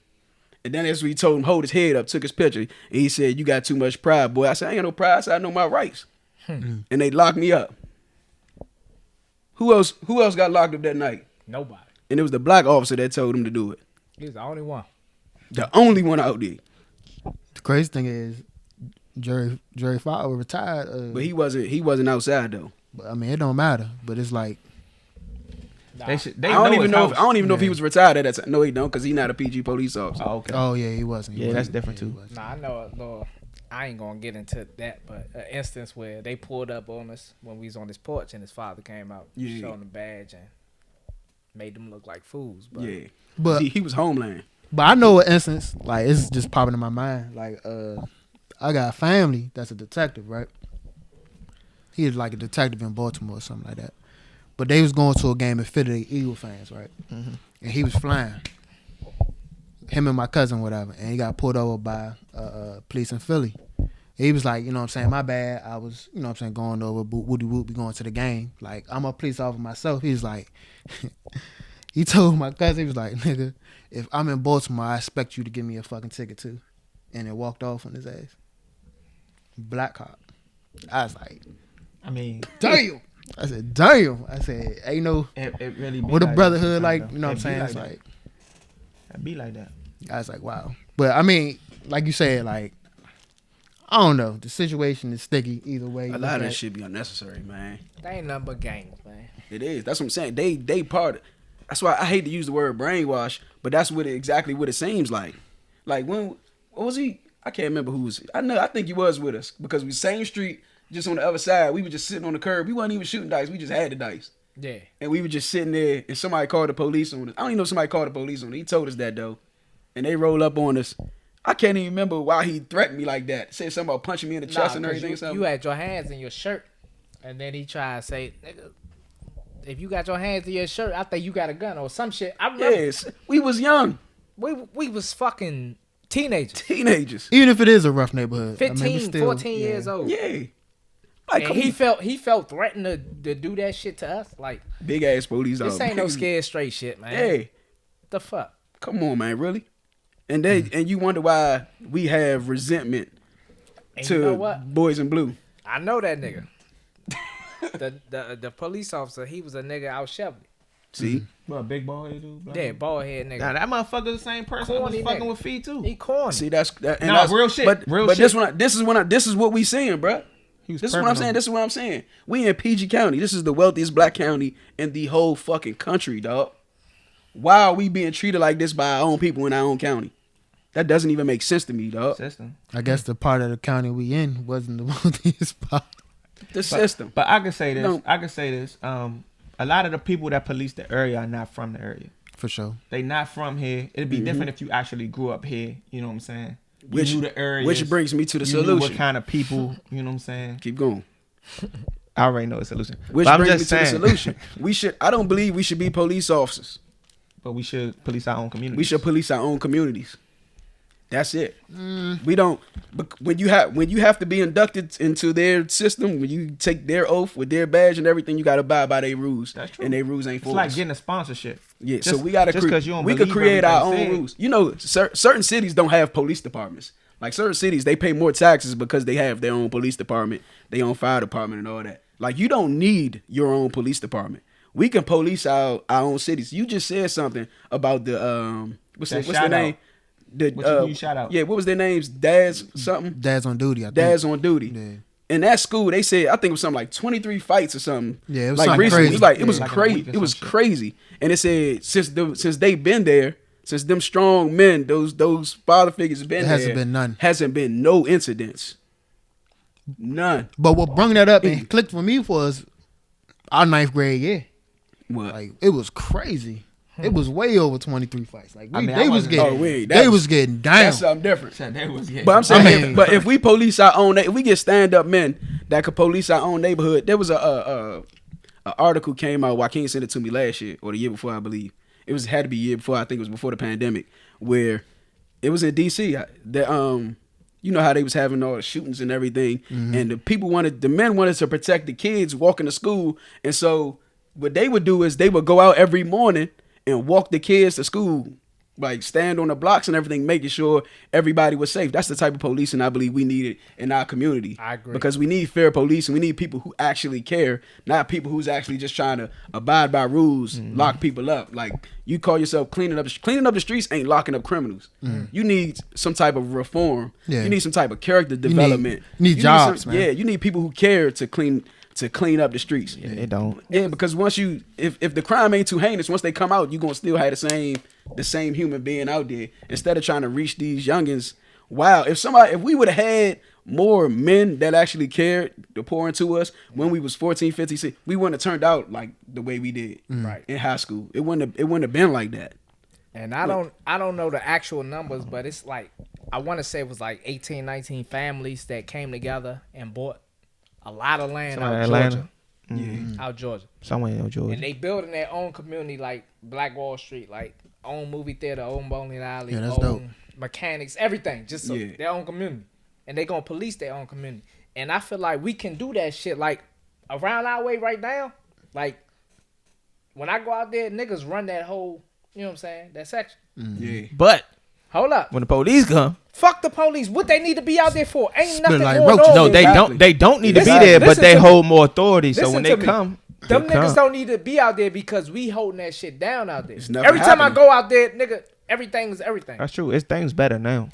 Speaker 1: And then that's what he told him, hold his head up, took his picture. And he said, you got too much pride, boy. I said, I ain't got no pride. I said, I know my rights. And they locked me up. Who else got locked up that night?
Speaker 2: Nobody.
Speaker 1: And it was the black officer that told him to do it.
Speaker 2: He was the only one.
Speaker 1: The only one out there.
Speaker 3: The crazy thing is, Jerry Fowler retired.
Speaker 1: But he wasn't outside though.
Speaker 3: But I mean, it don't matter. But it's like
Speaker 2: Nah.
Speaker 5: They
Speaker 1: I don't even know if he was retired at that time. No, he don't, because he's not a PG police officer.
Speaker 5: Oh, okay.
Speaker 3: oh yeah, he wasn't. He
Speaker 5: Yeah, that's
Speaker 3: wasn't.
Speaker 5: different
Speaker 3: Yeah, he
Speaker 5: too.
Speaker 3: wasn't.
Speaker 2: Nah, I know a little. I ain't gonna get into that, but an instance where they pulled up on us when we was on this porch and his father came out,
Speaker 1: Yeah.
Speaker 2: showing the badge and made them look like fools. But
Speaker 1: Yeah,
Speaker 3: But
Speaker 1: he was Homeland.
Speaker 3: But I know an instance, like it's just popping in my mind. Like, I got a family that's a detective, right? He is like a detective in Baltimore or something like that. But they was going to a game at Philly Eagle fans, right?
Speaker 5: Mhm.
Speaker 3: And he was flying. Him and my cousin, whatever. And he got pulled over by police in Philly. He was like, you know what I'm saying, my bad. I was, you know what I'm saying, going over, woody whoop, be going to the game. Like, I'm a police officer myself. He was like, he told my cousin, he was like, nigga, if I'm in Baltimore, I expect you to give me a fucking ticket too. And then walked off on his ass. Black cop. I was like,
Speaker 5: I mean,
Speaker 3: damn. I said, damn. I said, ain't no,
Speaker 5: it really be
Speaker 3: what a
Speaker 5: like
Speaker 3: brotherhood
Speaker 5: that,
Speaker 3: like, you know what I'm saying?
Speaker 5: It
Speaker 3: It's
Speaker 5: be
Speaker 3: like,
Speaker 5: It be like that.
Speaker 3: I was like, wow. But I mean, like you said, like, I don't know. The situation is sticky either way.
Speaker 1: A lot of that shit be unnecessary, man.
Speaker 2: they ain't nothing but games, man.
Speaker 1: It is. That's what I'm saying. They part. That's why I hate to use the word brainwash, but that's exactly what it seems like. Like what was he? I can't remember who was. I think he was with us because we same street, just on the other side. We were just sitting on the curb. We wasn't even shooting dice. We just had the dice.
Speaker 2: Yeah.
Speaker 1: And we were just sitting there, and somebody called the police on us. I don't even know if somebody called the police on us. He told us that though, and they roll up on us. I can't even remember why he threatened me like that. Said something about punching me in the chest and everything.
Speaker 2: You had your hands in your shirt, and then he tried to say, nigga, if you got your hands in your shirt, I think you got a gun or some shit. I remember.
Speaker 1: Yes, we was young
Speaker 2: We was fucking teenagers.
Speaker 3: Even if it is a rough neighborhood.
Speaker 2: 15, 14 years old.
Speaker 1: Yeah, like
Speaker 2: And he felt threatened to do that shit to us. Like,
Speaker 1: big ass police.
Speaker 2: this ain't no scared straight shit, man.
Speaker 1: Hey,
Speaker 2: The fuck?
Speaker 1: come on, man, really? And and you wonder why we have resentment
Speaker 2: And
Speaker 1: to
Speaker 2: you know what?
Speaker 1: Boys in Blue.
Speaker 2: I know that nigga. the police officer, he was a nigga out Chevy.
Speaker 1: See,
Speaker 5: What, a big ball head dude?
Speaker 2: Yeah, bald head nigga.
Speaker 5: Nah, that motherfucker the same person that was
Speaker 2: Corny
Speaker 5: fucking
Speaker 2: nigga.
Speaker 5: with Fee too.
Speaker 2: He corny.
Speaker 1: see, that's that. And
Speaker 5: Nah,
Speaker 1: that's,
Speaker 5: real shit,
Speaker 1: But
Speaker 5: real
Speaker 1: but
Speaker 5: shit.
Speaker 1: this is what we seeing, bruh.
Speaker 5: He was
Speaker 1: This is what I'm
Speaker 5: perping
Speaker 1: saying.
Speaker 5: on
Speaker 1: This is what I'm saying. We in PG County. This is the wealthiest black county in the whole fucking country, dog. Why are we being treated like this by our own people in our own county? That doesn't even make sense to me, dog.
Speaker 5: system.
Speaker 3: I guess the part of the county we in wasn't the wealthiest part.
Speaker 1: The system.
Speaker 5: But I can say this.
Speaker 1: No.
Speaker 5: I can say this. A lot of the people that police the area are not from the area.
Speaker 3: For sure.
Speaker 5: They not from here. It'd be different if you actually grew up here. You know what I'm saying? You
Speaker 1: Which-
Speaker 5: knew the area.
Speaker 1: Which brings me to the
Speaker 5: You knew
Speaker 1: solution.
Speaker 5: what kind of people. You know what I'm saying?
Speaker 1: Keep going.
Speaker 5: I already know the solution.
Speaker 1: Which
Speaker 5: But I'm
Speaker 1: brings me
Speaker 5: just
Speaker 1: to the
Speaker 5: saying,
Speaker 1: solution. I don't believe we should be police officers.
Speaker 5: But we should police our own community.
Speaker 1: We should police our own communities. That's it. We don't. But when you have to be inducted into their system, when you take their oath with their badge and everything, you got to abide by their rules.
Speaker 5: That's true.
Speaker 1: And their rules ain't
Speaker 5: It's
Speaker 1: for
Speaker 5: like
Speaker 1: us.
Speaker 5: getting a sponsorship.
Speaker 1: Yeah,
Speaker 5: Just-
Speaker 1: so we got to.
Speaker 5: just 'cause you don't
Speaker 1: we could
Speaker 5: believe
Speaker 1: create our
Speaker 5: everything
Speaker 1: own
Speaker 5: said.
Speaker 1: rules. You know, certain cities don't have police departments. Like certain cities, they pay more taxes because they have their own police department, their own fire department, and all that. Like you don't need your own police department. We can police our own cities. You just said something about the what's
Speaker 5: That
Speaker 1: the
Speaker 5: shout
Speaker 1: name?
Speaker 5: out.
Speaker 1: The
Speaker 5: What you shout out?
Speaker 1: Yeah, what was their names? Dad's something.
Speaker 3: Dad's on duty, I think.
Speaker 1: Dad's on duty.
Speaker 3: Yeah.
Speaker 1: In that school, they said I think it was something like 23 fights or something.
Speaker 3: Yeah, it was
Speaker 1: like
Speaker 3: something
Speaker 1: recently.
Speaker 3: crazy.
Speaker 1: It was like it
Speaker 3: Yeah.
Speaker 1: was
Speaker 5: Like in a
Speaker 1: crazy.
Speaker 5: week or
Speaker 1: It was
Speaker 5: some shit.
Speaker 1: crazy. And it said since they've been there, since them strong men, those father figures have been
Speaker 3: There
Speaker 1: there,
Speaker 3: hasn't been none.
Speaker 1: Hasn't been no incidents. None.
Speaker 3: But what brought that up and clicked for me was our 9th grade year.
Speaker 1: What?
Speaker 3: Like, it was crazy. It was way over 23 fights. Like,
Speaker 5: I mean, I
Speaker 3: they was
Speaker 5: wasn't-
Speaker 3: getting,
Speaker 1: Oh, wait,
Speaker 3: they
Speaker 1: that's-
Speaker 3: was getting down.
Speaker 1: That's something different.
Speaker 5: Said that was
Speaker 1: But I'm saying,
Speaker 3: I mean-
Speaker 1: if we police our own, if we get stand up men that could police our own neighborhood, there was a article came out. Joaquin sent it to me last year or the year before, I believe. It had to be a year before. I think it was before the pandemic, where it was in D.C. That you know how they was having all the shootings and everything, and the men wanted to protect the kids walking to school, and so what they would do is they would go out every morning and walk the kids to school, like stand on the blocks and everything, making sure everybody was safe. That's the type of policing I believe we needed in our community.
Speaker 2: I agree.
Speaker 1: Because we need fair police and we need people who actually care, not people who's actually just trying to abide by rules, lock people up. Like you call yourself cleaning up the streets ain't locking up criminals. You need some type of reform.
Speaker 3: Yeah.
Speaker 1: You need some type of character development.
Speaker 3: You need jobs, man.
Speaker 1: Yeah, you need people who care to clean up the streets.
Speaker 5: Yeah, they don't.
Speaker 1: Yeah, because once if the crime ain't too heinous, once they come out, you gonna still have the same human being out there. Instead of trying to reach these youngins. Wow, if we would have had more men that actually cared to pour into us when we was 14, 15, 16, we wouldn't have turned out like the way we did in high school. It wouldn't have been like that.
Speaker 2: And I don't know the actual numbers, but it's like I want to say it was like 18, 19 families that came together and bought a lot of land out Georgia. Out Georgia.
Speaker 5: Somewhere in Georgia.
Speaker 2: And they building their own community like Black Wall Street, like own movie theater, own bowling alley,
Speaker 3: that's
Speaker 2: own
Speaker 3: dope.
Speaker 2: mechanics, everything. Just so their own community. And they gonna police their own community. And I feel like we can do that shit like around our way right now. Like when I go out there, niggas run that whole, you know what I'm saying, that section.
Speaker 1: Yeah.
Speaker 5: But
Speaker 2: Hold up.
Speaker 5: when the police come,
Speaker 2: Fuck the police. What they need to be out there for? Ain't nothing
Speaker 3: like
Speaker 2: going
Speaker 3: roaches.
Speaker 2: on.
Speaker 5: no, they
Speaker 1: Exactly.
Speaker 5: don't need to be
Speaker 2: Listen-
Speaker 5: there, but
Speaker 2: listen
Speaker 5: they
Speaker 2: to
Speaker 5: hold more authority. So
Speaker 2: Listen
Speaker 5: when
Speaker 2: to
Speaker 5: they
Speaker 2: me.
Speaker 5: come,
Speaker 2: Them
Speaker 5: they
Speaker 2: niggas
Speaker 5: come.
Speaker 2: don't need to be out there because we holding that shit down out there.
Speaker 1: It's never
Speaker 2: Every time I
Speaker 1: happening.
Speaker 2: go out there, nigga, everything is everything.
Speaker 5: That's true. It's things better now.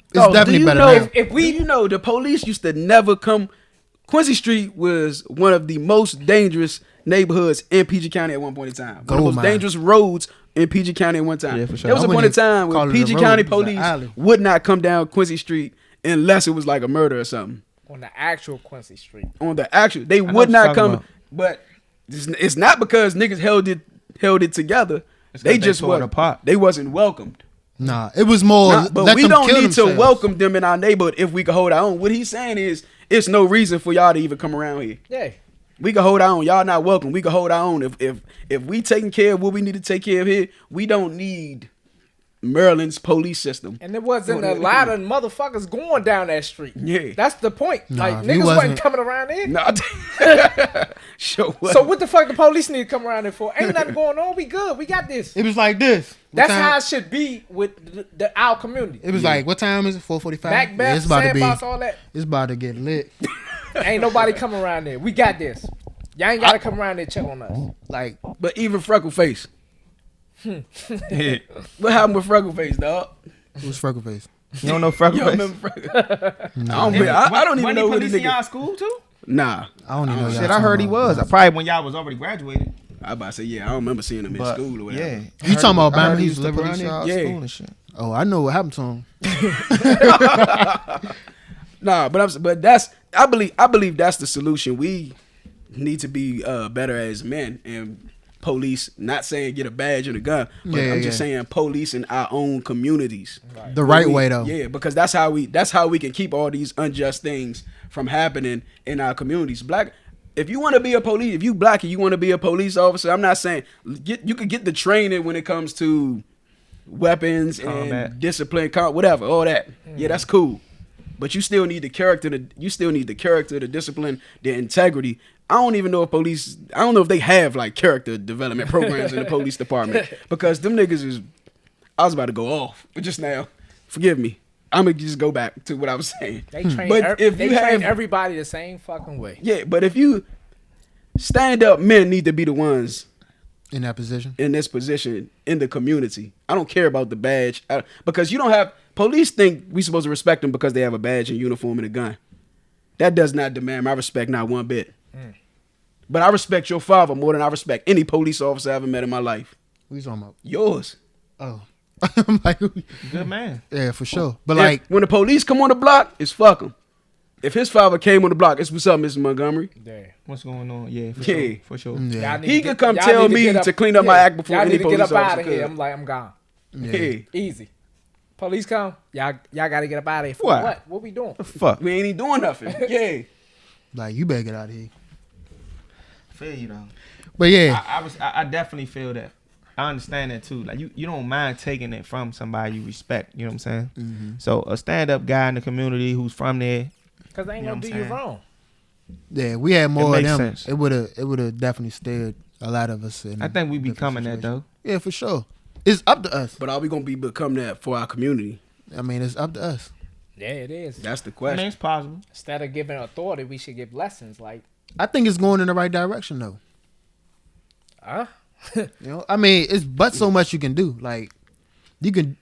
Speaker 3: It's
Speaker 1: No,
Speaker 3: definitely
Speaker 1: do you
Speaker 3: better
Speaker 1: know,
Speaker 3: now.
Speaker 2: If we-
Speaker 1: do you know the police used to never come. Quincy Street was one of the most dangerous neighborhoods in PG County at one point in time. One of the
Speaker 3: Gold
Speaker 1: most
Speaker 3: mine.
Speaker 1: dangerous roads in PG County at one time.
Speaker 5: Yeah, for sure.
Speaker 1: There was
Speaker 3: I
Speaker 1: a point in
Speaker 3: wouldn't
Speaker 1: time
Speaker 3: call
Speaker 1: where
Speaker 3: it a
Speaker 1: PG
Speaker 3: road,
Speaker 1: County
Speaker 3: it was an
Speaker 1: police
Speaker 3: alley.
Speaker 1: would not come down Quincy Street unless it was like a murder or something.
Speaker 2: On the actual Quincy Street.
Speaker 1: On the actual, they
Speaker 5: know
Speaker 1: would
Speaker 5: what
Speaker 1: not
Speaker 5: you're talking
Speaker 1: come.
Speaker 5: about.
Speaker 1: But it's not because niggas held it together.
Speaker 5: It's 'cause
Speaker 1: They
Speaker 5: they
Speaker 1: just
Speaker 5: tore it
Speaker 1: was
Speaker 5: apart.
Speaker 1: They wasn't welcomed.
Speaker 3: Nah, it was more.
Speaker 1: Nah, but
Speaker 3: let
Speaker 1: we
Speaker 3: them
Speaker 1: don't
Speaker 3: kill
Speaker 1: need to
Speaker 3: themselves.
Speaker 1: welcome them in our neighborhood if we can hold our own. What he's saying is, it's no reason for y'all to even come around here.
Speaker 2: Yeah.
Speaker 1: We can hold our own. Y'all not welcome. We can hold our own. If we taking care of what we need to take care of here, we don't need Maryland's police system.
Speaker 2: And there wasn't a lot of motherfuckers going down that street.
Speaker 1: Yeah.
Speaker 2: That's the point.
Speaker 3: Nah,
Speaker 2: like,
Speaker 3: if you
Speaker 2: niggas wasn't
Speaker 3: wasn't-
Speaker 2: coming around there.
Speaker 1: Nah, sure.
Speaker 2: So what the fuck the police need to come around there for? Ain't nothing going on. We good. We got this.
Speaker 3: It was like this. What
Speaker 2: That's
Speaker 3: time-
Speaker 2: how it should be with our community.
Speaker 3: It was like, what time is it? 4:45.
Speaker 2: Macbeth,
Speaker 3: it's about to be.
Speaker 2: Sandbox, all that.
Speaker 3: It's about to get lit.
Speaker 2: Ain't nobody coming around there. We got this. Y'all ain't gotta come around there check on us.
Speaker 3: Like,
Speaker 1: But even Freckleface. What happened with Freckleface, dog?
Speaker 3: it was Freckleface.
Speaker 5: You don't know
Speaker 1: You
Speaker 5: Freckleface?
Speaker 1: don't remember Freckleface? I don't even know who this nigga.
Speaker 5: school too?
Speaker 1: Nah.
Speaker 3: I don't even know.
Speaker 5: Shit,
Speaker 3: y'all
Speaker 5: I heard he
Speaker 3: talking about.
Speaker 5: was. Probably when y'all was already graduated.
Speaker 1: I about to say, yeah, I don't remember seeing him in
Speaker 5: But
Speaker 1: school or whatever.
Speaker 5: yeah,
Speaker 3: You talking about
Speaker 5: I heard
Speaker 3: Bama?
Speaker 5: he
Speaker 3: He
Speaker 5: used
Speaker 3: used
Speaker 5: to
Speaker 3: to live
Speaker 5: police
Speaker 3: around
Speaker 5: y'all
Speaker 1: here?
Speaker 5: school
Speaker 1: Yeah.
Speaker 5: and shit.
Speaker 3: Oh, I know what happened to him.
Speaker 1: Nah, but that's I believe that's the solution. We need to be better as men and police. Not saying get a badge and a gun, but
Speaker 3: Yeah,
Speaker 1: I'm just
Speaker 3: yeah.
Speaker 1: saying police in our own communities.
Speaker 3: The right way though.
Speaker 1: Yeah, because that's how we can keep all these unjust things from happening in our communities. If you want to be a police, if you black and you want to be a police officer, I'm not saying you could get the training when it comes to weapons
Speaker 5: Combat.
Speaker 1: and discipline, whatever, all that. Yeah, that's cool. But you still need the character, the discipline, the integrity. I don't even know if police. I don't know if they have like character development programs in the police department because them niggas is. I was about to go off just now. Forgive me. I'm gonna just go back to what I was saying.
Speaker 2: They train,
Speaker 1: But if
Speaker 2: they
Speaker 1: you
Speaker 2: train
Speaker 1: have-
Speaker 2: everybody the same fucking way.
Speaker 1: Yeah, but if you stand up, men need to be the ones
Speaker 3: In that position.
Speaker 1: in this position in the community. I don't care about the badge because you don't have police think we supposed to respect them because they have a badge and uniform and a gun. That does not demand my respect, not one bit. But I respect your father more than I respect any police officer I ever met in my life.
Speaker 3: What you talking about?
Speaker 1: Yours.
Speaker 3: Oh, I'm like,
Speaker 5: Good man.
Speaker 3: yeah, for sure. But
Speaker 1: If-
Speaker 3: like,
Speaker 1: when the police come on the block, it's fuck them. If his father came on the block, it's what's up, Mr. Montgomery.
Speaker 2: Yeah.
Speaker 5: What's going on? Yeah, for
Speaker 1: Yeah.
Speaker 5: sure. For sure.
Speaker 3: yeah,
Speaker 2: Y'all need
Speaker 1: He
Speaker 2: to
Speaker 1: could
Speaker 2: get-
Speaker 1: come
Speaker 2: y'all
Speaker 1: tell
Speaker 2: need
Speaker 1: me
Speaker 2: get up-
Speaker 1: to clean up my act before
Speaker 2: y'all
Speaker 1: any
Speaker 2: need to get
Speaker 1: police
Speaker 2: up out
Speaker 1: officer
Speaker 2: of here.
Speaker 1: could.
Speaker 2: I'm like, I'm gone.
Speaker 1: Yeah.
Speaker 2: Easy. Police come. Y'all got to get up out of here. For
Speaker 5: What?
Speaker 2: what? What we doing?
Speaker 5: The fuck?
Speaker 1: We ain't even doing nothing. Yeah.
Speaker 3: like you better get out of here.
Speaker 5: Feel you though.
Speaker 3: But yeah,
Speaker 5: I definitely feel that. I understand that too. Like you don't mind taking it from somebody you respect. You know what I'm saying?
Speaker 3: Mm-hmm.
Speaker 5: So a stand up guy in the community who's from there,
Speaker 2: Because they ain't
Speaker 5: You know
Speaker 2: gonna
Speaker 5: what
Speaker 2: do
Speaker 5: I'm
Speaker 2: you
Speaker 5: saying?
Speaker 2: wrong.
Speaker 3: Yeah, we had more of
Speaker 5: makes
Speaker 3: them.
Speaker 5: sense.
Speaker 3: It would have definitely steered a lot of us. In
Speaker 5: I think we
Speaker 3: different
Speaker 5: becoming that
Speaker 3: situations.
Speaker 5: though.
Speaker 3: Yeah, for sure. It's up to us.
Speaker 1: But are we gonna become that for our community?
Speaker 3: I mean, it's up to us.
Speaker 2: Yeah, it is.
Speaker 1: That's the
Speaker 5: I
Speaker 1: question.
Speaker 5: mean, it's possible.
Speaker 2: Instead of giving authority, we should give lessons. Like,
Speaker 3: I think it's going in the right direction though.
Speaker 2: huh?
Speaker 3: You know, I mean, it's but so much you can do. Like you can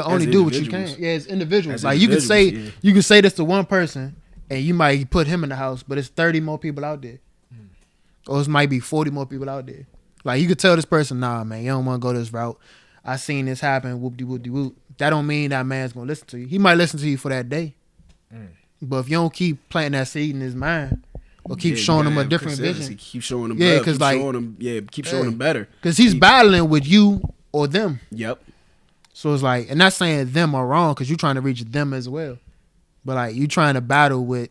Speaker 3: only do what you can.
Speaker 1: individuals.
Speaker 3: Yeah, as individuals.
Speaker 1: As
Speaker 3: Like you can say
Speaker 1: individuals,
Speaker 3: you can say this to one person, and you might put him in the house, but it's 30 more people out there, or it might be 40 more people out there. Like you could tell this person, nah, man, you don't want to go this route. I seen this happen. Whoop de whoop de whoop. That don't mean that man's gonna listen to you. He might listen to you for that day, but if you don't keep planting that seed in his mind, or keep showing him a different vision,
Speaker 1: Keep showing him.
Speaker 3: Yeah,
Speaker 1: love,
Speaker 3: 'cause
Speaker 1: keep
Speaker 3: like-
Speaker 1: showing him, keep showing him better.
Speaker 3: because he's battling with you or them.
Speaker 1: Yep.
Speaker 3: So it's like, and not saying them are wrong because you're trying to reach them as well, but like you trying to battle with,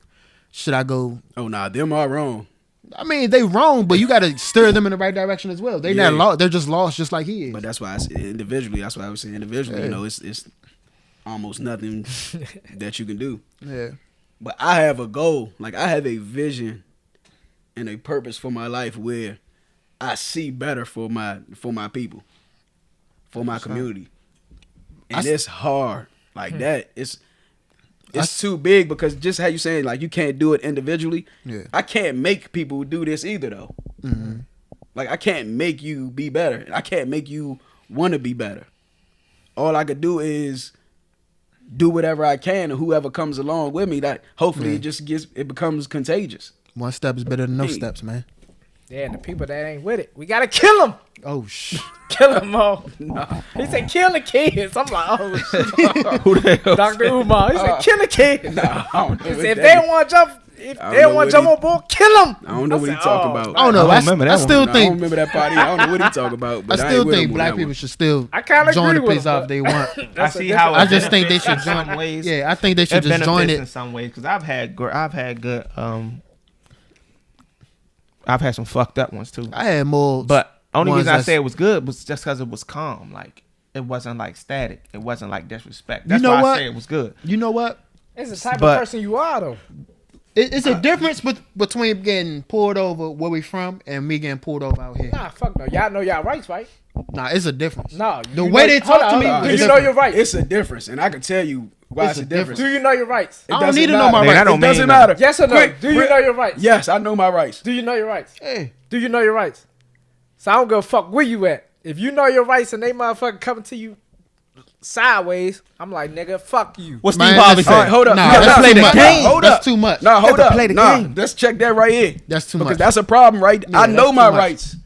Speaker 3: should I go?
Speaker 1: Oh nah, them are wrong.
Speaker 3: I mean, they wrong, but you got to steer them in the right direction as well. They
Speaker 1: Yeah.
Speaker 3: not lost. They're just lost, just like he is.
Speaker 1: But that's why I say individually. That's why I was saying individually.
Speaker 3: Yeah.
Speaker 1: You know, it's almost nothing that you can do.
Speaker 3: Yeah,
Speaker 1: But I have a goal. Like I have a vision and a purpose for my life where I see better for my people, for my community. And it's hard. Like that. It's too big because just how you saying like you can't do it individually.
Speaker 3: Yeah.
Speaker 1: I can't make people do this either though.
Speaker 3: Mm-hmm.
Speaker 1: Like I can't make you be better. I can't make you want to be better. All I could do is do whatever I can, and whoever comes along with me, that hopefully it becomes contagious.
Speaker 3: one step is better than no
Speaker 1: Hey.
Speaker 3: steps, man.
Speaker 2: Yeah, and the people that ain't with it, we gotta kill them.
Speaker 3: Oh shit.
Speaker 2: Kill them all. He said, kill the kids. I'm like, oh shit.
Speaker 5: Who the hell?
Speaker 2: Dr. Umar. He said, kill the kids.
Speaker 1: Nah, I don't know
Speaker 2: He
Speaker 1: what
Speaker 2: said, if
Speaker 1: that
Speaker 2: they
Speaker 1: is.
Speaker 2: don't want to jump, if
Speaker 1: I don't
Speaker 2: they don't
Speaker 1: know
Speaker 2: want to
Speaker 1: what
Speaker 2: jump
Speaker 1: he-
Speaker 2: on board, kill them.
Speaker 1: I don't know what
Speaker 2: said,
Speaker 1: he talking
Speaker 2: oh,
Speaker 1: about.
Speaker 3: I don't know.
Speaker 5: I don't remember that
Speaker 3: I
Speaker 5: one.
Speaker 3: still
Speaker 1: Nah, I don't
Speaker 3: think.
Speaker 1: remember that party. I don't know what he talking about.
Speaker 3: I
Speaker 1: But
Speaker 3: still
Speaker 1: ain't with
Speaker 3: think
Speaker 1: him on
Speaker 3: black
Speaker 1: that
Speaker 3: people
Speaker 1: one.
Speaker 3: should still
Speaker 2: I kinda
Speaker 3: join the
Speaker 2: agree with
Speaker 3: police
Speaker 2: him,
Speaker 3: off if they want.
Speaker 5: I
Speaker 2: That's a
Speaker 5: see
Speaker 2: different-
Speaker 5: how
Speaker 3: I just think they should
Speaker 5: in some
Speaker 3: join.
Speaker 5: ways.
Speaker 3: Yeah, I think they should
Speaker 5: It
Speaker 3: just join
Speaker 5: benefits in
Speaker 3: it.
Speaker 5: some ways because I've had good. I've had some fucked up ones too.
Speaker 3: I had more,
Speaker 5: But only
Speaker 3: ones
Speaker 5: reason I
Speaker 3: that's-
Speaker 5: say it was good was just because it was calm. Like it wasn't like static. It wasn't like disrespect.
Speaker 3: You
Speaker 5: That's
Speaker 3: know
Speaker 5: why
Speaker 3: what?
Speaker 5: I say it was good.
Speaker 3: you know what?
Speaker 2: It's the type
Speaker 5: But-
Speaker 2: of person you are, though.
Speaker 3: It's a difference between getting pulled over where we from and me getting pulled over out here.
Speaker 2: Nah, fuck no. Y'all know y'all rights, right?
Speaker 3: Nah, it's a difference.
Speaker 2: No.
Speaker 3: The way they talk to me
Speaker 2: Do
Speaker 3: is
Speaker 2: you know
Speaker 3: different.
Speaker 2: your rights?
Speaker 1: It's a difference, and I can tell you why
Speaker 3: It's
Speaker 1: it's,
Speaker 3: a
Speaker 1: a difference.
Speaker 2: Do you know your rights?
Speaker 1: It
Speaker 3: I don't
Speaker 1: doesn't
Speaker 3: need to know
Speaker 1: matter.
Speaker 3: my
Speaker 5: Nigga,
Speaker 3: rights.
Speaker 5: that don't
Speaker 1: It doesn't
Speaker 5: mean
Speaker 1: matter.
Speaker 2: Yes or no?
Speaker 1: Quick,
Speaker 2: Do you know your rights?
Speaker 1: Yes, I know my rights.
Speaker 2: Do you know your rights?
Speaker 3: Hey,
Speaker 2: Do you know your rights? So I don't give a fuck where you at. If you know your rights and they motherfucking coming to you sideways, I'm like, nigga, fuck you.
Speaker 5: What
Speaker 3: Man,
Speaker 5: Steve Harvey
Speaker 3: that's-
Speaker 5: said?
Speaker 1: All right, hold up.
Speaker 3: Nah,
Speaker 1: Yeah,
Speaker 3: that's
Speaker 1: play
Speaker 3: too
Speaker 1: the
Speaker 3: much.
Speaker 1: game. Hold
Speaker 3: That's
Speaker 1: up.
Speaker 3: too much.
Speaker 1: Nah, hold
Speaker 5: to
Speaker 1: up.
Speaker 5: play the
Speaker 1: Nah,
Speaker 5: game.
Speaker 1: let's check that right here.
Speaker 3: That's too
Speaker 1: Because
Speaker 3: much.
Speaker 1: that's a problem, right?
Speaker 3: Yeah,
Speaker 1: I
Speaker 3: that's
Speaker 1: know
Speaker 3: too
Speaker 1: my
Speaker 3: much.
Speaker 1: rights.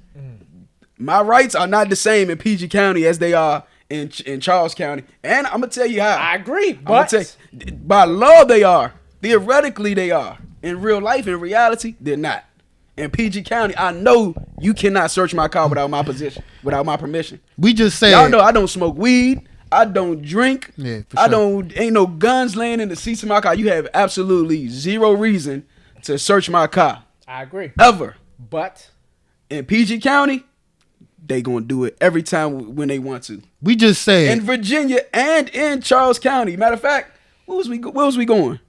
Speaker 1: My rights are not the same in PG County as they are in Charles County. And I'm going to tell you how.
Speaker 2: I agree,
Speaker 1: I'm gonna
Speaker 2: but
Speaker 1: tell you, by law they are. Theoretically they are. In real life, in reality, they're not. In PG County, I know you cannot search my car without my permission.
Speaker 3: we just said.
Speaker 1: Y'all know I don't smoke weed. I don't drink.
Speaker 3: Yeah, for
Speaker 1: I
Speaker 3: sure.
Speaker 1: don't. Ain't no guns laying in the seats of my car. You have absolutely zero reason to search my car
Speaker 2: I agree.
Speaker 1: ever.
Speaker 2: But
Speaker 1: In PG County, they gonna do it every time when they want to.
Speaker 3: We just said.
Speaker 1: In Virginia and in Charles County. Matter of fact, where was we going?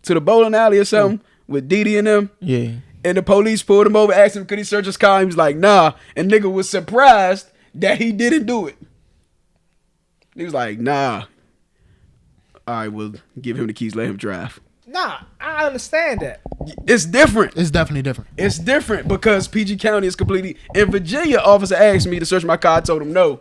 Speaker 1: To the bowling alley or something with Didi and them.
Speaker 5: Yeah.
Speaker 1: And the police pulled him over, asked him could he search his car. He was like, nah. And nigga was surprised that he didn't do it. He was like, nah. All right, we'll give him the keys, let him drive.
Speaker 2: nah, I understand that.
Speaker 1: It's different.
Speaker 3: It's definitely different.
Speaker 1: It's different because PG County is completely. In Virginia, officer asked me to search my car. I told him no.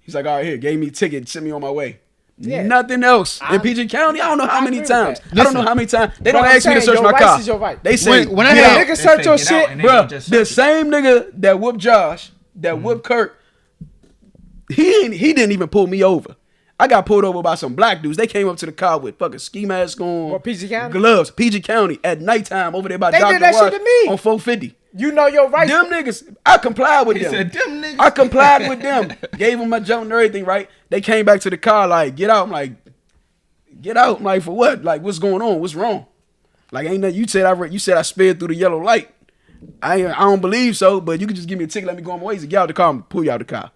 Speaker 1: He's like, all right, here, gave me a ticket, sent me on my way.
Speaker 2: Yeah.
Speaker 1: Nothing else. In PG County, I don't know how
Speaker 2: I
Speaker 1: many
Speaker 2: agree with
Speaker 1: times.
Speaker 2: that.
Speaker 1: I don't know how many times. They
Speaker 2: But
Speaker 1: don't
Speaker 2: I'm
Speaker 1: ask me to
Speaker 2: saying
Speaker 1: search
Speaker 2: your
Speaker 1: my
Speaker 2: rights
Speaker 1: car.
Speaker 2: is your right.
Speaker 1: They say,
Speaker 3: When I
Speaker 1: get
Speaker 3: had-
Speaker 1: out.
Speaker 2: Nigga search your shit.
Speaker 1: Bruh, the same nigga that whooped Josh, that whooped Kurt, he didn't even pull me over. I got pulled over by some black dudes. They came up to the car with fucking ski mask on.
Speaker 2: What, PG County?
Speaker 1: Gloves. PG County at nighttime over there by
Speaker 2: They
Speaker 1: Dr.
Speaker 2: did that shit
Speaker 1: Watts
Speaker 2: to me.
Speaker 1: on 450.
Speaker 2: You know your rights.
Speaker 1: Them niggas, I complied with
Speaker 5: He
Speaker 1: them.
Speaker 5: said, "Them niggas."
Speaker 1: I complied with them. Gave them my jump and everything, right? They came back to the car like, get out. I'm like, get out. I'm like, for what? Like, what's going on? What's wrong? Like, ain't nothing. You said I sped through the yellow light. I don't believe so, but you can just give me a ticket, let me go on my way. Get out the car and pull you out the car.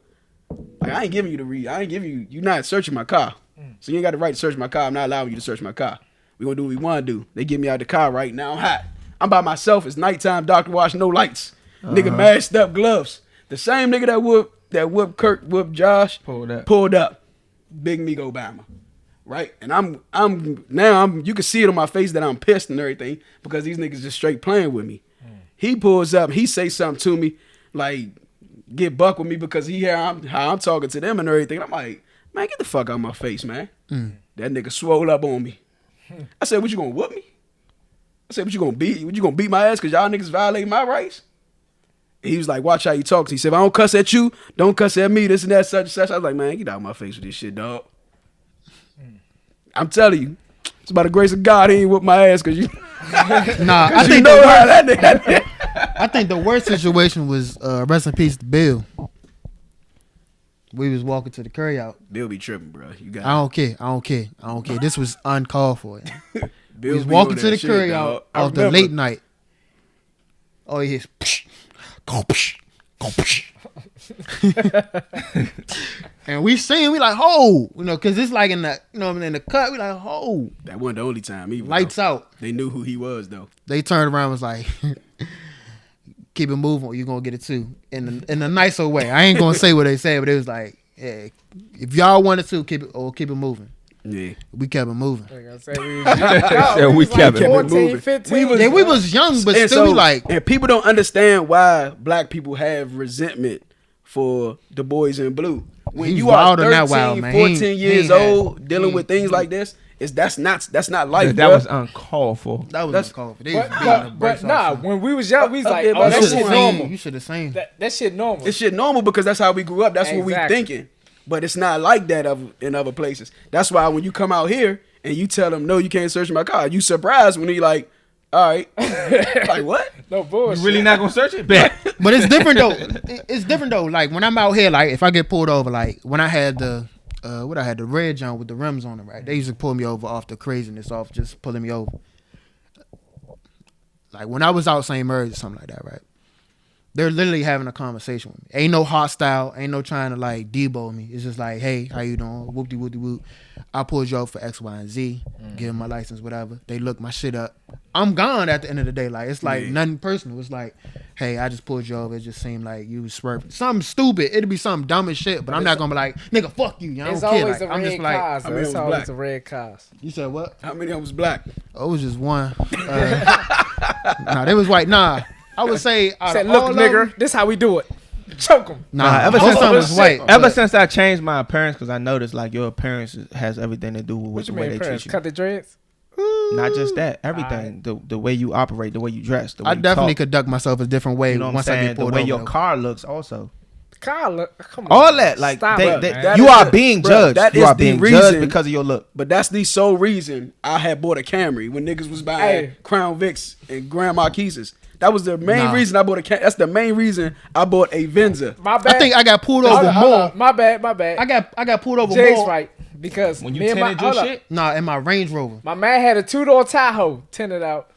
Speaker 1: Like, I ain't giving you the read. I ain't giving you. You not searching my car, so you ain't got the right to search my car. I'm not allowing you to search my car. We gonna do what we want to do. They get me out the car right now. I'm hot. I'm by myself. It's nighttime. Doctor watch, no lights. Nigga masked up, gloves. The same nigga that whooped Kirk, whooped Josh, pulled up. Big Migo Bama. Right? And I'm you can see it on my face that I'm pissed and everything because these niggas just straight playing with me. He pulls up, he say something to me, like get buck with me because he hear how I'm talking to them and everything. I'm like, man, get the fuck out of my face, man. That nigga swole up on me. I said, what you gonna whoop me? I said, what you gonna beat my ass because y'all niggas violating my rights? He was like, watch how you talk. He said, if I don't cuss at you, don't cuss at me, this and that, such and such. I was like, man, get out of my face with this shit, dog. I'm telling you, it's by the grace of God he ain't whoop my ass because you.
Speaker 3: Nah, I think
Speaker 1: know how that nigga.
Speaker 3: I think the worst situation was rest in peace to Bill. We was walking to the curry out.
Speaker 1: Bill be tripping, bro. You got.
Speaker 3: I don't care. This was uncalled for.
Speaker 1: Bill
Speaker 3: We was walking to the curry out after late night. Oh, he hits. Go psh, go psh. And we seen, we like, ho, cause it's like in the, in the cut, we like, ho.
Speaker 1: That wasn't the only time either.
Speaker 3: Lights out.
Speaker 1: They knew who he was though.
Speaker 3: They turned around and was like, keep it moving or you gonna get it too. In a nicer way. I ain't gonna say what they said, but it was like, yeah, if y'all wanted to, keep it moving.
Speaker 1: Yeah.
Speaker 3: We kept it moving.
Speaker 2: Like I said, we
Speaker 5: kept it
Speaker 2: 14,
Speaker 1: moving.
Speaker 2: 15.
Speaker 3: We was young, but still we like.
Speaker 1: And people don't understand why black people have resentment for the boys in blue. When
Speaker 3: He's
Speaker 1: you are 13,
Speaker 3: wild, man.
Speaker 1: 14 years old, dealing with things like this, that's not life.
Speaker 5: That was uncalled for.
Speaker 3: That was uncalled for.
Speaker 2: But nah, when we was young, we was like,
Speaker 1: there,
Speaker 2: oh, that
Speaker 1: you
Speaker 2: shit normal.
Speaker 3: You should have seen.
Speaker 2: That shit normal.
Speaker 1: It's shit normal because that's how we grew up. That's what we thinking. But it's not like that in other places. That's why when you come out here and you tell them, no, you can't search my car, you surprised when he like, all right. Like, what?
Speaker 2: No bullshit.
Speaker 5: You really not gonna search it? Bet.
Speaker 3: But it's different though. It's different though. Like when I'm out here, like if I get pulled over, like when I had the the red John with the rims on it, right? They used to pull me over off the craziness, off just pulling me over. Like when I was out St. Mary's or something like that, right? They're literally having a conversation with me. Ain't no hostile. Ain't no trying to like debo me. It's just like, hey, how you doing? Whoop-de whoop. I pulled you over for X, Y, and Z. Give them my license, whatever. They look my shit up. I'm gone at the end of the day. Like it's like nothing personal. It's like, hey, I just pulled you over. It just seemed like you was swerving. Something stupid. It'd be something dumb as shit. But I'm not gonna be like, nigga, fuck you. I don't care.
Speaker 2: Always
Speaker 3: Like,
Speaker 2: the
Speaker 3: I'm
Speaker 2: red
Speaker 3: just like,
Speaker 2: cars. It's always the red cars.
Speaker 3: You said what?
Speaker 1: How many of them was black?
Speaker 3: Oh, it was just one. Nah, they was white. Nah. I would say,
Speaker 2: said, look, nigga, this how we do it. Choke them.
Speaker 3: Nah,
Speaker 5: ever
Speaker 3: most
Speaker 5: since
Speaker 3: of them was white.
Speaker 5: Ever since I changed my appearance, because I noticed like your appearance has everything to do with the way they treat you.
Speaker 2: Cut the dreads?
Speaker 5: Not just that, everything. The way you operate, the way you dress, the way
Speaker 3: I
Speaker 5: you
Speaker 3: definitely
Speaker 5: talk.
Speaker 3: conduct myself a different way
Speaker 5: You know what I'm
Speaker 3: once I
Speaker 5: saying?
Speaker 3: get
Speaker 5: The
Speaker 3: pulled
Speaker 5: way
Speaker 3: over.
Speaker 5: your car looks, also.
Speaker 2: Come on.
Speaker 5: All that, like
Speaker 2: Stop
Speaker 5: they,
Speaker 2: it, man.
Speaker 5: you are being
Speaker 1: Bruh,
Speaker 5: judged.
Speaker 1: that
Speaker 5: You
Speaker 1: is
Speaker 5: are
Speaker 1: the
Speaker 5: being
Speaker 1: reason-
Speaker 5: judged because of your look.
Speaker 1: But that's the sole reason I had bought a Camry when niggas was buying Crown Vics and Grand Marquises. That was the main reason I bought a Camry. That's the main reason I bought a Venza.
Speaker 2: My bad.
Speaker 3: I think I got pulled over more.
Speaker 2: My bad.
Speaker 3: I got pulled over
Speaker 2: Jay's
Speaker 3: more.
Speaker 2: right. Because
Speaker 5: When you
Speaker 2: me and my,
Speaker 5: tinted your
Speaker 2: hold up.
Speaker 5: shit,
Speaker 3: Nah, in my Range Rover.
Speaker 2: My man had a 2-door Tahoe tinted out.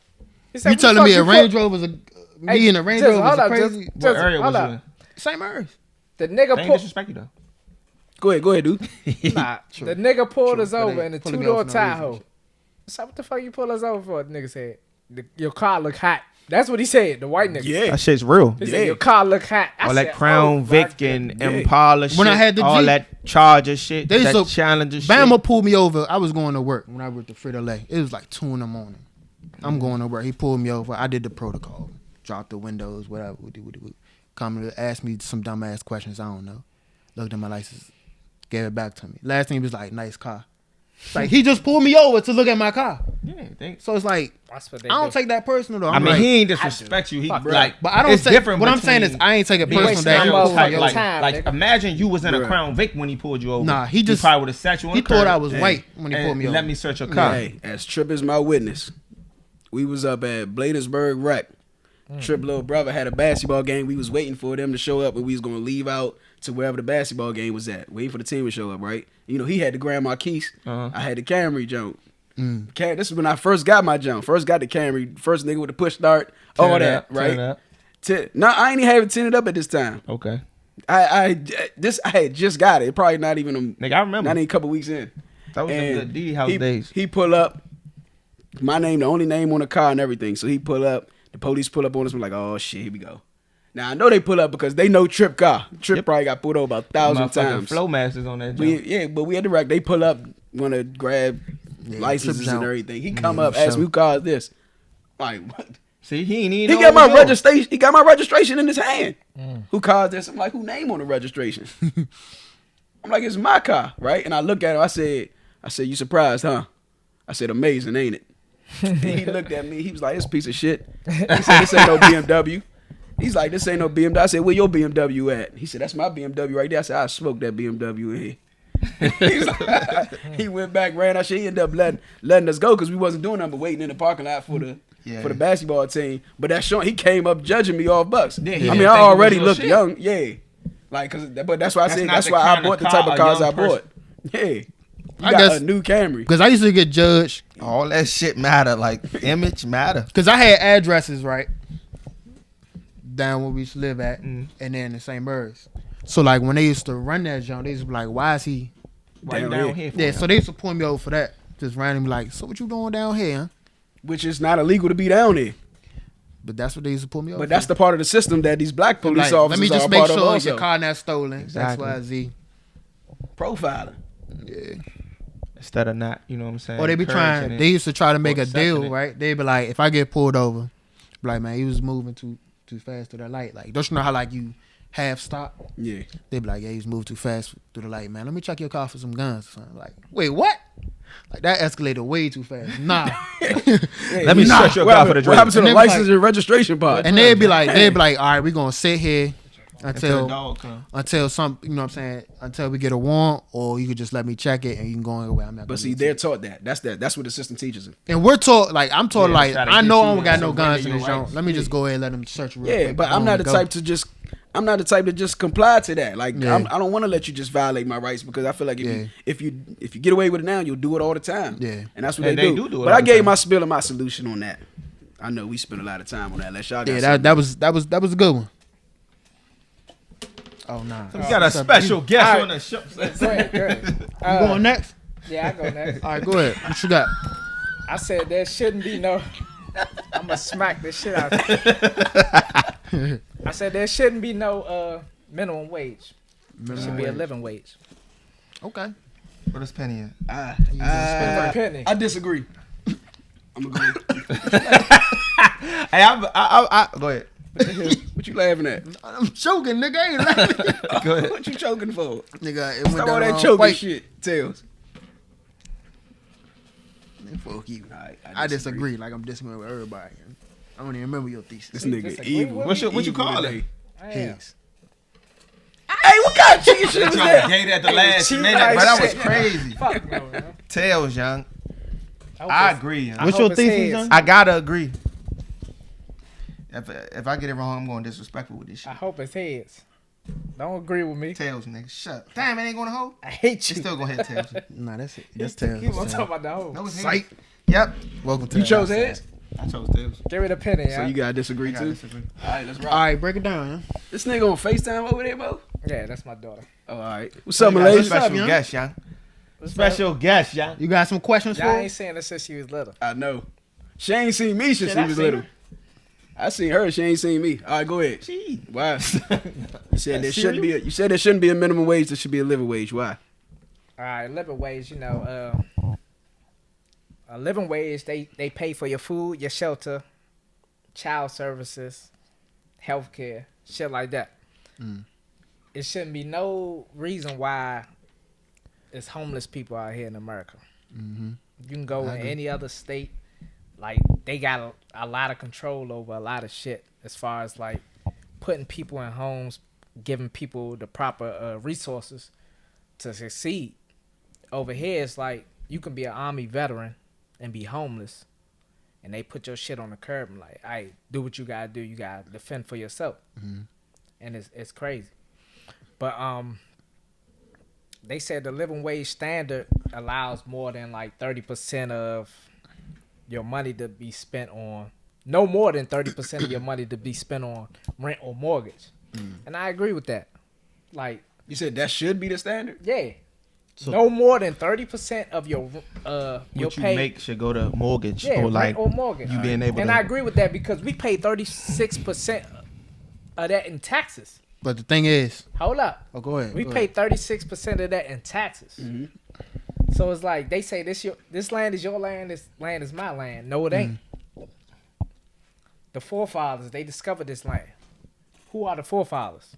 Speaker 2: He said,
Speaker 3: You
Speaker 2: "What
Speaker 3: telling
Speaker 2: the
Speaker 3: me
Speaker 2: fuck
Speaker 3: a
Speaker 2: you
Speaker 3: Range
Speaker 2: put-"
Speaker 3: Rover was a
Speaker 2: Hey,
Speaker 3: me in a Range
Speaker 2: just
Speaker 3: Rover was
Speaker 2: hold
Speaker 3: a
Speaker 2: up,
Speaker 3: crazy?
Speaker 2: just-
Speaker 5: what area
Speaker 2: hold
Speaker 5: was
Speaker 2: up.
Speaker 5: you in?
Speaker 3: St. Mary's.
Speaker 2: The
Speaker 5: They
Speaker 2: nigga
Speaker 5: ain't
Speaker 2: pulled.
Speaker 5: disrespect you though.
Speaker 1: Go ahead, dude.
Speaker 2: Nah, the nigga pulled us
Speaker 3: But
Speaker 2: over
Speaker 3: they
Speaker 2: in a
Speaker 3: pulling me
Speaker 2: 2-door
Speaker 3: over for no reason.
Speaker 2: Tahoe. So what the fuck you pull us over for? The nigga said, your car look hot. That's what he said. The white nigga.
Speaker 1: Yeah.
Speaker 5: That shit's real.
Speaker 2: He said your car look hot. I
Speaker 5: All
Speaker 2: said,
Speaker 5: that Crown
Speaker 2: oh,
Speaker 5: Vic
Speaker 2: my
Speaker 5: and
Speaker 1: God.
Speaker 5: Impala shit.
Speaker 3: When I had the
Speaker 5: all
Speaker 3: Jeep,
Speaker 5: that Charger shit,
Speaker 3: they
Speaker 5: that
Speaker 3: used to-
Speaker 5: Challenger shit.
Speaker 3: Bama pulled me over. I was going to work when I worked at Frito-Lay. It was like 2 a.m. I'm going to work. He pulled me over. I did the protocol. Dropped the windows, whatever. Come to ask me some dumb ass questions. I don't know. Looked at my license. Gave it back to me. Last thing he was like, nice car. It's like he just pulled me over to look at my car.
Speaker 5: Yeah,
Speaker 3: So it's like,
Speaker 2: That's what they
Speaker 3: I don't
Speaker 2: do.
Speaker 3: take that personal though.
Speaker 5: I
Speaker 3: I'm
Speaker 5: mean,
Speaker 3: like,
Speaker 5: he ain't disrespect you. He
Speaker 2: Fuck,
Speaker 5: like,
Speaker 3: but I don't
Speaker 5: it's
Speaker 3: say,
Speaker 5: different.
Speaker 3: what I'm saying is I ain't take it
Speaker 5: between
Speaker 3: personal that he
Speaker 2: wasting
Speaker 3: pulled
Speaker 2: my
Speaker 3: me
Speaker 2: motherfucking
Speaker 3: over.
Speaker 2: time.
Speaker 5: like
Speaker 2: nigga.
Speaker 5: imagine you was in a
Speaker 1: Bruh.
Speaker 5: Crown Vic when he pulled you over.
Speaker 3: Nah, he just-
Speaker 5: probably would have sat you on
Speaker 3: He
Speaker 5: the curb
Speaker 3: thought I was
Speaker 1: Hey.
Speaker 3: white when he
Speaker 5: and
Speaker 3: pulled me over.
Speaker 5: let me search your car.
Speaker 1: Hey, as Trip is my witness. We was up at Bladensburg Rec. Trip little brother had a basketball game. We was waiting for them to show up, and we was gonna leave out to wherever the basketball game was at. Waiting for the team to show up, right? You know, he had the Grand Marquis.
Speaker 5: Uh-huh.
Speaker 1: I had the Camry jump. This is when I first got my jump. First got the Camry. First nigga with the push start. All
Speaker 5: Turn it
Speaker 1: that,
Speaker 5: up, turn
Speaker 1: right?
Speaker 5: it up.
Speaker 1: No, I ain't even have it tinted up at this time.
Speaker 5: Okay.
Speaker 1: I had just got it. Probably not even
Speaker 5: Nigga, I remember.
Speaker 1: not even a couple weeks in.
Speaker 5: That was the D house days.
Speaker 1: He pull up. My name, the only name on the car and everything. So he pull up. The police pull up on us. We're like, oh shit, here we go. Now I know they pull up because they know Trip car. Trip probably got pulled over about 1,000 times.
Speaker 5: Flow masters on that joint.
Speaker 1: But we had the rack. They pull up, want to grab licenses and everything. He come up, ask me who car is this. Like what?
Speaker 5: See, he ain't even.
Speaker 1: He got my registration. He got my registration in his hand. Who car is this? I'm like, who name on the registration? I'm like, it's my car, right? And I look at him. I said, you surprised, huh? I said, amazing, ain't it? And he looked at me. He was like, this piece of shit. He said, this ain't no BMW. He's like, this ain't no BMW. I said, where your BMW at? He said, that's my BMW right there. I said, I smoked that BMW in here. He went back, ran our shit. He ended up letting us go because we wasn't doing nothing but waiting in the parking lot for the basketball team. But that showing, he came up judging me off bucks. I mean, I already looked young. Yeah. Like, but that's why I said, that's why I bought the type of cars I bought. Yeah. I guess a new Camry.
Speaker 3: Because I used to get judged.
Speaker 4: All that shit matter. Like, image matter.
Speaker 3: Because I had addresses, right? Down where we used to live at. And then in St. Mary's. So, like, when they used to run that jump, they used to be like, why is he
Speaker 5: down here?
Speaker 3: Yeah, so they used to point me over for that. Just randomly like, so what you doing down here, huh?
Speaker 1: Which is not illegal to be down there.
Speaker 3: But that's what they used to pull me over
Speaker 1: But that's the part of the system that these black police officers
Speaker 3: let me just
Speaker 1: are
Speaker 3: make
Speaker 1: part of
Speaker 3: sure
Speaker 1: also.
Speaker 3: your car not stolen.
Speaker 5: Exactly.
Speaker 3: X, Y, Z.
Speaker 1: Profiling.
Speaker 3: Yeah.
Speaker 5: Instead of not, you know what I'm saying?
Speaker 3: Or they used to try to make a deal, right? They'd be like, if I get pulled over, be like, man, he was moving too fast through that light. Like, don't you know how like you half stop?
Speaker 1: Yeah.
Speaker 3: They'd be like, yeah, he was moving too fast through the light, man. Let me check your car for some guns or something. Like, wait, what? Like that escalated way too fast. Nah.
Speaker 5: Let me search your car for the
Speaker 1: What happened to the
Speaker 3: And
Speaker 1: license and registration part?
Speaker 3: And they'd be like, all right, we're gonna sit here until some, you know what I'm saying, until we get a warrant, or you could just let me check it and you can go anywhere. I'm not.
Speaker 1: But see, they're taught that. That's what the system teaches them.
Speaker 3: And we're taught, like, I'm taught, like, I know I don't got no guns in this joint. Let me just go ahead and let them search real quick.
Speaker 1: Yeah, but I'm not the type to just comply to that. Like, I don't want to let you just violate my rights because I feel like if you get away with it now, you'll do it all the time.
Speaker 3: Yeah,
Speaker 1: and that's what they do. But I gave my spill and my solution on that. I know we spent a lot of time on that. Let's y'all.
Speaker 3: Yeah, that was a good one. Oh nah,
Speaker 5: we got a special guest on the show.
Speaker 3: You going next?
Speaker 2: Yeah, I go next.
Speaker 3: All right, go ahead. What you got?
Speaker 2: I said there shouldn't be no. I'm gonna smack this shit out. I said there shouldn't be no minimum wage. It should be a living wage.
Speaker 3: Okay.
Speaker 4: What is Penny at?
Speaker 1: I disagree. I'm gonna go.
Speaker 5: Hey, I go ahead.
Speaker 1: What you laughing at?
Speaker 3: I'm choking, nigga. I ain't laughing.
Speaker 1: Go ahead. What you choking for?
Speaker 3: Nigga, it went
Speaker 1: Stop
Speaker 3: down
Speaker 1: all that
Speaker 3: wrong
Speaker 1: choking
Speaker 3: fight.
Speaker 1: shit, Tails.
Speaker 3: Fuck you.
Speaker 1: Right,
Speaker 3: I disagree. Like I'm disagreeing with everybody. I don't even remember your thesis.
Speaker 1: This nigga
Speaker 2: disagree
Speaker 1: evil.
Speaker 2: with
Speaker 5: What you call it?
Speaker 3: Higgs.
Speaker 1: Hey, what kind of chicken shit was that?
Speaker 5: Gate at the last
Speaker 2: cheap
Speaker 5: minute,
Speaker 2: like
Speaker 5: but that was
Speaker 2: shit.
Speaker 5: crazy.
Speaker 2: Fuck no, man.
Speaker 4: Tails, young.
Speaker 5: I agree. Young.
Speaker 3: What's
Speaker 2: hope
Speaker 3: your
Speaker 2: it's
Speaker 3: thesis,
Speaker 2: heads.
Speaker 3: young?
Speaker 4: I gotta agree. If I get it wrong, I'm going disrespectful with this shit.
Speaker 2: I hope it's heads. Don't agree with me.
Speaker 4: Tails, nigga. Shut up. Damn, it ain't gonna hold.
Speaker 2: I hate
Speaker 4: It's
Speaker 2: you.
Speaker 4: still gonna hit tails.
Speaker 3: Nah, that's it. That's
Speaker 2: Keep on
Speaker 3: terrible.
Speaker 2: talking about the whole.
Speaker 4: No, it's
Speaker 3: Psych.
Speaker 4: heads. Yep.
Speaker 3: Welcome to
Speaker 1: You
Speaker 3: the
Speaker 1: chose
Speaker 3: outside.
Speaker 1: heads?
Speaker 5: I chose tails.
Speaker 2: Give it a penny,
Speaker 1: So
Speaker 2: yeah.
Speaker 1: you gotta disagree
Speaker 4: I gotta
Speaker 1: too?
Speaker 4: disagree.
Speaker 1: Alright, let's rock.
Speaker 3: All right, break it down, man.
Speaker 1: This nigga on FaceTime over there, bro?
Speaker 2: Yeah, that's my daughter.
Speaker 1: Oh, alright. What's up, my
Speaker 5: Got a
Speaker 1: ladies?
Speaker 5: special
Speaker 3: young?
Speaker 5: guest, young. Special guest, young.
Speaker 3: You got some questions
Speaker 2: Y'all
Speaker 3: for
Speaker 2: ain't
Speaker 3: us?
Speaker 2: saying this since she was little.
Speaker 1: I know. She ain't seen me since
Speaker 5: Shit,
Speaker 1: she
Speaker 5: I
Speaker 1: was
Speaker 5: seen
Speaker 1: little.
Speaker 5: her.
Speaker 1: I seen her. She ain't seen me. All right, go ahead.
Speaker 5: Gee.
Speaker 1: Why? You said there shouldn't be. You said there shouldn't be a minimum wage. There should be a living wage. Why?
Speaker 2: All right, living wage, you know, a living wage, they pay for your food, your shelter, child services, healthcare, shit like that. It shouldn't be no reason why it's homeless people out here in America. You can go in any other state, like they got a lot of control over a lot of shit as far as like putting people in homes, giving people the proper resources to succeed. Over here, it's like you can be an Army veteran and be homeless, and they put your shit on the curb and like, "Hey, do what you gotta do. You gotta defend for yourself." And it's crazy. But they said the living wage standard allows more than like 30% of your money to be spent on, no more than 30% of your money to be spent on rent or mortgage. And I agree with that. Like
Speaker 1: You said that should be the standard.
Speaker 2: yeah.
Speaker 3: So-
Speaker 2: No more than 30% of your
Speaker 5: What you
Speaker 2: pay.
Speaker 5: make should go to mortgage
Speaker 2: Yeah,
Speaker 5: or like
Speaker 2: rent or mortgage.
Speaker 5: you being able
Speaker 2: And
Speaker 5: to.
Speaker 2: I agree with that because we pay 36% of that in taxes.
Speaker 3: But the thing is,
Speaker 2: Hold up.
Speaker 3: oh, go ahead.
Speaker 2: We
Speaker 3: go
Speaker 2: pay
Speaker 3: ahead.
Speaker 2: 36% of that in taxes. So it's like they say this land is your land, this land is my land. No, it ain't. The forefathers, they discovered this land. Who are the forefathers?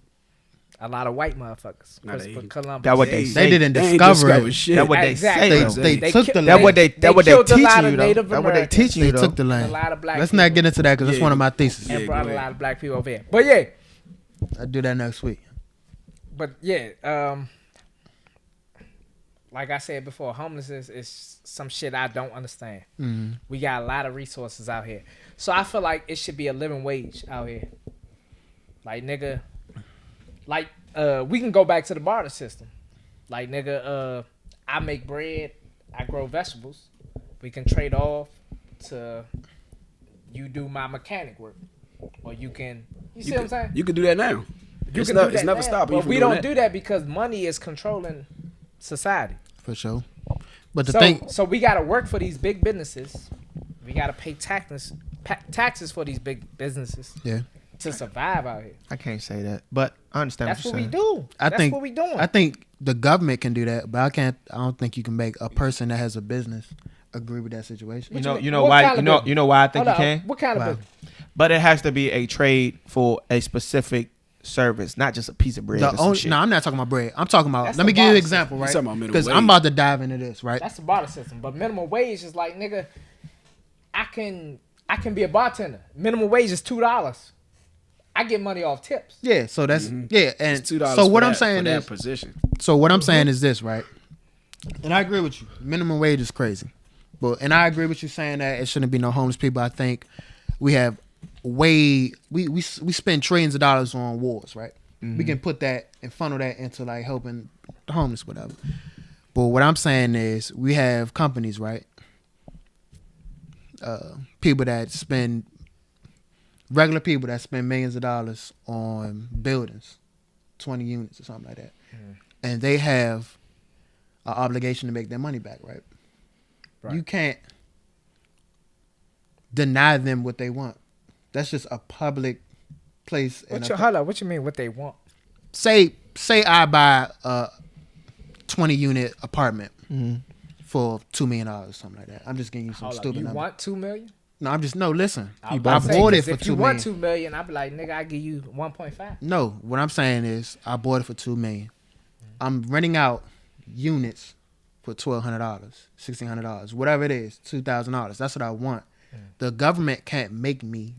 Speaker 2: A lot of white motherfuckers.
Speaker 1: Nah,
Speaker 2: Christopher
Speaker 1: they-
Speaker 2: Columbus.
Speaker 5: That what they
Speaker 3: They
Speaker 5: say.
Speaker 3: didn't
Speaker 1: They ain't
Speaker 3: discover
Speaker 1: discovered
Speaker 3: it.
Speaker 1: shit.
Speaker 5: That what they
Speaker 2: Exactly.
Speaker 5: say.
Speaker 3: They,
Speaker 5: though.
Speaker 3: they took the
Speaker 5: That
Speaker 3: land.
Speaker 5: what they
Speaker 2: killed a
Speaker 5: teaching
Speaker 2: lot of
Speaker 5: you though.
Speaker 2: Native
Speaker 5: That what they
Speaker 2: Americans.
Speaker 5: teaching you
Speaker 3: They
Speaker 5: though.
Speaker 3: took the land.
Speaker 2: A lot of black
Speaker 3: Let's
Speaker 2: people.
Speaker 3: not get into that because that's
Speaker 1: Yeah,
Speaker 3: one of my
Speaker 1: go
Speaker 3: theses.
Speaker 2: And
Speaker 1: Yeah,
Speaker 2: brought
Speaker 1: go
Speaker 2: a
Speaker 1: ahead.
Speaker 2: lot of black people over here. But yeah.
Speaker 3: I'll do that next week.
Speaker 2: But yeah, like I said before, homelessness is some shit I don't understand. We got a lot of resources out here. So I feel like it should be a living wage out here. Like nigga, like we can go back to the barter system. Like nigga, I make bread, I grow vegetables. We can trade off to you do my mechanic work. Or you can see what I'm saying?
Speaker 1: You can do that now.
Speaker 2: You
Speaker 1: It's
Speaker 2: can
Speaker 1: not-
Speaker 2: do that
Speaker 1: it's never
Speaker 2: now,
Speaker 1: stopping you
Speaker 2: but
Speaker 1: from
Speaker 2: we
Speaker 1: doing
Speaker 2: don't
Speaker 1: that.
Speaker 2: do that because money is controlling society.
Speaker 3: For sure. But the thing,
Speaker 2: So we got to work for these big businesses. We got to pay taxes for these big businesses
Speaker 3: yeah,
Speaker 2: to survive out here.
Speaker 5: I can't say that, but I understand
Speaker 2: That's
Speaker 5: what
Speaker 2: what
Speaker 5: you're
Speaker 2: we
Speaker 5: saying.
Speaker 2: do.
Speaker 3: I
Speaker 2: That's
Speaker 3: think
Speaker 2: what we doing.
Speaker 3: I think the government can do that, but I don't think you can make a person that has a business agree with that situation.
Speaker 5: You know
Speaker 2: What
Speaker 5: why?
Speaker 2: kind of business?
Speaker 5: You know why I think
Speaker 2: Hold
Speaker 5: you
Speaker 2: up.
Speaker 5: can.
Speaker 2: What kind of
Speaker 3: Wow.
Speaker 2: business?
Speaker 5: But it has to be a trade for a specific service, not just a piece of bread.
Speaker 3: The
Speaker 5: or some
Speaker 3: only,
Speaker 5: shit.
Speaker 3: no, I'm not talking about bread. I'm talking about.
Speaker 2: That's
Speaker 3: Let me
Speaker 2: the
Speaker 3: give you an
Speaker 2: barter
Speaker 3: example,
Speaker 1: You
Speaker 3: right?
Speaker 1: talking about minimum
Speaker 3: Because I'm
Speaker 1: wage.
Speaker 3: about to dive into this, right?
Speaker 2: That's the barter system. But minimum wage is like, nigga, I can be a bartender. Minimum wage is $2. I get money off tips.
Speaker 3: Yeah, so that's yeah, and
Speaker 1: It's $2.
Speaker 3: so what
Speaker 1: for
Speaker 3: I'm
Speaker 1: that-
Speaker 3: saying
Speaker 1: for that
Speaker 3: is,
Speaker 1: position.
Speaker 3: so what I'm saying is this, right? And I agree with you. Minimum wage is crazy, and I agree with you saying that it shouldn't be no homeless people. I think we have we spend trillions of dollars on wars, right? We can put that and funnel that into like helping the homeless, whatever. But what I'm saying is we have companies, right? People that spend regular people that spend millions of dollars on buildings, 20 units or something like that, and they have an obligation to make their money back, right? You can't deny them what they want. That's just a public place.
Speaker 2: Hold up. What you mean? What they want?
Speaker 3: Say I buy a 20 unit apartment for $2 million or something like that. I'm just giving you some
Speaker 2: Hold up.
Speaker 3: stupid
Speaker 2: You
Speaker 3: number.
Speaker 2: want $2 million?
Speaker 3: No, listen. I
Speaker 2: about to say,
Speaker 3: bought it
Speaker 2: 'cause
Speaker 3: for
Speaker 2: if
Speaker 3: $2
Speaker 2: you
Speaker 3: million.
Speaker 2: want $2 million, I'd be like, nigga, I give you 1.5.
Speaker 3: No, what I'm saying is I bought it for $2 million. I'm renting out units for $1,200, $1,600, whatever it is, $2,000. That's what I want. The government can't make me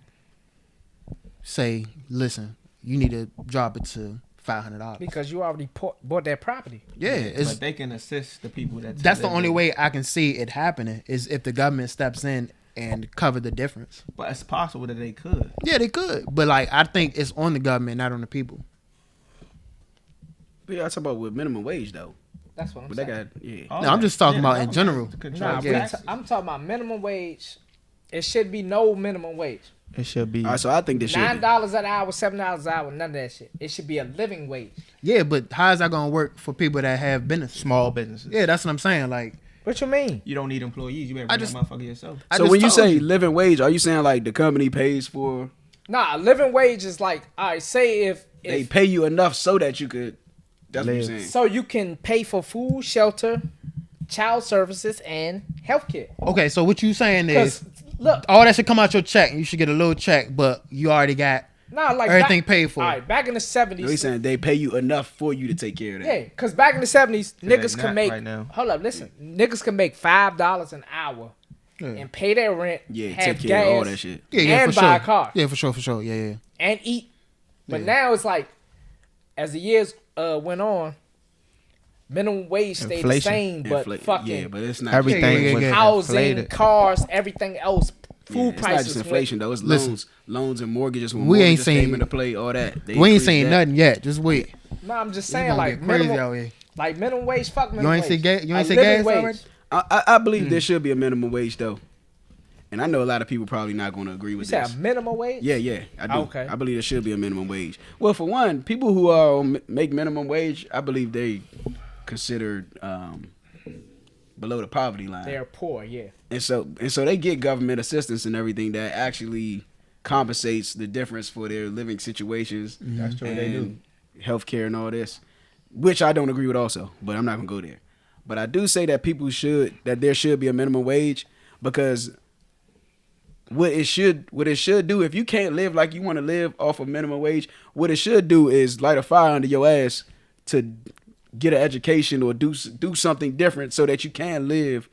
Speaker 3: say, listen, you need to drop it to $500.
Speaker 2: Because you already bought that property.
Speaker 3: Yeah,
Speaker 5: but they can assist the people that.
Speaker 3: that's the only way I can see it happening is if the government steps in and cover the difference.
Speaker 5: But it's possible that they could.
Speaker 3: Yeah, they could, but like I think it's on the government, not on the people.
Speaker 1: But yeah, I talk about with minimum wage though.
Speaker 2: That's what I'm
Speaker 1: But
Speaker 2: saying.
Speaker 1: they got yeah.
Speaker 5: All
Speaker 3: No, I'm
Speaker 5: that.
Speaker 3: just talking about
Speaker 5: the
Speaker 3: in general.
Speaker 5: government control
Speaker 2: Nah,
Speaker 3: Yeah.
Speaker 2: but I'm talking about minimum wage. It should be no minimum wage.
Speaker 5: It should be.
Speaker 1: All right, so I think this should
Speaker 2: $9 an hour, $7 an hour, none of that shit. It should be a living wage.
Speaker 3: Yeah, but how is that gonna work for people that have business?
Speaker 5: small businesses.
Speaker 3: Yeah, that's what I'm saying. Like,
Speaker 2: What you mean?
Speaker 5: You don't need employees. You better
Speaker 3: I
Speaker 5: bring
Speaker 3: just-
Speaker 5: that motherfucker yourself.
Speaker 3: I
Speaker 1: So
Speaker 3: just
Speaker 1: when you
Speaker 3: told
Speaker 1: say living wage, are you saying like the company pays for?
Speaker 2: Nah, a living wage is like, all right, say if
Speaker 1: They pay you enough so that you could. That's what you're
Speaker 5: Live.
Speaker 1: saying.
Speaker 2: so you can pay for food, shelter, child services, and healthcare.
Speaker 3: okay, so what you saying is
Speaker 2: Because look,
Speaker 3: all that should come out your check. You should get a little check, but you already got
Speaker 2: nah, like
Speaker 3: everything paid for.
Speaker 2: All right, back in the 70s.
Speaker 1: No, he's saying they pay you enough for you to take care of that.
Speaker 2: Yeah, because back in the 70s, niggas
Speaker 5: not
Speaker 2: can make.
Speaker 5: right now.
Speaker 2: Hold up, listen. Niggas can make $5 an hour
Speaker 3: Yeah.
Speaker 2: and pay their rent.
Speaker 1: Yeah,
Speaker 2: have
Speaker 1: take care of all
Speaker 2: gas,
Speaker 1: that shit.
Speaker 3: Yeah,
Speaker 2: and
Speaker 3: for
Speaker 2: buy
Speaker 3: sure.
Speaker 2: a car.
Speaker 3: Yeah, for sure. Yeah.
Speaker 2: And eat. But
Speaker 3: Yeah.
Speaker 2: now it's like, as the years went on, minimum wage stayed
Speaker 5: Inflation.
Speaker 2: the same, but fucking
Speaker 1: yeah, but it's not
Speaker 5: Everything
Speaker 3: Yeah.
Speaker 5: was
Speaker 2: housing,
Speaker 5: inflated.
Speaker 2: cars, everything else,
Speaker 1: Yeah,
Speaker 2: food
Speaker 1: it's
Speaker 2: prices.
Speaker 1: not just inflation though. It's
Speaker 3: Listen.
Speaker 1: loans and mortgages. When
Speaker 3: We ain't
Speaker 1: mortgages came
Speaker 3: seen-
Speaker 1: into play. All that. They
Speaker 3: We ain't
Speaker 1: increased
Speaker 3: seen
Speaker 1: that.
Speaker 3: nothing yet. Just wait.
Speaker 2: No, I'm just
Speaker 3: It's
Speaker 2: saying,
Speaker 3: gonna
Speaker 2: like
Speaker 3: get crazy
Speaker 2: minimum,
Speaker 3: out here.
Speaker 2: like minimum wage. Fuck minimum
Speaker 3: ain't
Speaker 2: wage.
Speaker 3: see gas- you ain't
Speaker 2: A
Speaker 3: see
Speaker 2: living
Speaker 3: gas
Speaker 2: wage.
Speaker 3: already?
Speaker 1: I believe there should be a minimum wage though. and I know a lot of people probably not going to agree with
Speaker 2: you
Speaker 1: this.
Speaker 2: said a minimum wage?
Speaker 1: Yeah, I do.
Speaker 2: Okay.
Speaker 1: I believe there should be a minimum wage. Well, for one, people who make minimum wage, I believe they considered below the poverty line.
Speaker 2: They're poor, yeah.
Speaker 1: And so they get government assistance and everything that actually compensates the difference for their living situations.
Speaker 5: That's true. They do.
Speaker 1: Healthcare and all this, which I don't agree with also, but I'm not gonna go there. But I do say that there should be a minimum wage, because what it should do, if you can't live like you want to live off of minimum wage, what it should do is light a fire under your ass to get an education or do something different so that you can live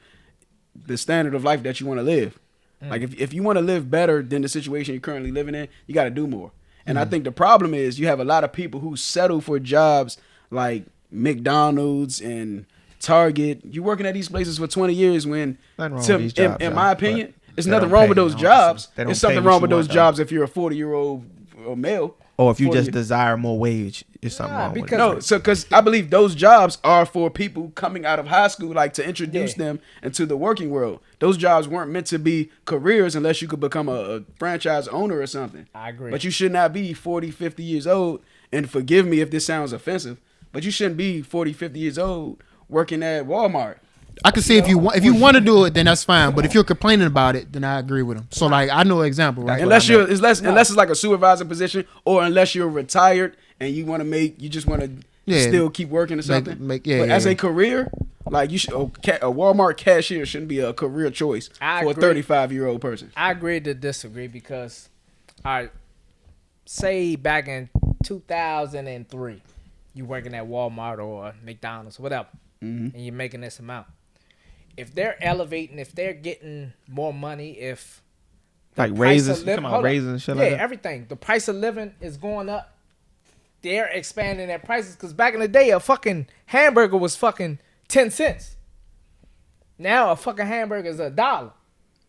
Speaker 1: the standard of life that you want to live. Like if you want to live better than the situation you're currently living in, you got to do more. And I think the problem is you have a lot of people who settle for jobs like McDonald's and Target. You're working at these places for 20 years when, in my opinion, there's nothing wrong with those jobs. There's something wrong with those jobs if you're a 40-year-old male.
Speaker 5: Or if you just desire more wage, it's something wrong with it.
Speaker 1: No, because I believe those jobs are for people coming out of high school, like to introduce them into the working world. Those jobs weren't meant to be careers unless you could become a franchise owner or something.
Speaker 2: I agree.
Speaker 1: But you should not be 40, 50 years old, and forgive me if this sounds offensive, but you shouldn't be 40, 50 years old working at Walmart.
Speaker 3: I can see if you want to do it, then that's fine. But if you're complaining about it, then I agree with him. So like I know an example, right?
Speaker 1: Unless it's like a supervisor position, or unless you're retired and you just want to still keep working or something. But as a career, like you should, a Walmart cashier shouldn't be a career choice for a 35-year-old person.
Speaker 2: I agree to disagree because, all right, say back in 2003, you working at Walmart or McDonald's or whatever, and you're making this amount. If they're elevating, if they're getting more money, if
Speaker 5: like raises, raises and shit like that.
Speaker 2: Everything. The price of living is going up. They're expanding their prices because back in the day, a fucking hamburger was fucking 10 cents. Now a fucking hamburger is $1.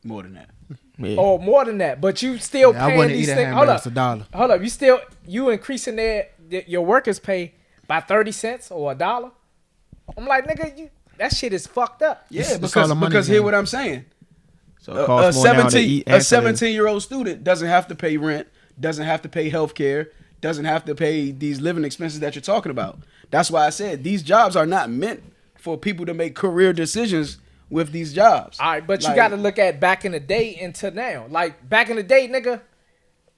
Speaker 1: More than that.
Speaker 2: Yeah. Or more than that, but you still paying these things. Hold up, $1. You increasing your workers' pay by 30 cents or $1. I'm like, nigga, that shit is fucked up.
Speaker 1: Yeah, because hear what I'm saying.
Speaker 5: So it costs more now to eat.
Speaker 1: A 17-year-old student doesn't have to pay rent, doesn't have to pay health care, doesn't have to pay these living expenses that you're talking about. That's why I said these jobs are not meant for people to make career decisions with these jobs.
Speaker 2: All right, but you got to look at back in the day into now. Like back in the day, nigga,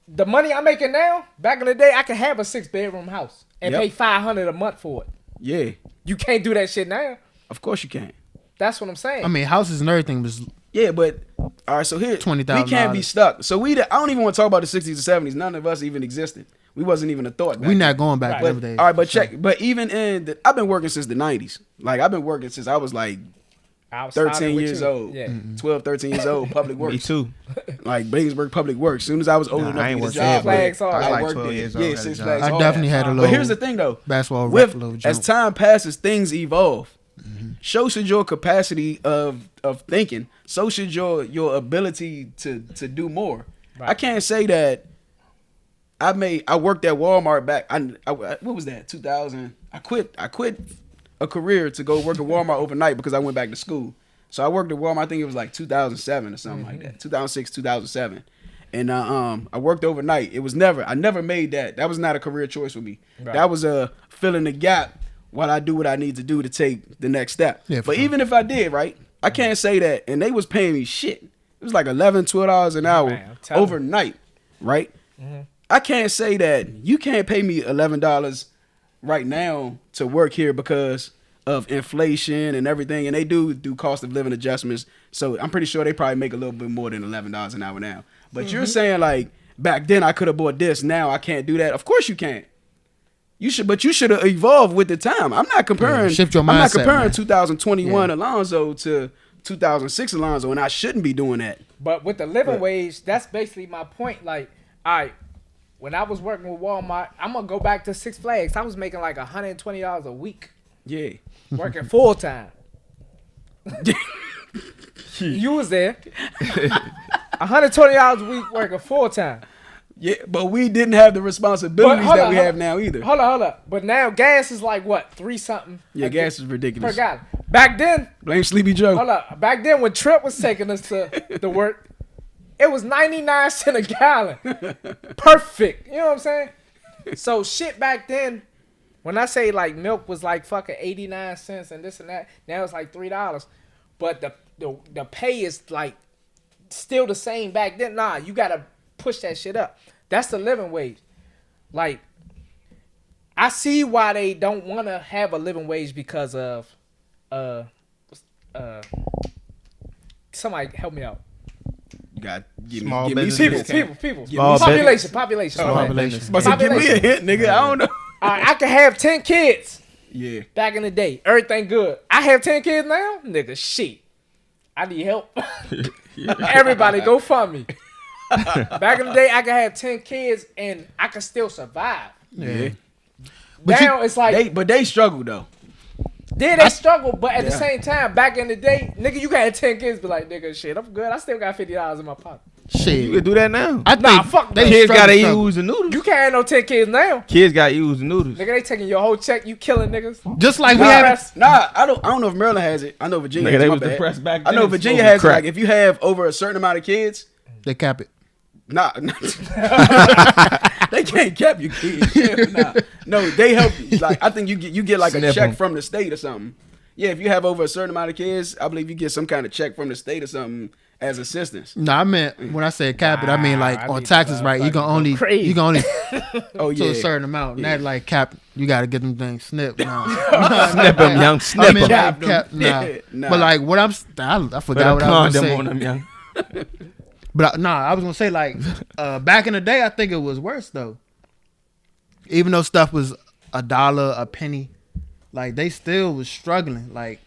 Speaker 2: the money I'm making now, back in the day, I could have a 6-bedroom house and pay $500 a month for it.
Speaker 1: Yeah.
Speaker 2: You can't do that shit now.
Speaker 1: Of course you can't.
Speaker 2: That's what I'm saying.
Speaker 3: I mean, houses and everything was.
Speaker 1: Yeah, but all right. So here,
Speaker 3: $20,000.
Speaker 1: We can't be stuck. So I don't even want to talk about the 60s and 70s. None of us even existed. We wasn't even a thought.
Speaker 3: We're not going back
Speaker 1: them days. All right, but check. But even I've been working since the 90s. Like I've been working since I was like 13 years old. Yeah. 12, 13 years old. Public Works.
Speaker 5: Me too.
Speaker 1: Like Bladensburg Public Works. As soon as I was old enough to get a job,
Speaker 2: I
Speaker 1: worked there. Yeah, Six Flags.
Speaker 3: I definitely had a little.
Speaker 1: But here's the thing, though.
Speaker 3: Basketball.
Speaker 1: As time passes, things evolve. So should your capacity of thinking. So should your ability to do more. Right. I can't say that I worked at Walmart back. What was that? 2000. I quit a career to go work at Walmart overnight because I went back to school. So I worked at Walmart. I think it was like 2007 or something like that. 2006, 2007. And I worked overnight. I never made that. That was not a career choice for me. Right. That was a filling the gap while I do what I need to do to take the next step. Yeah, but even if I did, right, I can't say that. And they was paying me shit. It was like $11, $12 an hour overnight, right? Mm-hmm. I can't say that you can't pay me $11 right now to work here because of inflation and everything. And they do cost of living adjustments. So I'm pretty sure they probably make a little bit more than $11 an hour now. But you're saying like back then I could have bought this. Now I can't do that. Of course you can't. But you should have evolved with the time. I'm not comparing.
Speaker 3: Shift your mindset,
Speaker 1: I'm not comparing
Speaker 3: man.
Speaker 1: 2021 Alonzo to 2006 Alonzo, and I shouldn't be doing that.
Speaker 2: But with the living wage, that's basically my point. Like, all right, when I was working with Walmart, I'm gonna go back to Six Flags. I was making like $120 a week.
Speaker 1: Yeah,
Speaker 2: working full time. You was there. $120 a week working full time.
Speaker 1: Yeah, but we didn't have the responsibilities that we have now either.
Speaker 2: Hold up. But now gas is like what, $3 something?
Speaker 1: Yeah, gas is ridiculous.
Speaker 2: Per gallon. Back then,
Speaker 1: blame Sleepy Joe.
Speaker 2: Hold up. Back then when Trip was taking us to work, It was 99 cents a gallon. Perfect. You know what I'm saying? So shit back then, when I say like milk was like fucking 89 cents and this and that, now it's like $3. But the pay is like still the same back then. Nah, you gotta push that shit up. That's the living wage. Like, I see why they don't want to have a living wage because of somebody help me out.
Speaker 1: You got give
Speaker 5: Small
Speaker 1: me
Speaker 5: business.
Speaker 2: People.
Speaker 5: Small
Speaker 2: Population.
Speaker 3: Population.
Speaker 1: But give me a hint, nigga. I don't know.
Speaker 2: I can have 10 kids.
Speaker 1: Yeah.
Speaker 2: Back in the day, everything good. I have 10 kids now, nigga. Shit, I need help. Everybody, go fund me. Back in the day, I could have 10 kids and I could still survive.
Speaker 1: Yeah.
Speaker 2: Now it's like
Speaker 1: they struggle though.
Speaker 2: they struggle, but at the same time, back in the day, nigga, you got 10 kids, be like, nigga, shit, I'm good. I still got $50 in my pocket.
Speaker 3: Shit,
Speaker 5: You can do that now.
Speaker 3: I think
Speaker 2: Nah, fuck
Speaker 3: they
Speaker 2: that.
Speaker 5: Kids
Speaker 3: struggle,
Speaker 5: gotta eat
Speaker 3: struggle.
Speaker 5: oodles and noodles.
Speaker 2: You can't have no 10 kids now.
Speaker 5: Kids gotta eat oodles and noodles.
Speaker 2: Nigga, they taking your whole check. You killing niggas.
Speaker 3: Just like we
Speaker 2: Nah,
Speaker 3: have.
Speaker 1: I don't know if Maryland has it. I know Virginia
Speaker 5: Nigga,
Speaker 1: has
Speaker 5: they
Speaker 1: it. My
Speaker 5: was
Speaker 1: bad.
Speaker 5: depressed back
Speaker 1: I know
Speaker 5: then,
Speaker 1: Virginia
Speaker 5: smoking
Speaker 1: has it.
Speaker 5: crack.
Speaker 1: Like if you have over a certain amount of kids,
Speaker 3: They cap it.
Speaker 1: nah. They can't cap you kids. Yeah, nah. No, they help you. Like I think you get like a
Speaker 5: Snip
Speaker 1: check
Speaker 5: 'em.
Speaker 1: from the state or something. Yeah, if you have over a certain amount of kids, I believe you get some kind of check from the state or something as assistance.
Speaker 3: No, I meant when I said cap it, I mean like
Speaker 2: I
Speaker 3: on
Speaker 2: need
Speaker 3: taxes,
Speaker 2: to,
Speaker 3: right? You can
Speaker 2: fucking
Speaker 3: only
Speaker 2: go crazy.
Speaker 1: Oh
Speaker 3: to
Speaker 1: yeah.
Speaker 3: a certain amount.
Speaker 1: Yeah.
Speaker 3: Not like cap. You got to get them things snipped. No.
Speaker 5: Snip them, young.
Speaker 3: I
Speaker 5: Snip
Speaker 3: mean,
Speaker 5: them.
Speaker 3: like, cap, nah.
Speaker 1: Yeah, nah.
Speaker 3: But like what I
Speaker 5: Put
Speaker 3: forgot
Speaker 5: a
Speaker 3: what I was
Speaker 5: condom
Speaker 3: gonna
Speaker 5: on
Speaker 3: say.
Speaker 5: them, young.
Speaker 3: But I was gonna say like back in the day, I think it was worse though. Even though stuff was $1, a penny, like they still was struggling like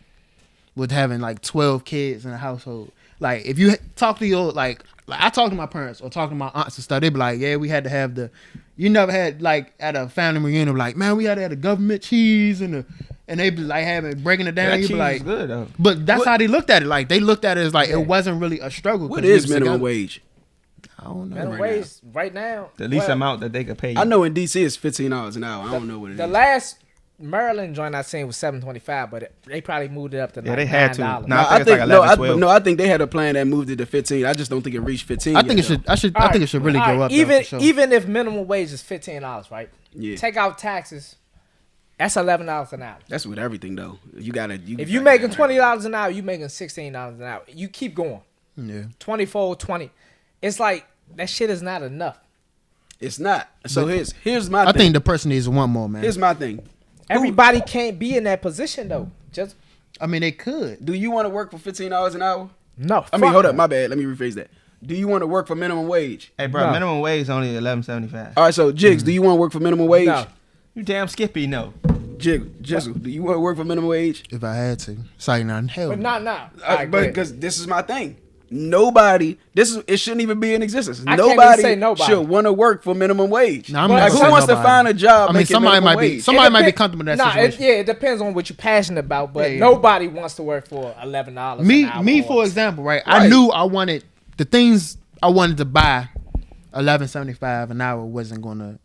Speaker 3: with having like 12 kids in a household. Like if you talk to your like I talk to my parents or talk to my aunts and stuff, they be like, yeah, we had to have you never had like at a family reunion like, man, we had to have the government cheese and they be like breaking it down.
Speaker 5: That
Speaker 3: You
Speaker 5: cheese
Speaker 3: be like,
Speaker 5: is good though.
Speaker 3: but that's how they looked at it. Like they looked at it as like it wasn't really a struggle.
Speaker 1: What
Speaker 3: 'cause
Speaker 1: is
Speaker 3: we was
Speaker 1: minimum
Speaker 3: together.
Speaker 1: wage?
Speaker 3: I don't know.
Speaker 2: Minimum
Speaker 1: right
Speaker 2: wage right now.
Speaker 5: The least
Speaker 2: well,
Speaker 5: amount that they could pay you.
Speaker 1: I know in DC it's $15 an hour. I don't know what it is.
Speaker 2: The last Maryland joint I seen was $7.25, but they probably moved it up to
Speaker 5: Yeah,
Speaker 2: like
Speaker 5: they had to.
Speaker 2: $9.
Speaker 5: Nah, I think it's like 11, 12.
Speaker 1: I think they had a plan that moved it to 15. I just don't think it reached 15.
Speaker 3: I think
Speaker 1: yet,
Speaker 3: it
Speaker 1: though.
Speaker 3: should. I think it should really
Speaker 2: All
Speaker 3: go
Speaker 2: right,
Speaker 3: up.
Speaker 2: Even
Speaker 3: though, for sure.
Speaker 2: even if minimum wage is $15, right?
Speaker 1: Yeah.
Speaker 2: Take out taxes. That's $11 an hour.
Speaker 1: That's with everything though.
Speaker 2: If you making $20 an hour, you making $16 an hour. You keep going.
Speaker 3: yeah.
Speaker 2: 24, 20. It's like that shit is not enough.
Speaker 1: It's not. So here's my
Speaker 3: I
Speaker 1: thing.
Speaker 3: think the person needs one more, man.
Speaker 1: Here's my thing.
Speaker 2: Everybody can't be in that position though. Just
Speaker 3: I mean, they could.
Speaker 1: Do you want to work for $15 an hour?
Speaker 2: no.
Speaker 1: I mean, hold up,
Speaker 2: fuck
Speaker 1: my bad. Let me rephrase that. Do you want to work for minimum wage?
Speaker 5: Hey, bro,
Speaker 2: No.
Speaker 5: minimum wage is only $11.75.
Speaker 1: All right, so Jigs, do you want to work for minimum wage?
Speaker 2: No.
Speaker 5: You damn Skippy, no.
Speaker 1: Jizzle, do you want to work for minimum wage?
Speaker 3: If I had to, sorry, not hell.
Speaker 2: But
Speaker 3: no.
Speaker 2: not now. All right, go
Speaker 1: But
Speaker 2: ahead.
Speaker 1: because this is my thing. Nobody, it shouldn't even be in existence.
Speaker 2: I can't even say nobody.
Speaker 1: should want to work for minimum wage.
Speaker 3: No, I'm
Speaker 2: But
Speaker 3: not
Speaker 1: Like,
Speaker 3: gonna
Speaker 1: who
Speaker 3: say
Speaker 1: wants to
Speaker 3: nobody.
Speaker 1: find a job?
Speaker 3: I mean,
Speaker 1: making
Speaker 3: somebody
Speaker 1: minimum
Speaker 3: might be.
Speaker 1: wage?
Speaker 3: Somebody might be
Speaker 2: depend-
Speaker 3: comfortable in that
Speaker 2: Nah,
Speaker 3: situation.
Speaker 2: it depends on what you're passionate about, but
Speaker 3: Yeah.
Speaker 2: nobody wants to work for $11
Speaker 3: me,
Speaker 2: an hour.
Speaker 3: me,
Speaker 2: or-
Speaker 3: for example, right? I
Speaker 1: Right.
Speaker 3: knew I wanted the things I wanted to buy. $11.75 an hour wasn't gonna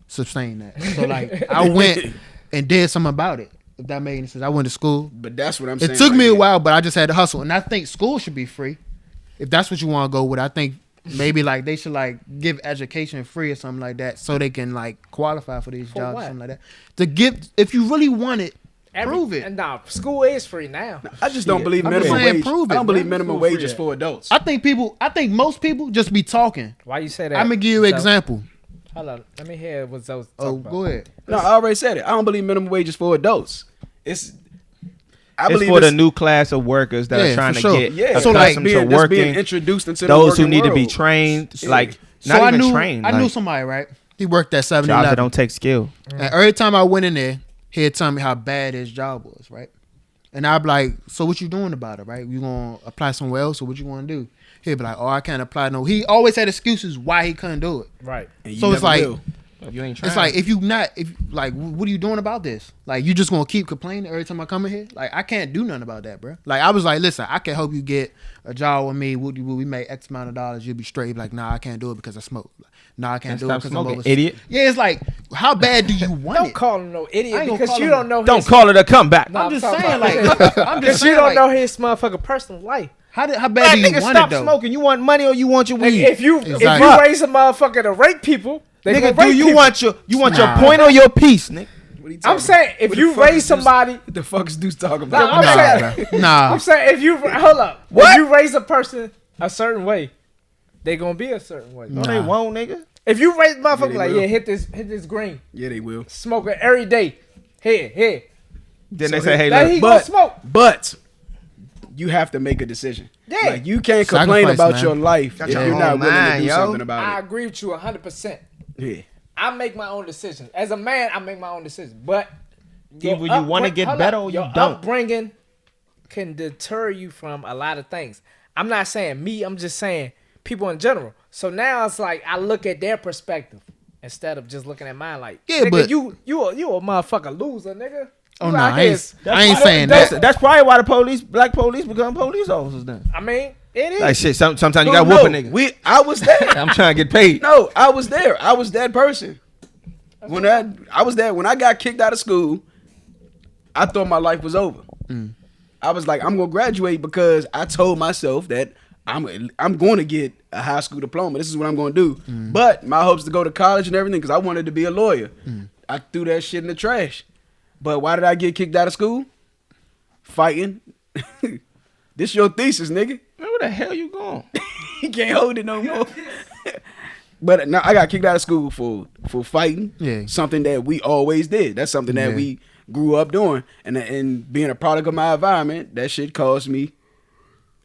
Speaker 3: sustain that. So like, I went and did something about it. If that made any sense, I went to school.
Speaker 1: But that's what I'm saying.
Speaker 3: It took
Speaker 1: right
Speaker 3: me a
Speaker 1: there.
Speaker 3: while, but I just had to hustle. And I think school should be free. If that's what you want to go with, I think maybe like they should like give education free or something like that, so they can like qualify for these
Speaker 2: For
Speaker 3: jobs
Speaker 2: what?
Speaker 3: or something like that. To give, if you really want it, prove it.
Speaker 2: And nah, school is free now.
Speaker 1: I just don't believe
Speaker 3: I'm
Speaker 1: minimum
Speaker 3: saying
Speaker 1: wage.
Speaker 3: prove it,
Speaker 1: I don't believe
Speaker 3: bro.
Speaker 1: minimum
Speaker 2: School
Speaker 1: wage
Speaker 2: free
Speaker 1: is
Speaker 2: at.
Speaker 1: for adults.
Speaker 3: I think most people just be talking.
Speaker 2: Why you say that?
Speaker 3: I'm gonna give you an
Speaker 2: So-
Speaker 3: example.
Speaker 2: Hold on. Let me hear what those talk
Speaker 3: Oh,
Speaker 2: about.
Speaker 3: go ahead.
Speaker 1: No, I already said it. I don't believe minimum wage is for adults. I
Speaker 5: It's
Speaker 1: believe
Speaker 5: for the new class of workers that
Speaker 3: Yeah,
Speaker 5: are trying
Speaker 3: for
Speaker 5: to
Speaker 3: sure.
Speaker 5: get
Speaker 1: Yeah,
Speaker 3: So,
Speaker 5: accustomed
Speaker 3: like,
Speaker 5: to
Speaker 1: being
Speaker 5: working.
Speaker 1: introduced into
Speaker 5: Those
Speaker 1: the
Speaker 5: who need to be
Speaker 1: world.
Speaker 5: trained,
Speaker 1: Yeah.
Speaker 5: like
Speaker 3: So
Speaker 5: not
Speaker 3: I
Speaker 5: even
Speaker 3: knew
Speaker 5: trained.
Speaker 3: I knew
Speaker 5: like,
Speaker 3: somebody, right? He worked at
Speaker 5: jobs that
Speaker 3: 7-Eleven.
Speaker 5: don't take skill.
Speaker 3: And every time I went in there, he'd tell me how bad his job was, right? And I'd be like, so what you doing about it, right? You gonna apply somewhere else or what you wanna do? He'd be like, oh, I can't apply no. He always had excuses why he couldn't do it.
Speaker 2: Right.
Speaker 1: And you
Speaker 3: So it's
Speaker 1: never
Speaker 3: like-
Speaker 1: will.
Speaker 5: If you ain't trying,
Speaker 3: It's like if what are you doing about this? Like you just gonna keep complaining every time I come in here? Like I can't do nothing about that, bro. Like I was like, listen, I can help you get a job with me. We make X amount of dollars, you'll be straight. He'd be like, nah, I can't do it because I smoke. Nah, I can't do it
Speaker 5: stop
Speaker 3: because
Speaker 5: smoking,
Speaker 3: I'm over.
Speaker 5: idiot.
Speaker 3: Yeah, it's like, how bad do you want
Speaker 2: Don't
Speaker 3: it?
Speaker 2: call him no
Speaker 3: I
Speaker 2: idiot
Speaker 3: ain't gonna
Speaker 2: because
Speaker 3: call
Speaker 2: you
Speaker 3: him
Speaker 2: don't know.
Speaker 5: don't
Speaker 2: his,
Speaker 5: call it a comeback.
Speaker 2: Nah,
Speaker 3: I'm just
Speaker 2: talking
Speaker 3: saying,
Speaker 2: about-
Speaker 3: like, I'm just
Speaker 2: Because
Speaker 3: saying,
Speaker 2: you don't
Speaker 3: like,
Speaker 2: know his motherfucking personal life.
Speaker 3: How bad do you want
Speaker 5: stop
Speaker 3: it though?
Speaker 5: smoking. You want money or you want your weed?
Speaker 2: If you raise a motherfucker to rape people, they
Speaker 5: nigga,
Speaker 2: do
Speaker 5: you
Speaker 2: people.
Speaker 5: want your point or your piece, nigga?
Speaker 2: I'm saying if you raise somebody,
Speaker 1: what the fuck is Deuce talking
Speaker 2: nah,
Speaker 1: about?
Speaker 2: I'm saying if you hold up, if you raise a person a certain way, they gonna be a certain way.
Speaker 5: No, they won't, nigga.
Speaker 2: If you raise motherfucker like, hit this green.
Speaker 1: Yeah, they will.
Speaker 2: Smoke it every day. Here.
Speaker 5: Then
Speaker 2: So
Speaker 5: they say, hey,
Speaker 2: that
Speaker 5: look,
Speaker 2: he gonna smoke.
Speaker 1: But you have to make a decision.
Speaker 2: Yeah.
Speaker 1: Like you can't complain about
Speaker 3: man.
Speaker 1: your life if you're not willing to do something about
Speaker 2: I
Speaker 1: it.
Speaker 2: agree with you 100%.
Speaker 1: Yeah.
Speaker 2: I make my own decisions. As a man, I make my own decisions. But
Speaker 5: either you want to get better or you
Speaker 2: your
Speaker 5: don't.
Speaker 2: upbringing can deter you from a lot of things. I'm not saying me. I'm just saying people in general. So now it's like I look at their perspective instead of just looking at mine. Like,
Speaker 3: yeah,
Speaker 2: nigga,
Speaker 3: but
Speaker 2: you a motherfucker loser, nigga.
Speaker 3: Oh no, I ain't saying that.
Speaker 5: That's probably why the black police become police officers then.
Speaker 2: I mean, it is.
Speaker 5: Like shit, sometimes you got whoop a nigga.
Speaker 1: I was there.
Speaker 5: I'm trying to get paid.
Speaker 1: No, I was there. I was that person. When I was there, when I got kicked out of school, I thought my life was over. I was like, I'm gonna graduate because I told myself that I'm going to get a high school diploma. This is what I'm going to do. But my hopes to go to college and everything because I wanted to be a lawyer. I threw that shit in the trash. But why did I get kicked out of school? Fighting. This your thesis, nigga.
Speaker 5: Man, where the hell you going?
Speaker 1: You can't hold it no more. But now I got kicked out of school for fighting.
Speaker 3: Yeah.
Speaker 1: Something that we always did. That's something that we grew up doing. And being a product of my environment, that shit cost me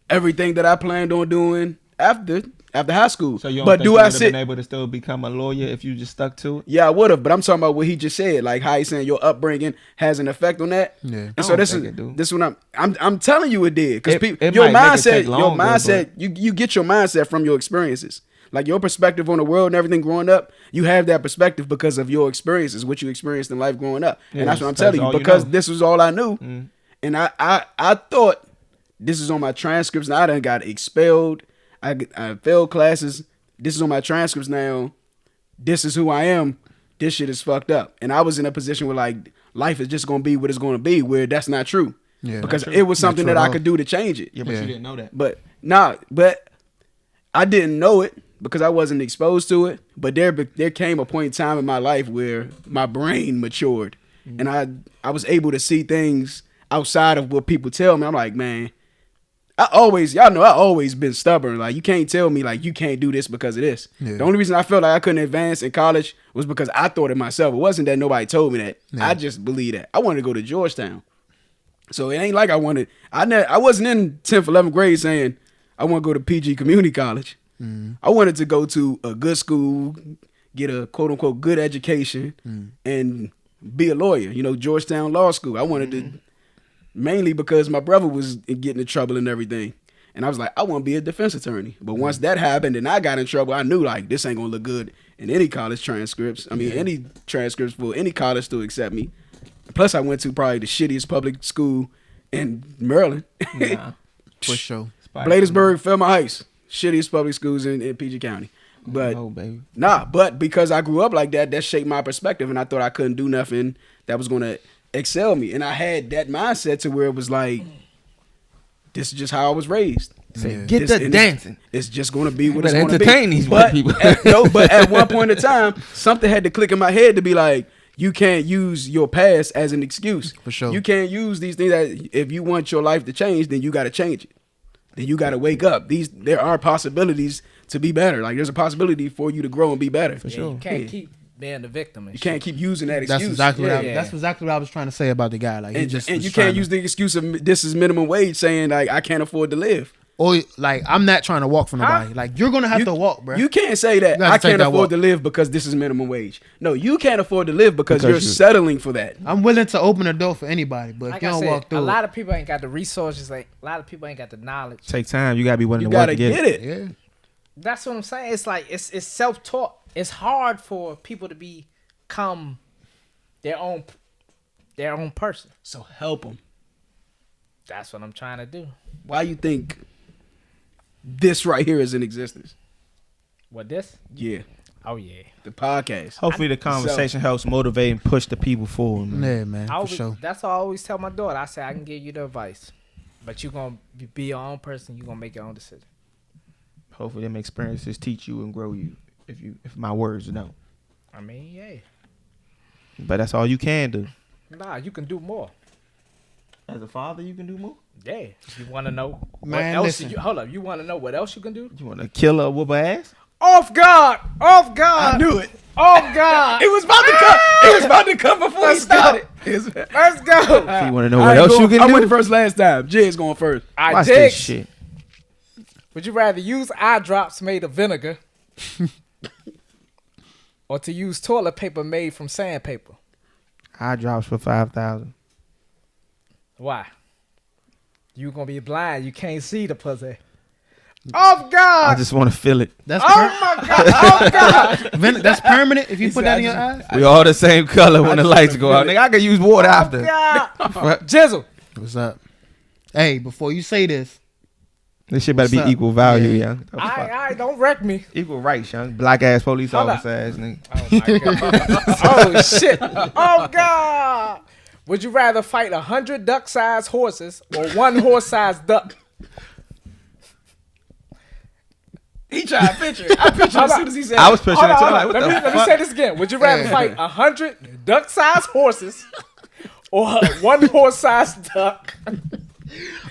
Speaker 1: everything that I planned on doing after high school.
Speaker 5: So you don't
Speaker 1: but
Speaker 5: think
Speaker 1: do
Speaker 5: you
Speaker 1: I
Speaker 5: would have
Speaker 1: sit?
Speaker 5: been able to still become a lawyer if you just stuck to it?
Speaker 1: Yeah, I would have. But I'm talking about what he just said, like how he's saying your upbringing has an effect on that.
Speaker 3: Yeah.
Speaker 1: And so this is what I'm telling you it did because
Speaker 5: It
Speaker 1: your
Speaker 5: might make it take
Speaker 1: mindset,
Speaker 5: longer,
Speaker 1: you get your mindset from your experiences. Like your perspective on the world and everything growing up, you have that perspective because of your experiences, what you experienced in life growing up.
Speaker 5: Yeah,
Speaker 1: and that's what I'm
Speaker 5: that's
Speaker 1: telling
Speaker 5: all
Speaker 1: you
Speaker 5: you
Speaker 1: because
Speaker 5: know.
Speaker 1: this was all I knew. And I thought this is on my transcripts. Now I done got expelled. I failed classes. This is on my transcripts now. This is who I am. This shit is fucked up. And I was in a position where like life is just gonna be what it's gonna be, where that's not true.
Speaker 3: Yeah,
Speaker 1: because it was something that I could do to change it.
Speaker 5: Yeah, but you didn't know that.
Speaker 1: But but I didn't know it because I wasn't exposed to it. But there came a point in time in my life where my brain matured, and I was able to see things outside of what people tell me. I'm like, man, y'all know I always been stubborn. Like you can't tell me like you can't do this because of this. Yeah. The only reason I felt like I couldn't advance in college was because I thought it myself. It wasn't that nobody told me that. Yeah. I just believed that. I wanted to go to Georgetown. So it ain't like I wasn't in 10th, 11th grade saying I want to go to PG Community College. I wanted to go to a good school, get a quote unquote good education, and be a lawyer. You know, Georgetown Law School. I wanted to, mainly because my brother was getting in trouble and everything. And I was like, I want to be a defense attorney. But once that happened and I got in trouble, I knew like this ain't gonna look good in any college transcripts. I mean, any transcripts for any college to accept me. Plus, I went to probably the shittiest public school in Maryland.
Speaker 3: For sure.
Speaker 1: Bladensburg, Fairmont Heights. Shittiest public schools in PG County. But but because I grew up like that, that shaped my perspective, and I thought I couldn't do nothing that was gonna excel me. And I had that mindset to where it was like, this is just how I was raised.
Speaker 5: Get the dancing.
Speaker 1: It's just gonna be what it's gonna
Speaker 5: entertain
Speaker 1: be.
Speaker 5: These white people.
Speaker 1: But at one point in time, something had to click in my head to be like, you can't use your past as an excuse.
Speaker 3: For sure.
Speaker 1: You can't use these things that if you want your life to change, then you got to change it. Then you got to wake up. There are possibilities to be better. Like there's a possibility for you to grow and be better.
Speaker 2: For sure. You can't keep being the victim.
Speaker 1: You can't keep using that excuse.
Speaker 3: That's exactly what I was trying to say about the guy. Like
Speaker 1: and you can't use the excuse of this is minimum wage, saying like I can't afford to live.
Speaker 3: Or like I'm not trying to walk from nobody. Like you're gonna have to walk, bro.
Speaker 1: You can't say that I can't afford to live because this is minimum wage. No, you can't afford to live because you're settling for that.
Speaker 3: I'm willing to open the door for anybody, but
Speaker 2: like
Speaker 3: if you don't walk through,
Speaker 2: a lot of people ain't got the resources. Like a lot of people ain't got the knowledge.
Speaker 5: Take time. You gotta be willing to work to get it.
Speaker 3: Yeah,
Speaker 2: that's what I'm saying. It's like it's self-taught. It's hard for people to become their own person.
Speaker 1: So help them.
Speaker 2: That's what I'm trying to do.
Speaker 1: Why you think this right here is in existence?
Speaker 2: What, this?
Speaker 1: Yeah.
Speaker 2: Oh yeah.
Speaker 1: The podcast.
Speaker 5: Hopefully the conversation helps motivate and push the people forward, man.
Speaker 3: Yeah, man. For sure.
Speaker 2: That's what I always tell my daughter. I say I can give you the advice. But you gonna be your own person. You gonna make your own decision.
Speaker 5: Hopefully, them experiences teach you and grow you. If my words don't.
Speaker 2: I mean, yeah.
Speaker 5: But that's all you can do.
Speaker 2: Nah, you can do more.
Speaker 5: As a father, you can do more.
Speaker 2: Yeah. You want to know
Speaker 3: Man,
Speaker 2: what else?
Speaker 3: listen.
Speaker 2: Hold up. You want to know what else you can do?
Speaker 5: You want to kill her, whoop her ass?
Speaker 2: Off guard. Off guard.
Speaker 1: I knew it.
Speaker 2: Off guard.
Speaker 1: It was about to come. It was about to come before he
Speaker 2: Let's go.
Speaker 1: started.
Speaker 2: Let's go.
Speaker 5: So you want to know what else you can
Speaker 1: I
Speaker 5: do?
Speaker 1: went first last time. Jay's going first.
Speaker 2: I
Speaker 5: Watch
Speaker 2: dig.
Speaker 5: this shit.
Speaker 2: Would you rather use eye drops made of vinegar or to use toilet paper made from sandpaper?
Speaker 5: Eye drops for 5,000.
Speaker 2: Why? You gonna be blind. You can't see the pussy. Oh God!
Speaker 5: I just want to feel it.
Speaker 3: That's
Speaker 2: Oh my God! Oh God!
Speaker 3: that's permanent. If you put that in your eyes.
Speaker 5: We all the same color when the lights go out. Nigga, I could use water after.
Speaker 2: God.
Speaker 5: Fuck.
Speaker 2: Jizzle.
Speaker 3: What's up? Hey, before you say this,
Speaker 5: This shit better
Speaker 3: What's
Speaker 5: be
Speaker 3: up?
Speaker 5: equal value,
Speaker 3: Yeah.
Speaker 5: young. The fuck?
Speaker 2: I don't wreck me.
Speaker 5: Equal rights, young. Black ass police
Speaker 2: Hold
Speaker 5: officer ass nigga.
Speaker 2: Oh my God! Oh shit! Oh God! Would you rather fight 100 duck-sized horses or one horse-sized duck?
Speaker 1: He tried to picture it. I pictured as soon as he said
Speaker 5: I was pushing it too. I'm like, what
Speaker 2: let
Speaker 5: the
Speaker 2: me say this again. Would you rather
Speaker 3: Yeah.
Speaker 2: fight 100 duck-sized horses or one horse-sized duck?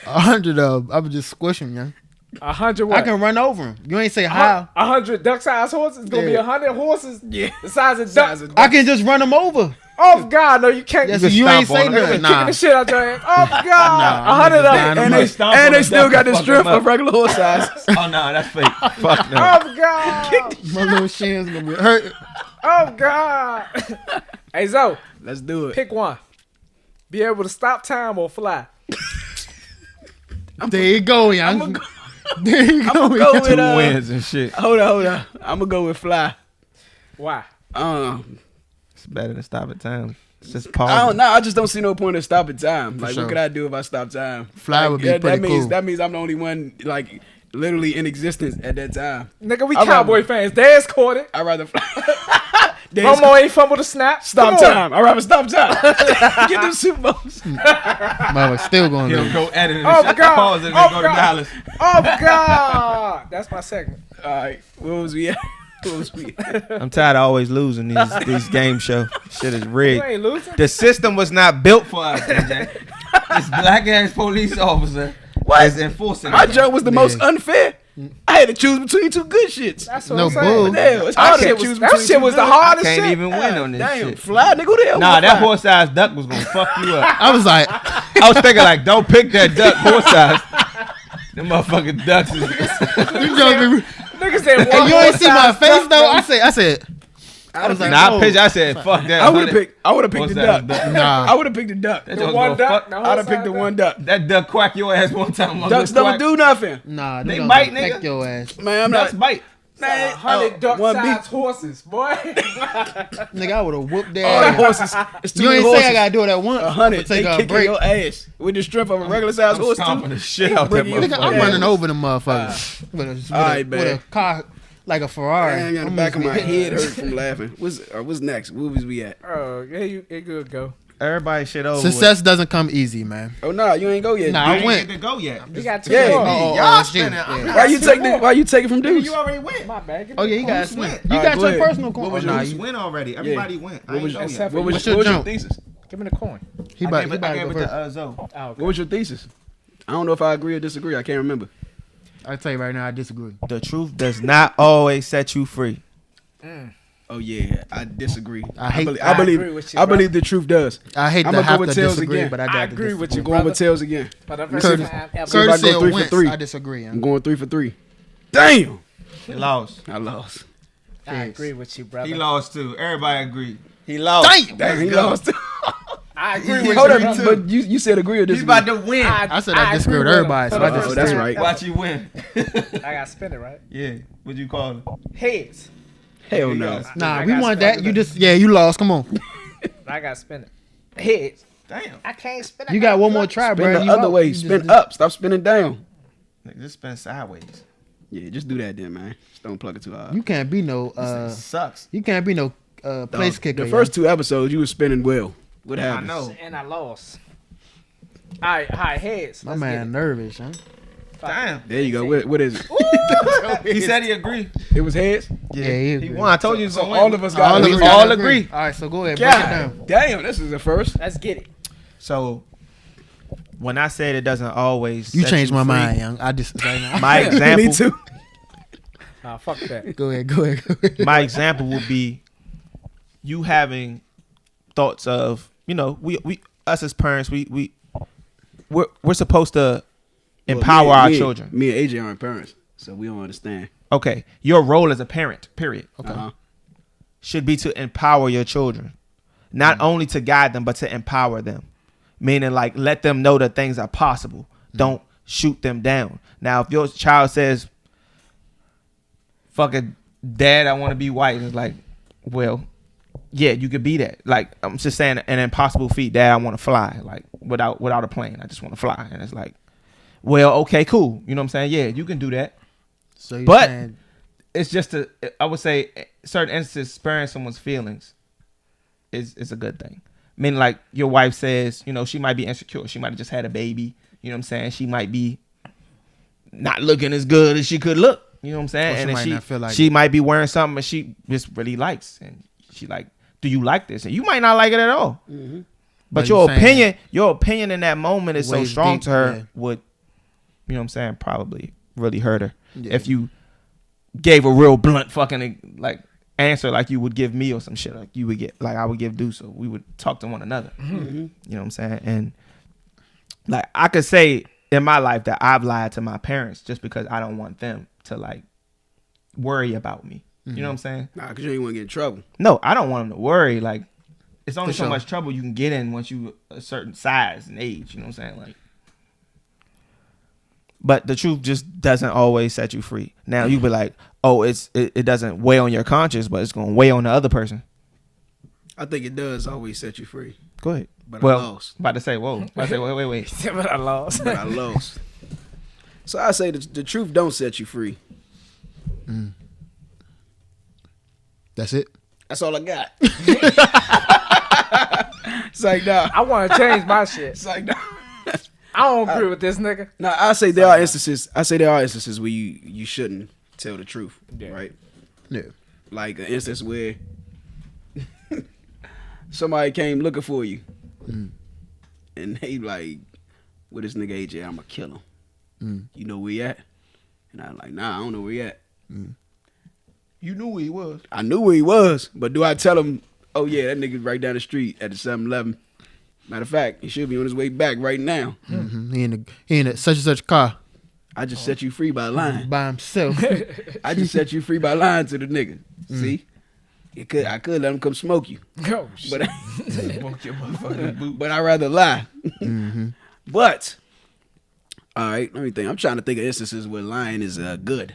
Speaker 3: 100 of I would just squish him, young.
Speaker 2: 100 what?
Speaker 3: I can run over him. You ain't say how.
Speaker 2: 100 duck-sized horses? It's gonna be
Speaker 3: Yeah.
Speaker 2: 100 horses
Speaker 1: Yeah.
Speaker 2: the size of ducks.
Speaker 3: I can just run him over.
Speaker 2: Oh God, no, you can't.
Speaker 3: Yes,
Speaker 2: You
Speaker 3: you
Speaker 5: stomp
Speaker 3: ain't say
Speaker 5: on him.
Speaker 2: been
Speaker 3: nothing.
Speaker 2: kicking
Speaker 3: Nah.
Speaker 2: the shit out your ass. Oh God,
Speaker 3: Nah,
Speaker 2: 100 of
Speaker 3: I'm
Speaker 2: them.
Speaker 3: just
Speaker 1: And
Speaker 5: stomp
Speaker 1: they
Speaker 5: on the
Speaker 1: still
Speaker 5: duck
Speaker 1: got
Speaker 5: and
Speaker 1: the
Speaker 5: fuck
Speaker 1: strength
Speaker 5: him up.
Speaker 1: of regular horse size.
Speaker 5: Oh, no, that's fake. Fuck no.
Speaker 2: Oh God.
Speaker 3: My little shins gonna be hurt.
Speaker 2: Oh God. Hey Zo,
Speaker 1: Let's do it.
Speaker 2: pick one. Be able to stop time or fly.
Speaker 3: There you go, young. There you go.
Speaker 1: Go
Speaker 3: young.
Speaker 1: with,
Speaker 5: Two wins and shit.
Speaker 1: hold on. I'm gonna go with fly.
Speaker 2: Why?
Speaker 5: It's better than stop at time. It's just
Speaker 1: I
Speaker 5: pause.
Speaker 1: don't know. I just don't see no point in stopping time. Like,
Speaker 3: sure.
Speaker 1: what could I do if I stop time?
Speaker 3: Fly
Speaker 1: Like,
Speaker 3: would be
Speaker 1: that
Speaker 3: pretty
Speaker 1: means
Speaker 3: cool.
Speaker 1: that means I'm the only one like literally in existence at that time.
Speaker 2: Nigga, we
Speaker 1: I'd
Speaker 2: Cowboy
Speaker 1: rather-
Speaker 2: fans. Dad's caught it.
Speaker 1: I'd rather fly. There's-
Speaker 2: Momo ain't fumbled the snap.
Speaker 1: Stop
Speaker 2: Come on.
Speaker 1: time. I'd rather stop time. Get them Super Bowls.
Speaker 3: Mother still going
Speaker 5: He'll
Speaker 3: to
Speaker 5: go edit and
Speaker 2: Oh,
Speaker 5: shit.
Speaker 2: God.
Speaker 5: Pause it and
Speaker 2: Oh,
Speaker 5: then go to
Speaker 2: God.
Speaker 5: Dallas.
Speaker 2: Oh God. That's my segment.
Speaker 1: All right. What was we at? What was we at?
Speaker 5: I'm tired of always losing these game show. Shit is
Speaker 2: You
Speaker 5: rigged.
Speaker 2: ain't losing.
Speaker 5: The system was not built for us, DJ. This black ass police officer is enforcing
Speaker 1: My
Speaker 5: it.
Speaker 1: joke was the most unfair. I had to choose between two good shits.
Speaker 2: That's what
Speaker 3: No
Speaker 2: I'm saying.
Speaker 3: bull.
Speaker 1: Damn, it's
Speaker 2: That
Speaker 1: hard to
Speaker 2: shit
Speaker 1: choose
Speaker 2: was,
Speaker 1: between
Speaker 2: that shit
Speaker 1: two
Speaker 2: was the
Speaker 1: good.
Speaker 5: I
Speaker 2: hardest
Speaker 5: can't
Speaker 2: shit.
Speaker 5: even win on this
Speaker 1: Damn,
Speaker 5: shit.
Speaker 1: fly, nigga, who the hell?
Speaker 5: Nah,
Speaker 1: wanna
Speaker 5: that
Speaker 1: fly?
Speaker 5: horse-sized duck was gonna fuck you up.
Speaker 3: I was like,
Speaker 5: I was thinking like, don't pick that duck horse-sized. Them motherfucking ducks is
Speaker 3: you just be,
Speaker 2: Niggas said
Speaker 3: hey,
Speaker 2: one
Speaker 3: you ain't see my
Speaker 2: horse-sized
Speaker 3: face
Speaker 2: duck,
Speaker 3: though.
Speaker 2: bro.
Speaker 3: I said, I was like,
Speaker 5: Nah,
Speaker 3: no.
Speaker 5: I said, fuck that.
Speaker 1: I would have picked the
Speaker 5: Horse-sized
Speaker 1: duck.
Speaker 3: Nah.
Speaker 1: I would have picked the duck.
Speaker 5: That
Speaker 2: The
Speaker 5: joke's
Speaker 2: one
Speaker 5: gonna
Speaker 2: duck.
Speaker 5: fuck-
Speaker 2: The
Speaker 1: I'd have picked the
Speaker 2: horse-sized
Speaker 1: one duck.
Speaker 5: That duck quack your ass one time.
Speaker 1: Ducks don't do nothing.
Speaker 3: Nah,
Speaker 5: They
Speaker 3: gonna
Speaker 5: bite,
Speaker 3: peck
Speaker 5: nigga.
Speaker 3: your ass.
Speaker 1: Man, I'm
Speaker 5: Ducks
Speaker 1: not.
Speaker 5: bite.
Speaker 1: Man,
Speaker 2: 100
Speaker 1: one
Speaker 2: duck-sized
Speaker 1: beat.
Speaker 2: horses, boy.
Speaker 3: Nigga, I would have whooped
Speaker 1: All
Speaker 3: their
Speaker 1: the
Speaker 3: ass.
Speaker 1: horses. It's too
Speaker 3: You
Speaker 1: many
Speaker 3: ain't
Speaker 1: horses.
Speaker 3: say I gotta do it at once.
Speaker 1: 100. They
Speaker 3: Take a
Speaker 1: kicking
Speaker 3: break.
Speaker 1: your ass with the strength of a regular sized
Speaker 5: I'm
Speaker 1: horse
Speaker 5: stomping
Speaker 1: too.
Speaker 5: the shit out that
Speaker 1: Bring you-
Speaker 3: Nigga, I'm
Speaker 1: Yeah.
Speaker 3: running over them motherfuckers with
Speaker 1: Alright,
Speaker 3: with a
Speaker 1: man.
Speaker 3: car like a Ferrari.
Speaker 1: Man, the
Speaker 3: I'm
Speaker 1: back of
Speaker 3: gonna
Speaker 1: my
Speaker 3: be-
Speaker 1: head hurt from laughing. What's next? What was we at?
Speaker 2: Oh, yeah, it good go.
Speaker 5: Everybody shit over.
Speaker 3: Success doesn't come easy, man.
Speaker 1: Oh no, you ain't go yet.
Speaker 3: Nah,
Speaker 5: with.
Speaker 3: I went.
Speaker 5: to go yet.
Speaker 2: We got two
Speaker 1: Yeah.
Speaker 2: more.
Speaker 5: Y'all
Speaker 3: it's you.
Speaker 5: spinning.
Speaker 3: Yeah.
Speaker 1: Why you take it from dudes?
Speaker 5: You already went.
Speaker 2: My bad.
Speaker 3: Oh yeah, you got
Speaker 5: Who's
Speaker 3: swim.
Speaker 5: went?
Speaker 3: You
Speaker 1: Alright,
Speaker 3: got
Speaker 1: go
Speaker 3: your
Speaker 1: ahead.
Speaker 3: personal coin.
Speaker 5: What was
Speaker 3: Oh, nah,
Speaker 5: yours?
Speaker 3: you-
Speaker 5: Win already. Everybody went. I
Speaker 1: What was,
Speaker 5: ain't go
Speaker 2: Except
Speaker 5: yet.
Speaker 2: for
Speaker 1: what was,
Speaker 3: What's
Speaker 1: what
Speaker 3: your
Speaker 1: was your
Speaker 3: jump?
Speaker 1: thesis?
Speaker 2: Give me the coin.
Speaker 3: He
Speaker 5: I
Speaker 3: about
Speaker 5: gave
Speaker 3: he
Speaker 5: it,
Speaker 3: about
Speaker 5: I
Speaker 3: to
Speaker 5: gave
Speaker 3: go
Speaker 5: it to
Speaker 3: first.
Speaker 2: Oh,
Speaker 5: Zoe.
Speaker 2: okay.
Speaker 1: What was your thesis? I don't know if I agree or disagree. I can't remember.
Speaker 3: I tell you right now, I disagree.
Speaker 5: The truth does not always set you free.
Speaker 1: Oh yeah, I disagree.
Speaker 3: I hate-
Speaker 1: believe,
Speaker 3: I
Speaker 2: agree with you,
Speaker 1: I
Speaker 2: bro.
Speaker 1: believe the truth does.
Speaker 3: I hate
Speaker 1: I'ma
Speaker 3: to
Speaker 1: go
Speaker 3: have
Speaker 1: with
Speaker 3: to
Speaker 1: tails
Speaker 3: disagree,
Speaker 1: again.
Speaker 3: but I got
Speaker 2: I
Speaker 3: to
Speaker 2: agree
Speaker 3: disagree.
Speaker 2: with
Speaker 1: I'm
Speaker 2: you,
Speaker 1: going with
Speaker 2: brother.
Speaker 1: tails again.
Speaker 2: For the first
Speaker 3: Curtis,
Speaker 2: time ever.
Speaker 1: Curtis-
Speaker 3: Curtis
Speaker 1: I go
Speaker 3: said
Speaker 1: 3 for
Speaker 3: once.
Speaker 1: 3.
Speaker 3: I disagree.
Speaker 1: I'm going 3 for 3. Damn,
Speaker 5: He lost.
Speaker 1: I lost.
Speaker 2: I agree with you, brother.
Speaker 5: He lost too. Everybody agreed. He lost.
Speaker 1: Damn, he lost.
Speaker 2: I agree with
Speaker 1: Hold
Speaker 2: you,
Speaker 1: up,
Speaker 2: brother.
Speaker 1: but you said agree or
Speaker 5: He's
Speaker 1: disagree.
Speaker 5: about to win.
Speaker 3: I said I disagree with
Speaker 2: him.
Speaker 3: everybody, so
Speaker 2: For
Speaker 3: I
Speaker 2: the
Speaker 3: just-
Speaker 2: first
Speaker 1: Oh, that's
Speaker 2: time
Speaker 1: right.
Speaker 2: ever.
Speaker 5: Watch you win.
Speaker 2: I got to spin it, right?
Speaker 5: Yeah. What'd you call it?
Speaker 2: Heads.
Speaker 1: Hell
Speaker 5: You
Speaker 1: no.
Speaker 5: guys-
Speaker 3: Nah,
Speaker 2: I
Speaker 3: we
Speaker 2: got
Speaker 3: want
Speaker 2: spin
Speaker 3: that.
Speaker 2: it.
Speaker 3: You just you lost. Come on.
Speaker 2: I got to spin it. Heads.
Speaker 5: Damn.
Speaker 2: I can't spin it.
Speaker 3: You got one more try,
Speaker 1: Spin
Speaker 3: bro.
Speaker 1: the
Speaker 3: You
Speaker 1: other
Speaker 3: out.
Speaker 1: way.
Speaker 3: You just-
Speaker 1: Spin up. Stop spinning down.
Speaker 5: Nigga, just spin sideways.
Speaker 1: Yeah, just do that then, man. Just don't plug it too hard.
Speaker 3: You can't be no.
Speaker 5: This thing sucks.
Speaker 3: You can't be no place kicker.
Speaker 1: The first 2 episodes, you was spinning well. What
Speaker 5: I
Speaker 1: happened?
Speaker 5: know.
Speaker 2: And I lost. All right, heads.
Speaker 3: My
Speaker 2: Let's
Speaker 3: man
Speaker 2: get it.
Speaker 3: nervous, huh?
Speaker 5: Damn.
Speaker 1: There you go. What is it?
Speaker 5: He said he agreed.
Speaker 1: It was heads.
Speaker 3: Yeah,
Speaker 5: He won. I told you.
Speaker 1: So
Speaker 5: so
Speaker 1: all of us got
Speaker 5: we
Speaker 1: it.
Speaker 5: all agree.
Speaker 3: All right, so go ahead, break it down.
Speaker 1: God damn, this is the first.
Speaker 2: Let's get it.
Speaker 5: So when I said it doesn't always,
Speaker 3: You
Speaker 5: set
Speaker 3: changed my
Speaker 5: free,
Speaker 3: mind, young. I just
Speaker 5: My example.
Speaker 1: Me too.
Speaker 2: Nah, fuck that.
Speaker 3: Go ahead.
Speaker 5: My example would be you having thoughts of, we us as parents, we're supposed to empower our children.
Speaker 1: Me and AJ aren't parents, so we don't understand.
Speaker 5: Okay, your role as a parent, period,
Speaker 1: Okay.
Speaker 5: should be to empower your children, not only to guide them, but to empower them. Meaning, like, let them know that things are possible. Don't shoot them down. Now, if your child says, "Fucking dad, I want to be white," it's like, well, yeah, you could be that. Like, I'm just saying, an impossible feat. Dad, I want to fly, like, without a plane. I just want to fly. And it's like, well, okay, cool. You know what I'm saying? Yeah, you can do that.
Speaker 3: So you're
Speaker 5: But
Speaker 3: saying,
Speaker 5: it's just I would say, certain instances, sparing someone's feelings is a good thing. I mean, like, your wife says, she might be insecure. She might have just had a baby. You know what I'm saying? She might be not looking as good as she could look. You know what I'm saying?
Speaker 3: Or she
Speaker 5: and
Speaker 3: might
Speaker 5: then
Speaker 3: not feel like
Speaker 5: she
Speaker 3: it.
Speaker 5: might be wearing something that she just really likes. And she like, do you like this? And you might not like it at all.
Speaker 1: Mm-hmm.
Speaker 5: But
Speaker 3: But you're saying-
Speaker 5: your opinion in that moment is so
Speaker 3: Weighs
Speaker 5: strong
Speaker 3: deep,
Speaker 5: to her
Speaker 3: yeah.
Speaker 5: would, you know what I'm saying, probably really hurt her.
Speaker 3: Yeah.
Speaker 5: If you gave a real blunt fucking like answer like you would give me or some shit, like you would get, like I would give Deuce, so we would talk to one another.
Speaker 1: Mm-hmm.
Speaker 5: You know what I'm saying? And like I could say in my life that I've lied to my parents just because I don't want them to like worry about me. You know what I'm saying?
Speaker 1: Nah, because you ain't want to get in trouble.
Speaker 5: No, I don't want them to worry. Like, it's only
Speaker 3: For
Speaker 5: so
Speaker 3: sure.
Speaker 5: much trouble you can get in once you a certain size and age. You know what I'm saying? Like, but the truth just doesn't always set you free. Now you be like, oh, it doesn't weigh on your conscience, but it's gonna weigh on the other person.
Speaker 1: I think it does always set you free.
Speaker 5: Go ahead.
Speaker 1: But I
Speaker 5: Well,
Speaker 1: lost.
Speaker 5: about to say, whoa. About to say, wait.
Speaker 2: But I lost.
Speaker 1: But I lost. So I say the truth don't set you free.
Speaker 3: That's it.
Speaker 1: That's all I got. It's like, nah.
Speaker 2: I want to change my shit.
Speaker 1: It's like, nah.
Speaker 2: I don't agree with this nigga.
Speaker 1: Now I say there are instances. Where you shouldn't tell the truth,
Speaker 2: Yeah.
Speaker 1: right?
Speaker 3: Yeah.
Speaker 1: Like an instance where somebody came looking for you, and they like, "With this nigga AJ, I'ma kill him." You know where he at? And I'm like, "Nah, I don't know where he at."
Speaker 5: You knew who he was.
Speaker 1: I knew where he was, but do I tell him, "Oh yeah, that nigga's right down the street at the 7-Eleven"? Matter of fact, he should be on his way back right now.
Speaker 3: Mm-hmm. He in a such and such car
Speaker 1: I just set you free by lying.
Speaker 3: by himself.
Speaker 1: I just set you free by lying to the nigga. See, I could let him come smoke you,
Speaker 2: Oh, shit.
Speaker 1: but
Speaker 5: Smoke your motherfucking boot.
Speaker 1: but I rather lie. But all right, let me think. I'm trying to think of instances where lying is good.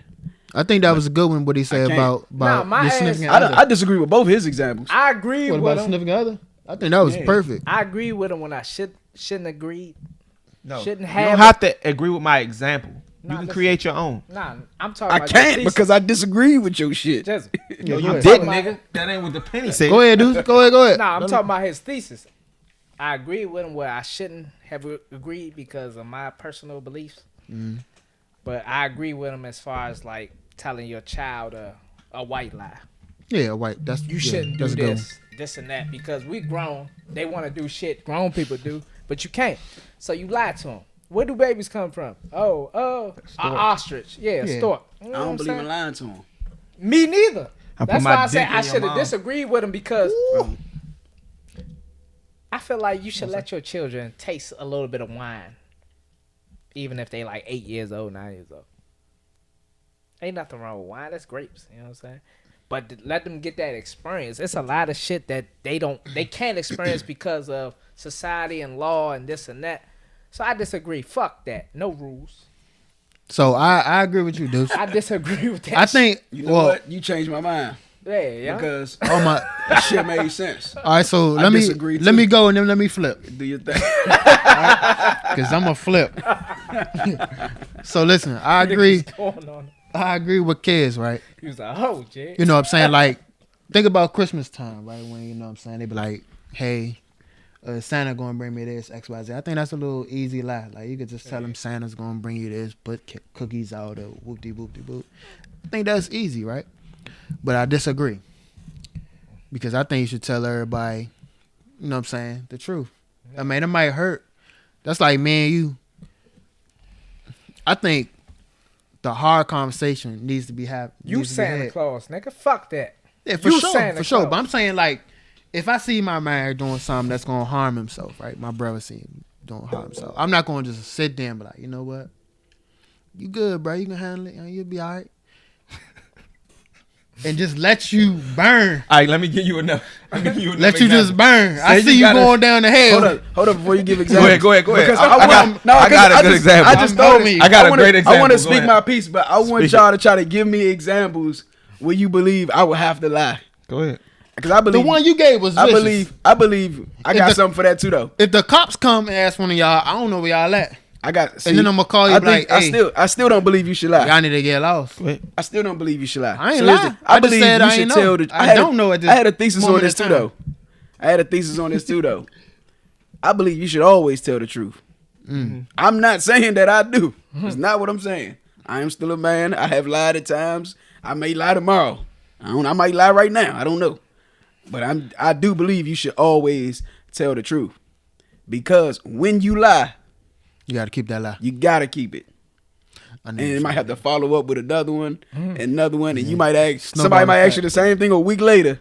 Speaker 3: I think that was a good one. What he said
Speaker 1: can't.
Speaker 3: about
Speaker 2: Nah, my
Speaker 3: your
Speaker 2: ass-
Speaker 3: significant
Speaker 1: I
Speaker 3: other.
Speaker 1: disagree with both his examples.
Speaker 2: I agree
Speaker 3: What
Speaker 2: with
Speaker 3: about
Speaker 2: him.
Speaker 3: significant other? I think that was
Speaker 1: Yeah.
Speaker 3: perfect.
Speaker 2: I agree with him when I shouldn't agree.
Speaker 5: No,
Speaker 2: Shouldn't
Speaker 5: you
Speaker 2: have
Speaker 5: don't
Speaker 2: it.
Speaker 5: have to agree with my example.
Speaker 2: Nah,
Speaker 5: You can
Speaker 2: listen.
Speaker 5: create your own.
Speaker 2: Nah, I'm talking
Speaker 1: I
Speaker 2: about
Speaker 1: can't
Speaker 2: your thesis.
Speaker 1: because I disagree with your shit.
Speaker 2: Just,
Speaker 3: Yeah,
Speaker 5: You
Speaker 3: go ahead.
Speaker 5: didn't,
Speaker 2: Talking
Speaker 5: nigga. That ain't what the penny said.
Speaker 3: Go ahead, dude. Go ahead.
Speaker 2: nah, I'm talking about his thesis. I agree with him where I shouldn't have agreed because of my personal beliefs. But I agree with him as far as like telling your child a white lie.
Speaker 3: Yeah, white. That's
Speaker 2: You
Speaker 3: yeah,
Speaker 2: shouldn't do
Speaker 3: that's a good one.
Speaker 2: this and that because we grown. They want to do shit grown people do, but you can't. So you lie to them. Where do babies come from? Oh, an ostrich. Yeah,
Speaker 3: Yeah.
Speaker 2: stork.
Speaker 1: I
Speaker 2: You know what
Speaker 1: don't
Speaker 2: I'm
Speaker 1: believe
Speaker 2: saying?
Speaker 1: in lying to him.
Speaker 2: Me neither.
Speaker 5: I put
Speaker 2: That's
Speaker 5: my
Speaker 2: why I said
Speaker 5: dick in
Speaker 2: I
Speaker 5: your
Speaker 2: should have
Speaker 5: mouth.
Speaker 2: disagreed with him because I feel like you should let your children taste a little bit of wine, even if they like 8 years old, 9 years old. Ain't nothing wrong with wine. That's grapes. You know what I'm saying? But let them get that experience. It's a lot of shit that they can't experience because of society and law and this and that. So I disagree. Fuck that. No rules.
Speaker 3: So I agree with you, dude.
Speaker 2: I disagree with that.
Speaker 3: I think.
Speaker 1: You know
Speaker 3: well,
Speaker 1: what? You changed my mind
Speaker 2: Yeah.
Speaker 1: because
Speaker 3: oh my.
Speaker 1: that shit made sense.
Speaker 3: All right, so
Speaker 1: I
Speaker 3: let
Speaker 1: disagree,
Speaker 3: me
Speaker 1: too.
Speaker 3: go and then let me flip
Speaker 1: Do your thing.
Speaker 3: because I'm a flip. So listen, I agree.
Speaker 2: What's going on?
Speaker 3: I agree with kids, right?
Speaker 2: He was like, oh, Jay.
Speaker 3: You know what I'm saying? Like, think about Christmas time, right? When, you know what I'm saying? They be like, hey, Santa gonna bring me this XYZ. I think that's a little easy lie. Like you could just tell him Santa's gonna bring you this, put cookies out or whoop de whoop de whoop. I think that's easy, right? But I disagree because I think you should tell everybody, you know what I'm saying, the truth. I mean, it might hurt. That's like me and you. I think the hard conversation needs to be happening.
Speaker 2: You Santa Claus, nigga. Fuck that.
Speaker 3: Yeah, for sure. But I'm saying like, if I see my man doing something that's gonna harm himself, right? My brother see him doing harm himself. I'm not gonna just sit there and be like, you know what? You good, bro? You can handle it. You'll be all right. And just let you burn.
Speaker 5: All right, let me give you enough. Let you
Speaker 3: example. Just burn. I see you going down the hell.
Speaker 1: Hold up before you give examples.
Speaker 5: Go ahead.
Speaker 1: Because
Speaker 5: I got a good example.
Speaker 1: I just told me.
Speaker 5: I got a great example.
Speaker 1: I want to speak my piece, but I want y'all to try to give me examples where you believe I would have to lie.
Speaker 5: Go ahead.
Speaker 1: Because I believe
Speaker 3: the one you gave was vicious.
Speaker 1: I believe I got something for that too, though.
Speaker 3: If the cops come and ask one of y'all, I don't know where y'all at.
Speaker 1: And
Speaker 3: then I'm gonna call you like, hey,
Speaker 1: I still don't believe you should lie.
Speaker 3: Y'all need to get lost.
Speaker 1: I still don't believe you should lie.
Speaker 3: I ain't lying.
Speaker 1: I believe you should tell the truth.
Speaker 3: I don't know at this
Speaker 1: I had a thesis on this too, though. I believe you should always tell the truth. Mm-hmm. I'm not saying that I do. It's not what I'm saying. I am still a man. I have lied at times. I may lie tomorrow. I might lie right now. I don't know. But I do believe you should always tell the truth. Because when you lie,
Speaker 3: you got to keep that lie.
Speaker 1: You got to keep it. And you might have to follow up with another one, another one, and you might ask, somebody might ask you the same thing a week later,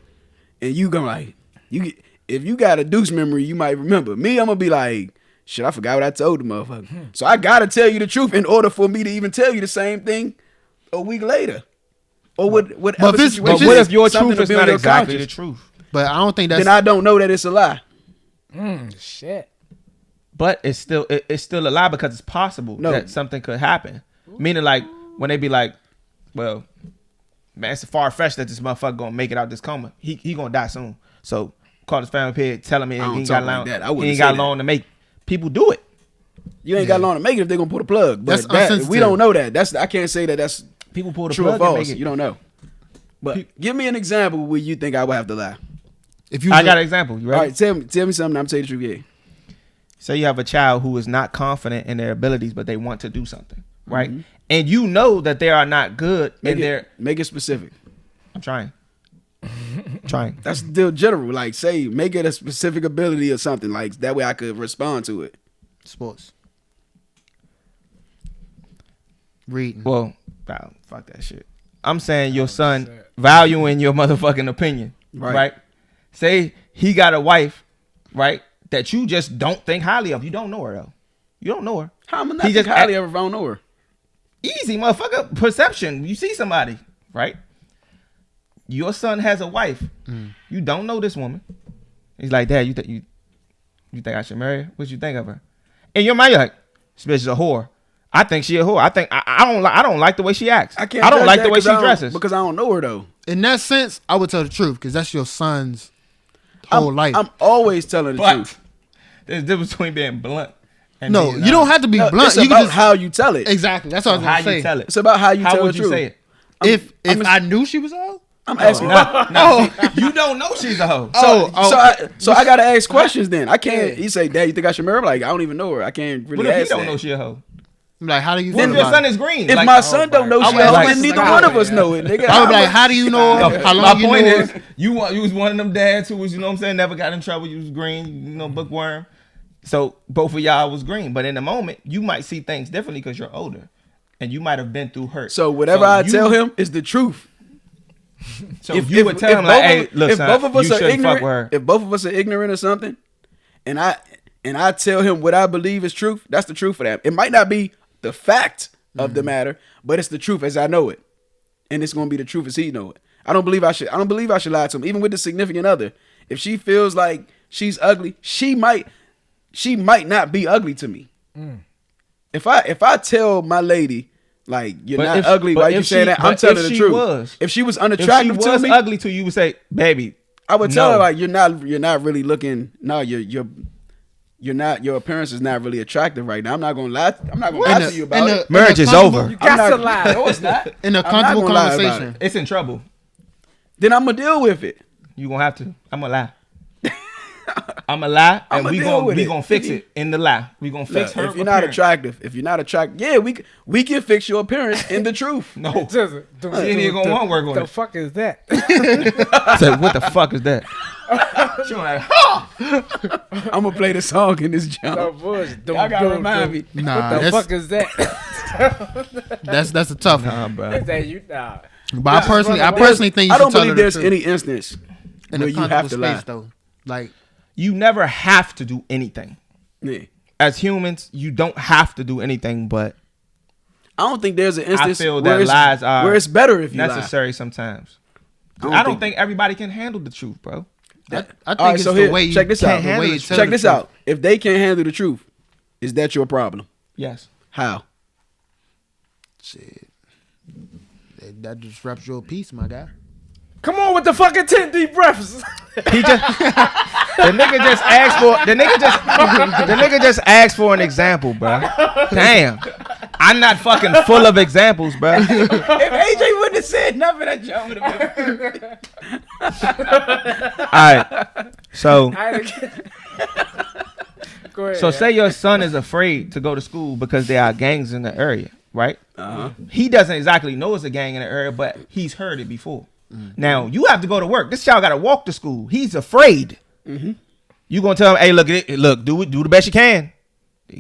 Speaker 1: and you go like, if you got a deuce memory, you might remember. Me, I'm going to be like, shit, I forgot what I told the motherfucker. So I got to tell you the truth in order for me to even tell you the same thing a week later. Or whatever situation.
Speaker 5: But what if your truth is not exactly the truth?
Speaker 3: But I don't think that's...
Speaker 1: Then I don't know that it's a lie.
Speaker 2: Shit.
Speaker 5: But it's still a lie because it's possible that something could happen. Meaning, like, when they be like, well, man, it's far-fetched that this motherfucker gonna make it out this coma. He gonna die soon. So call his family pig, tell him he ain't got long to make. People do it.
Speaker 1: You ain't got long to make it if they gonna pull the plug. But we don't know that. I can't say that that's
Speaker 5: people pull the
Speaker 1: true
Speaker 5: plug
Speaker 1: or false. You don't know. But give me an example where you think I would have to lie.
Speaker 5: I got an example. You ready?
Speaker 1: All right, tell me something. I'm telling you the truth. Yeah.
Speaker 5: Say you have a child who is not confident in their abilities, but they want to do something, right? Mm-hmm. And you know that they are not good
Speaker 1: make it specific.
Speaker 5: I'm trying.
Speaker 1: That's still general. Like, say, make it a specific ability or something. Like, that way I could respond to it.
Speaker 3: Sports. Reading.
Speaker 5: Well, fuck that shit. I'm saying your son valuing your motherfucking opinion, right? Say he got a wife, right? That you just don't think highly of. You don't know her, though. You don't know her.
Speaker 1: How am I not think highly of her if I don't know her?
Speaker 5: Easy, motherfucker. Perception. You see somebody, right? Your son has a wife. You don't know this woman. He's like, Dad, you think I should marry her? What you think of her? In your mind, you're like, this bitch is a whore. I think she a whore. I think I don't like the way she acts. I don't like the way she dresses.
Speaker 1: Because I don't know her, though.
Speaker 3: In that sense, I would tell the truth because that's your son's whole life.
Speaker 1: I'm always telling the truth.
Speaker 5: There's a difference between being blunt. And
Speaker 3: no, you don't have to be blunt.
Speaker 1: It's about how you tell it.
Speaker 3: Exactly. That's what I was going to say.
Speaker 5: You tell it.
Speaker 1: It's about how you tell the truth.
Speaker 5: How would you say it?
Speaker 3: If I knew she was a hoe?
Speaker 1: I'm asking.
Speaker 5: No, you don't know she's a hoe.
Speaker 1: So I got to ask questions then. I can't. You say, Dad, you think I should marry her? Like, I don't even know her. I can't really ask that.
Speaker 5: What if he don't know she a hoe?
Speaker 3: I'm like, how do you
Speaker 5: feel about it? If your son is green.
Speaker 1: If my son don't know she a hoe, then neither one of us know it. Nigga.
Speaker 3: I would be like, how do you know her? How long you know her? My point is,
Speaker 5: you was one of them dads who was, you know what I'm saying, never got in trouble. You was green, you know, bookworm. So both of y'all was green. But in the moment, you might see things differently because you're older. And you might have been through hurt.
Speaker 1: So whatever I tell him is the truth.
Speaker 5: So if you would tell him like, hey, look, son, both of us are ignorant,
Speaker 1: if both of us are ignorant of something, and I tell him what I believe is truth, that's the truth for that. It might not be the fact of the matter, but it's the truth as I know it, and it's gonna be the truth as he know it. I don't believe I should lie to him, even with the significant other. If she feels like she's ugly, she might not be ugly to me. If I tell my lady, like, you're not ugly, why you saying that? I'm telling the truth. If she was unattractive to me,
Speaker 5: if she was ugly to you, you would say, baby,
Speaker 1: I would tell her, like, you're not really looking. No, you're not. Your appearance is not really attractive right now. I'm not gonna lie. I'm not gonna lie to you about it.
Speaker 5: Marriage is over.
Speaker 2: You got to lie. No, it's not.
Speaker 3: In a comfortable conversation,
Speaker 5: it's in trouble.
Speaker 1: Then I'm gonna deal with it.
Speaker 5: You gonna have to. I'm gonna lie. I'm a lie, and
Speaker 1: I'ma
Speaker 5: we
Speaker 1: deal with
Speaker 5: gonna
Speaker 1: it.
Speaker 5: fix it in the lie. We gonna fix her.
Speaker 1: If you're not attractive, yeah, we can fix your appearance in the truth.
Speaker 5: No,
Speaker 2: She
Speaker 5: ain't gonna want to work on
Speaker 2: the
Speaker 5: it.
Speaker 2: fuck is that?
Speaker 5: So what the fuck is that? She was like,
Speaker 1: I'm gonna play the song in this jump. Y'all gotta remind me.
Speaker 3: Nah,
Speaker 2: What the fuck is that?
Speaker 3: that's a tough one.
Speaker 5: nah, bro.
Speaker 2: Is that you? Nah.
Speaker 3: But I personally think you
Speaker 1: I
Speaker 3: should
Speaker 1: don't
Speaker 3: tell
Speaker 1: believe
Speaker 3: her the
Speaker 1: there's
Speaker 3: truth
Speaker 1: any instance
Speaker 3: in
Speaker 1: where
Speaker 3: a
Speaker 1: you have
Speaker 3: comfortable
Speaker 1: to lie.
Speaker 3: space though. Like
Speaker 5: You never have to do anything.
Speaker 1: Yeah.
Speaker 5: As humans, you don't have to do anything, but
Speaker 1: I don't think there's an instance
Speaker 5: feel
Speaker 1: where
Speaker 5: that lies are
Speaker 1: where it's better if you
Speaker 5: necessary sometimes.
Speaker 1: lie.
Speaker 5: I don't think everybody can handle the truth, bro.
Speaker 3: I think
Speaker 1: All right,
Speaker 3: it's
Speaker 1: so
Speaker 3: the
Speaker 1: here,
Speaker 3: way you
Speaker 1: check this out.
Speaker 3: the way you tell
Speaker 1: Check
Speaker 3: the
Speaker 1: this
Speaker 3: truth.
Speaker 1: out. If they can't handle the truth, is that your problem?
Speaker 5: Yes.
Speaker 1: How?
Speaker 3: Shit. That disrupts your peace, my guy.
Speaker 2: Come on with the fucking 10 deep breaths.
Speaker 5: He just the nigga just asked for an example, bro. Damn. I'm not fucking full of examples, bro.
Speaker 1: If AJ wouldn't have said nothing, that jump would have been.
Speaker 5: All right. So
Speaker 2: Go ahead.
Speaker 5: So say your son is afraid to go to school because there are gangs in the area, right?
Speaker 1: Uh-huh.
Speaker 5: He doesn't exactly know it's a gang in the area, but he's heard it before. Now you have to go to work. This child got to walk to school. He's afraid. You gonna tell him, "Hey, look, do the best you can.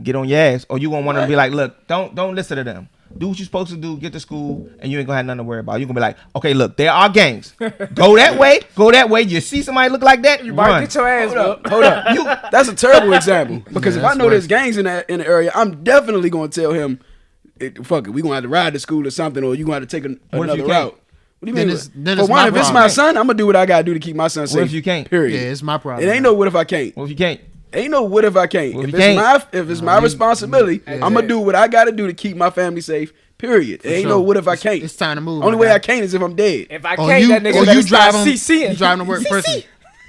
Speaker 5: Get on your ass," or you gonna want him to be like, "Look, don't listen to them. Do what you're supposed to do. Get to school, and you ain't gonna have nothing to worry about. You gonna be like, okay, look, there are gangs. Go that way. Go that way. You see somebody look like that,
Speaker 2: you
Speaker 5: run.
Speaker 2: might get your ass up.
Speaker 1: Hold up. That's a terrible example. Because if I know there's gangs in the area, I'm definitely gonna tell him, fuck it, we gonna have to ride to school or something, or you gonna have to take another
Speaker 5: you
Speaker 1: route.
Speaker 5: can't?
Speaker 1: What do you
Speaker 3: Then
Speaker 1: mean?
Speaker 3: it's
Speaker 1: For one,
Speaker 3: my
Speaker 1: if it's
Speaker 3: problem.
Speaker 1: my son, I'm gonna do what I gotta do to keep my son safe.
Speaker 5: What if you can't?
Speaker 1: Period.
Speaker 3: Yeah, it's my problem.
Speaker 1: It ain't no what if I can't.
Speaker 5: Well, if you can't,
Speaker 1: Ain't no what if I can't.
Speaker 5: Well,
Speaker 1: if
Speaker 5: you
Speaker 1: it's
Speaker 5: can't.
Speaker 1: my responsibility,
Speaker 2: Yeah.
Speaker 1: I'm gonna do what I gotta do to keep my family safe. Period. It ain't no
Speaker 3: sure.
Speaker 1: what if I can't.
Speaker 3: It's time to move.
Speaker 1: Only
Speaker 3: my
Speaker 1: way
Speaker 3: guy.
Speaker 1: I can't is if I'm dead.
Speaker 2: If I
Speaker 3: Or
Speaker 2: can't,
Speaker 3: you,
Speaker 2: that nigga
Speaker 3: or
Speaker 2: better
Speaker 3: you
Speaker 2: start
Speaker 3: driving.
Speaker 2: CCing.
Speaker 3: You driving to work person.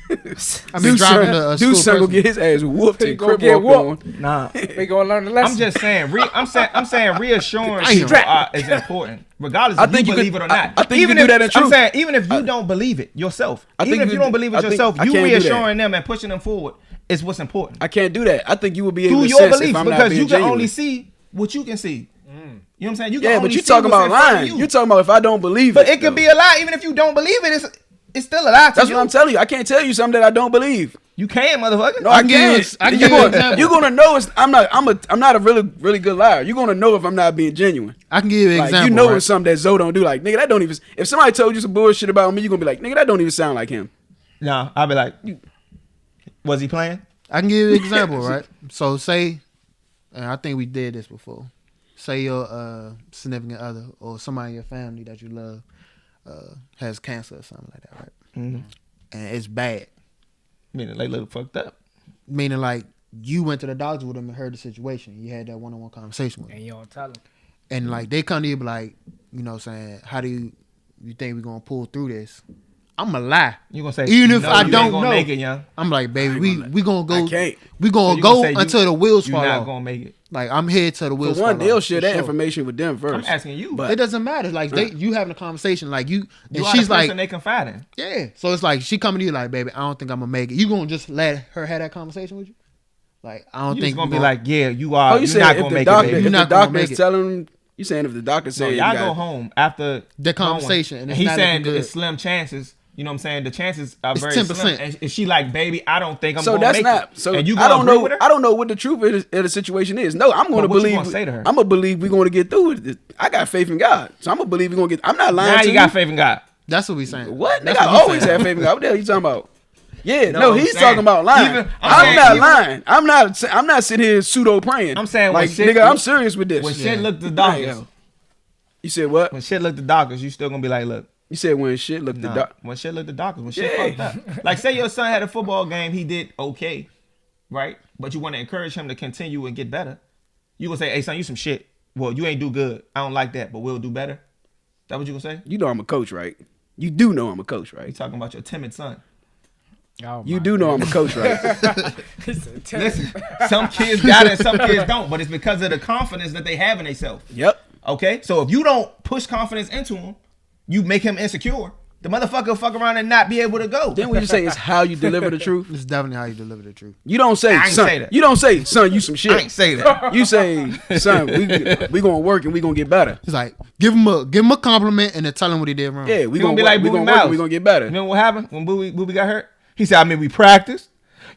Speaker 3: I mean,
Speaker 1: Dude's
Speaker 3: driving
Speaker 1: son,
Speaker 3: to a
Speaker 1: dude's
Speaker 3: school
Speaker 1: son gonna
Speaker 3: person.
Speaker 1: get his ass whooped
Speaker 2: He
Speaker 1: and
Speaker 2: gonna
Speaker 1: crip
Speaker 2: get
Speaker 1: walked on.
Speaker 5: nah.
Speaker 2: We gonna learn the lesson.
Speaker 5: I'm just saying. I'm saying reassurance
Speaker 3: Damn.
Speaker 5: people is important, regardless
Speaker 1: I
Speaker 5: if
Speaker 1: think
Speaker 5: you
Speaker 1: you
Speaker 5: believe
Speaker 1: could-
Speaker 5: it or not.
Speaker 1: I think you
Speaker 5: even
Speaker 1: can
Speaker 5: if
Speaker 1: do that in
Speaker 5: I'm
Speaker 1: truth.
Speaker 5: saying, even if you don't believe it yourself,
Speaker 1: I think
Speaker 5: even if
Speaker 1: you
Speaker 5: you don't
Speaker 1: do-
Speaker 5: believe it
Speaker 1: I think-
Speaker 5: yourself,
Speaker 1: I
Speaker 5: you
Speaker 1: can't do that.
Speaker 5: reassuring them and pushing them forward is what's important.
Speaker 1: I can't do that. I think you will be able
Speaker 5: Through
Speaker 1: to
Speaker 5: your
Speaker 1: sense if
Speaker 5: beliefs,
Speaker 1: I'm not
Speaker 5: because
Speaker 1: being
Speaker 5: you can
Speaker 1: genuine.
Speaker 5: only see what you can see. You know what I'm saying? You can
Speaker 1: Yeah,
Speaker 5: only
Speaker 1: but you
Speaker 5: see
Speaker 1: talking
Speaker 5: what's
Speaker 1: about
Speaker 5: in front of
Speaker 1: lying.
Speaker 5: you.
Speaker 1: You're talking about if I don't believe
Speaker 5: But
Speaker 1: it.
Speaker 5: it could
Speaker 1: though.
Speaker 5: be a lie, even if you don't believe it. It's still a lie to
Speaker 1: That's
Speaker 5: you.
Speaker 1: what I'm telling you. I can't tell you something that I don't believe.
Speaker 5: You can, motherfucker.
Speaker 1: No, I
Speaker 3: I can give you-
Speaker 1: can't.
Speaker 3: I can
Speaker 1: You're
Speaker 3: give you an
Speaker 1: gonna,
Speaker 3: example.
Speaker 1: you're gonna know it's. I'm not a really good liar. You're gonna know if I'm not being genuine.
Speaker 3: I can give you an
Speaker 1: Like
Speaker 3: example.
Speaker 1: you know
Speaker 3: right?
Speaker 1: it's something that Zoe don't do. Like nigga, that don't even. If somebody told you some bullshit about me, you're gonna be like, nigga, that don't even sound like him.
Speaker 5: Nah, I'll be like, was he playing?
Speaker 3: I can give you an example, right? So say, and I think we did this before. Say your significant other or somebody in your family that you love has cancer or something like that, right?
Speaker 5: Mm-hmm.
Speaker 3: And it's bad.
Speaker 5: Meaning they look fucked up.
Speaker 3: Meaning like you went to the doctor with them and heard the situation. You had that one-on-one conversation with them.
Speaker 2: And you don't tell him.
Speaker 3: And like they come to you be like, you know what I'm saying, how do you think we're gonna pull through this? I'm gonna lie.
Speaker 5: You gonna say
Speaker 3: Even if
Speaker 5: no,
Speaker 3: I
Speaker 5: you ain't
Speaker 3: don't
Speaker 5: gonna
Speaker 3: know.
Speaker 5: make it, young.
Speaker 3: I'm like, baby, we gonna go.
Speaker 1: I can't.
Speaker 3: We
Speaker 5: So
Speaker 3: gonna
Speaker 5: you
Speaker 3: go
Speaker 5: gonna say
Speaker 3: until the wheels
Speaker 5: You're
Speaker 3: fall
Speaker 5: not
Speaker 3: off.
Speaker 5: gonna make it.
Speaker 3: Like I'm here till the
Speaker 1: For
Speaker 3: wheels
Speaker 1: one,
Speaker 3: fall
Speaker 1: they'll
Speaker 3: off.
Speaker 1: share
Speaker 3: for
Speaker 1: that
Speaker 3: sure.
Speaker 1: information with them first.
Speaker 5: I'm asking you.
Speaker 1: But
Speaker 3: It doesn't matter. Like you having a conversation. Like you,
Speaker 5: You
Speaker 3: and
Speaker 5: are
Speaker 3: she's
Speaker 5: the person
Speaker 3: like,
Speaker 5: they confide in.
Speaker 3: yeah. So it's like she coming to you like, baby, I don't think I'm gonna make it. You gonna just let her have that conversation with you? Like I don't
Speaker 5: You
Speaker 3: think
Speaker 5: just gonna
Speaker 3: we
Speaker 5: be like, yeah, you are.
Speaker 1: oh, you
Speaker 5: You're
Speaker 1: saying
Speaker 5: not
Speaker 1: if
Speaker 5: gonna
Speaker 1: the
Speaker 5: make
Speaker 1: doctor,
Speaker 5: it,
Speaker 3: You're
Speaker 5: baby.
Speaker 1: if the
Speaker 3: not gonna
Speaker 1: doctor
Speaker 3: make
Speaker 1: is
Speaker 3: it.
Speaker 1: telling you saying if the doctor
Speaker 5: No,
Speaker 1: said
Speaker 5: y'all
Speaker 1: you
Speaker 5: go
Speaker 1: got-
Speaker 5: home after
Speaker 3: the
Speaker 5: going.
Speaker 3: conversation, and
Speaker 5: and
Speaker 3: it's
Speaker 5: he's
Speaker 3: not
Speaker 5: saying
Speaker 3: looking
Speaker 5: that
Speaker 3: good.
Speaker 5: it's slim chances. You know what I'm saying? The chances are
Speaker 3: It's
Speaker 5: very
Speaker 3: 10%.
Speaker 5: slim. And she like, baby, I don't think I'm
Speaker 1: So
Speaker 5: gonna
Speaker 1: that's
Speaker 5: make
Speaker 1: not.
Speaker 5: it.
Speaker 1: So
Speaker 5: and you
Speaker 1: I don't
Speaker 5: agree
Speaker 1: know.
Speaker 5: with her?
Speaker 1: I don't know what the truth of the situation is. No, I'm going to
Speaker 5: what you
Speaker 1: believe.
Speaker 5: gonna say to her?
Speaker 1: I'm gonna believe we're going to get through it. I got faith in God, so I'm gonna believe we're gonna get. I'm not lying.
Speaker 5: Now
Speaker 1: to
Speaker 5: you got faith in God.
Speaker 3: That's what we saying.
Speaker 1: What?
Speaker 3: That's
Speaker 1: Nigga, I
Speaker 3: what we
Speaker 1: always
Speaker 3: saying.
Speaker 1: have faith in God. What the hell you talking about? Yeah,
Speaker 5: No,
Speaker 1: no,
Speaker 5: I'm
Speaker 1: he's
Speaker 5: saying,
Speaker 1: talking about lying.
Speaker 5: even-
Speaker 1: I'm
Speaker 5: saying,
Speaker 1: not
Speaker 5: even-
Speaker 1: lying. I'm not sitting here pseudo praying.
Speaker 5: I'm saying
Speaker 1: like
Speaker 5: when shit,
Speaker 1: nigga, I'm serious with this.
Speaker 5: When shit
Speaker 3: Yeah.
Speaker 5: look the
Speaker 1: Damn.
Speaker 5: darkest,
Speaker 1: You said what?
Speaker 5: when shit look the darkest, you still gonna be like, look.
Speaker 1: You said when shit looked the
Speaker 5: Nah,
Speaker 1: dark.
Speaker 5: when shit look the darkest, when shit
Speaker 1: Yeah.
Speaker 5: fucked up. Like say your son had a football game, he did okay, right? But you want to encourage him to continue and get better. You gonna say, hey son, you some shit. Well, you ain't do good. I don't like that, but we'll do better. That what you gonna say?
Speaker 1: You know I'm a coach, right? You do know I'm a coach,
Speaker 5: You
Speaker 1: right?
Speaker 5: talking about your timid son.
Speaker 2: Oh,
Speaker 1: You do know I'm a coach, right?
Speaker 5: Listen, some kids got it and some kids don't, but it's because of the confidence that they have in themselves.
Speaker 1: Yep.
Speaker 5: Okay? So if you don't push confidence into him, you make him insecure. the motherfucker will fuck around and not be able to go.
Speaker 1: Then we just say it's how you deliver the truth.
Speaker 3: It's definitely how you deliver the truth.
Speaker 1: You don't say,
Speaker 5: I ain't
Speaker 1: son.
Speaker 5: say that.
Speaker 1: You don't say, son, you some shit.
Speaker 5: I ain't say that.
Speaker 1: You say, son, we gonna work and we gonna get better.
Speaker 3: It's like give him a compliment and then tell him what he did wrong.
Speaker 1: Yeah, we
Speaker 5: gonna be
Speaker 1: work,
Speaker 5: like
Speaker 1: we
Speaker 5: Booby
Speaker 1: gonna work
Speaker 5: Miles.
Speaker 1: and we gonna get better.
Speaker 5: Remember what happened when Booby got hurt? He said, we practiced.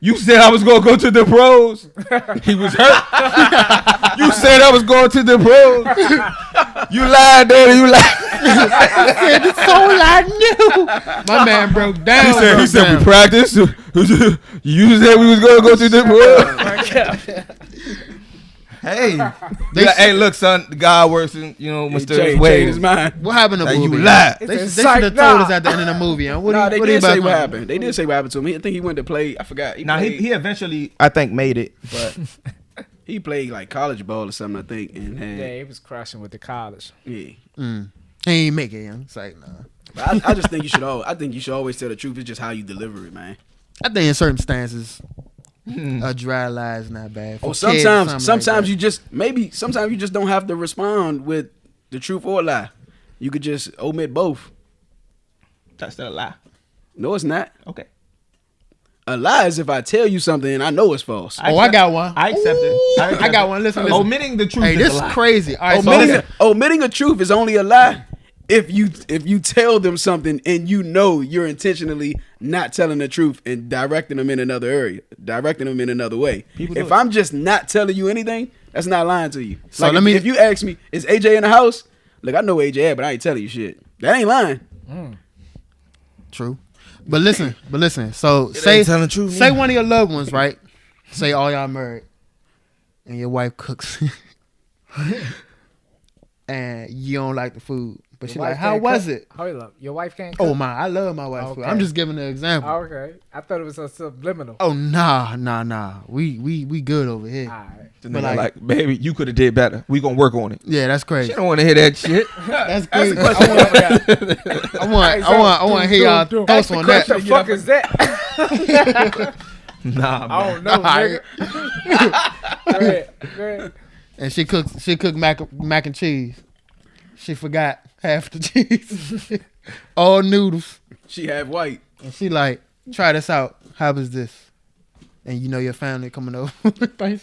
Speaker 5: You said I was gonna go to the pros. He was hurt. You said I was going to the pros. You lied, daddy. You lied.
Speaker 3: It's so I knew. My man broke down.
Speaker 5: He said we practiced. You said we was gonna go to the pros. Hey, hey, look, son. God works in mysterious
Speaker 1: Change
Speaker 5: ways.
Speaker 1: his mind.
Speaker 3: What happened to
Speaker 5: Like,
Speaker 3: Booby?
Speaker 5: you lied.
Speaker 3: They should have told us at the end of the movie. Huh?
Speaker 1: They did say what happened. They did say what happened to him. I think he went to play. I forgot.
Speaker 5: He eventually, I think, made it, but
Speaker 1: He played like college ball or something. I think. And
Speaker 2: Yeah, he was crushing with the college.
Speaker 1: yeah.
Speaker 3: He ain't make it. Young. It's like nah.
Speaker 1: But I just think you should. I think you should always tell the truth. It's just how you deliver it, man.
Speaker 3: I think in certain stances, a dry lie is not bad. For
Speaker 1: Sometimes
Speaker 3: you
Speaker 1: you just sometimes you just don't have to respond with the truth or lie. You could just omit both.
Speaker 5: that's still a lie.
Speaker 1: No, it's not.
Speaker 5: Okay.
Speaker 1: A lie is if I tell you something and I know it's false.
Speaker 3: I got one.
Speaker 5: I accept it.
Speaker 3: I got one. Listen.
Speaker 5: Omitting the truth.
Speaker 3: Hey,
Speaker 5: is
Speaker 3: this
Speaker 5: a
Speaker 3: is
Speaker 5: lie.
Speaker 3: crazy. All right,
Speaker 1: Omitting a truth is only a lie if you tell them something and you know you're intentionally not telling the truth and directing them in another area, directing them in another way. If I'm just not telling you anything, that's not lying to you.
Speaker 3: So
Speaker 1: like if you ask me, is AJ in the house? Look, I know AJ at, but I ain't telling you shit. That ain't lying.
Speaker 3: True. But listen. So say
Speaker 5: telling the truth,
Speaker 3: say one of your loved ones, right? Say all y'all married, and your wife cooks, and you don't like the food, but she's like, "How was it?"
Speaker 2: Hold up, your wife can't cook?
Speaker 3: Oh my, I love my wife's food.
Speaker 2: Okay.
Speaker 3: I'm just giving an example.
Speaker 2: Okay, I thought it was a subliminal.
Speaker 3: Oh nah. We good over here.
Speaker 2: All right.
Speaker 5: But like, baby, you could have did better. We gonna work on it.
Speaker 3: Yeah, that's crazy.
Speaker 5: She don't want to hear that shit.
Speaker 3: That's crazy. I want to hear y'all thoughts on that.
Speaker 2: What the fuck is that?
Speaker 5: Nah,
Speaker 2: I don't know, nigga. Go ahead.
Speaker 3: And she cooked mac and cheese. She forgot half the cheese. All noodles.
Speaker 1: She half white.
Speaker 3: And she like, try this out. How was this? And you know your family coming over.
Speaker 1: I'm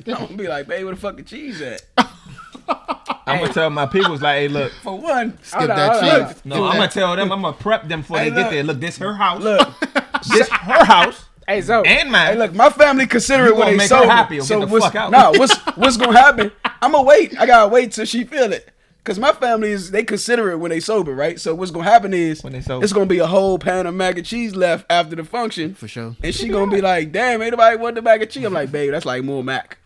Speaker 1: gonna be like, babe, where the fucking cheese at?
Speaker 5: I'm gonna tell my people, like, hey, look.
Speaker 1: For one,
Speaker 3: Skip that cheese.
Speaker 5: No, I'm gonna tell them. I'm gonna prep them before they get there. Look, this her house.
Speaker 1: look.
Speaker 5: This her house.
Speaker 2: Hey, Zoe.
Speaker 5: And mine.
Speaker 1: Hey, look, my family consider
Speaker 5: You
Speaker 1: it when
Speaker 5: gonna
Speaker 1: they
Speaker 5: make her
Speaker 1: sober.
Speaker 5: happy or
Speaker 1: So
Speaker 5: get the
Speaker 1: what's
Speaker 5: fuck out.
Speaker 1: no? What's gonna happen? I'm gonna wait. I gotta wait till she feel it. Cause my family they consider it when they sober, right? So what's gonna happen is
Speaker 5: When they sober.
Speaker 1: it's gonna be a whole pan of mac and cheese left after the function,
Speaker 3: For sure.
Speaker 1: and she gonna be like, "Damn, ain't nobody want the mac and cheese." I'm like, "Babe, that's like more mac.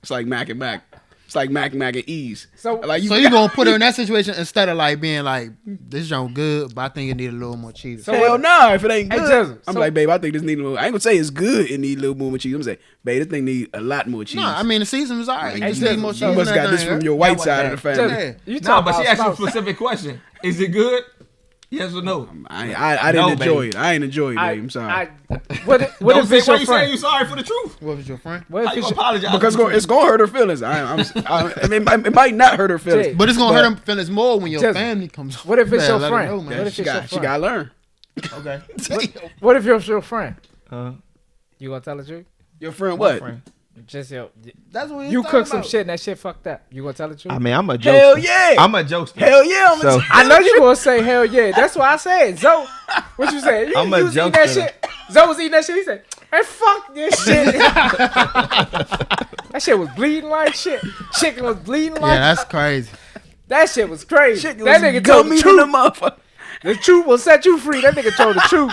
Speaker 1: It's like mac and mac. It's like mac and ease."
Speaker 2: So-
Speaker 1: like
Speaker 3: So you gonna put her in that situation instead of like being like, this joint good, but I think it need a little more cheese.
Speaker 1: Hell nah, if it ain't
Speaker 2: Hey,
Speaker 1: good,
Speaker 2: Jizzle,
Speaker 1: I'm
Speaker 2: so-
Speaker 1: like, babe, I think this need a little. I ain't gonna say it's good. It need a little more cheese. I'm gonna say, babe, this thing need a lot more cheese.
Speaker 3: No, I mean the season was alright. You
Speaker 1: Hey,
Speaker 3: just
Speaker 1: Jizzle,
Speaker 3: need more cheese.
Speaker 1: you must
Speaker 3: and
Speaker 1: got this
Speaker 3: everything,
Speaker 1: from your
Speaker 3: right?
Speaker 1: white
Speaker 2: That
Speaker 1: side of the family.
Speaker 3: Yeah.
Speaker 2: You
Speaker 5: No,
Speaker 2: talk
Speaker 5: but she
Speaker 2: about
Speaker 5: asked you a
Speaker 2: spouse.
Speaker 5: specific question. Is it good? Yes or no?
Speaker 1: I didn't
Speaker 5: No,
Speaker 1: enjoy
Speaker 5: babe.
Speaker 1: it. I ain't enjoy it, babe. I'm sorry.
Speaker 2: What
Speaker 5: Don't
Speaker 2: if
Speaker 5: say
Speaker 2: it's
Speaker 5: why
Speaker 2: your
Speaker 5: you saying
Speaker 2: friend?
Speaker 5: you sorry for the truth.
Speaker 3: What was your friend?
Speaker 2: What
Speaker 5: How
Speaker 2: if
Speaker 5: you
Speaker 2: it's
Speaker 5: gonna
Speaker 2: your,
Speaker 5: apologize?
Speaker 1: Because
Speaker 5: for the
Speaker 1: it's
Speaker 5: truth?
Speaker 1: gonna hurt her feelings. It might not hurt her feelings.
Speaker 2: Jay.
Speaker 3: But it's gonna hurt them feelings more when your
Speaker 2: Jizzle.
Speaker 3: family comes.
Speaker 2: What if it's
Speaker 3: Yeah,
Speaker 2: your
Speaker 3: let her
Speaker 2: friend?
Speaker 3: know, man.
Speaker 2: What if
Speaker 1: She
Speaker 2: it's your
Speaker 1: got
Speaker 2: friend?
Speaker 1: to learn.
Speaker 5: Okay.
Speaker 2: What if it's your friend?
Speaker 5: Uh,
Speaker 2: You gonna tell the truth?
Speaker 1: Your friend, what?
Speaker 5: friend.
Speaker 2: Just yo,
Speaker 3: That's what
Speaker 2: you cook some shit and that shit fucked up. You gonna tell the truth?
Speaker 5: I mean, I'm a jokester.
Speaker 1: Hell yeah.
Speaker 5: I'm a jokester.
Speaker 1: Hell yeah. I'm
Speaker 5: So-
Speaker 2: I know you gonna say hell yeah. That's why I said Zoe. What you say? You,
Speaker 5: I'm a
Speaker 2: you was eating that
Speaker 5: jokester.
Speaker 2: shit. Zoe was eating that shit. He said, "Hey, fuck this shit." That shit was bleeding like shit. Chicken was bleeding like.
Speaker 3: Yeah, that's crazy.
Speaker 2: That shit was crazy.
Speaker 1: Chicken
Speaker 2: that
Speaker 1: was
Speaker 2: nigga told
Speaker 1: gummy
Speaker 2: the
Speaker 1: in the
Speaker 2: truth.
Speaker 1: motherfucker.
Speaker 2: The truth will set you free. That nigga told the truth.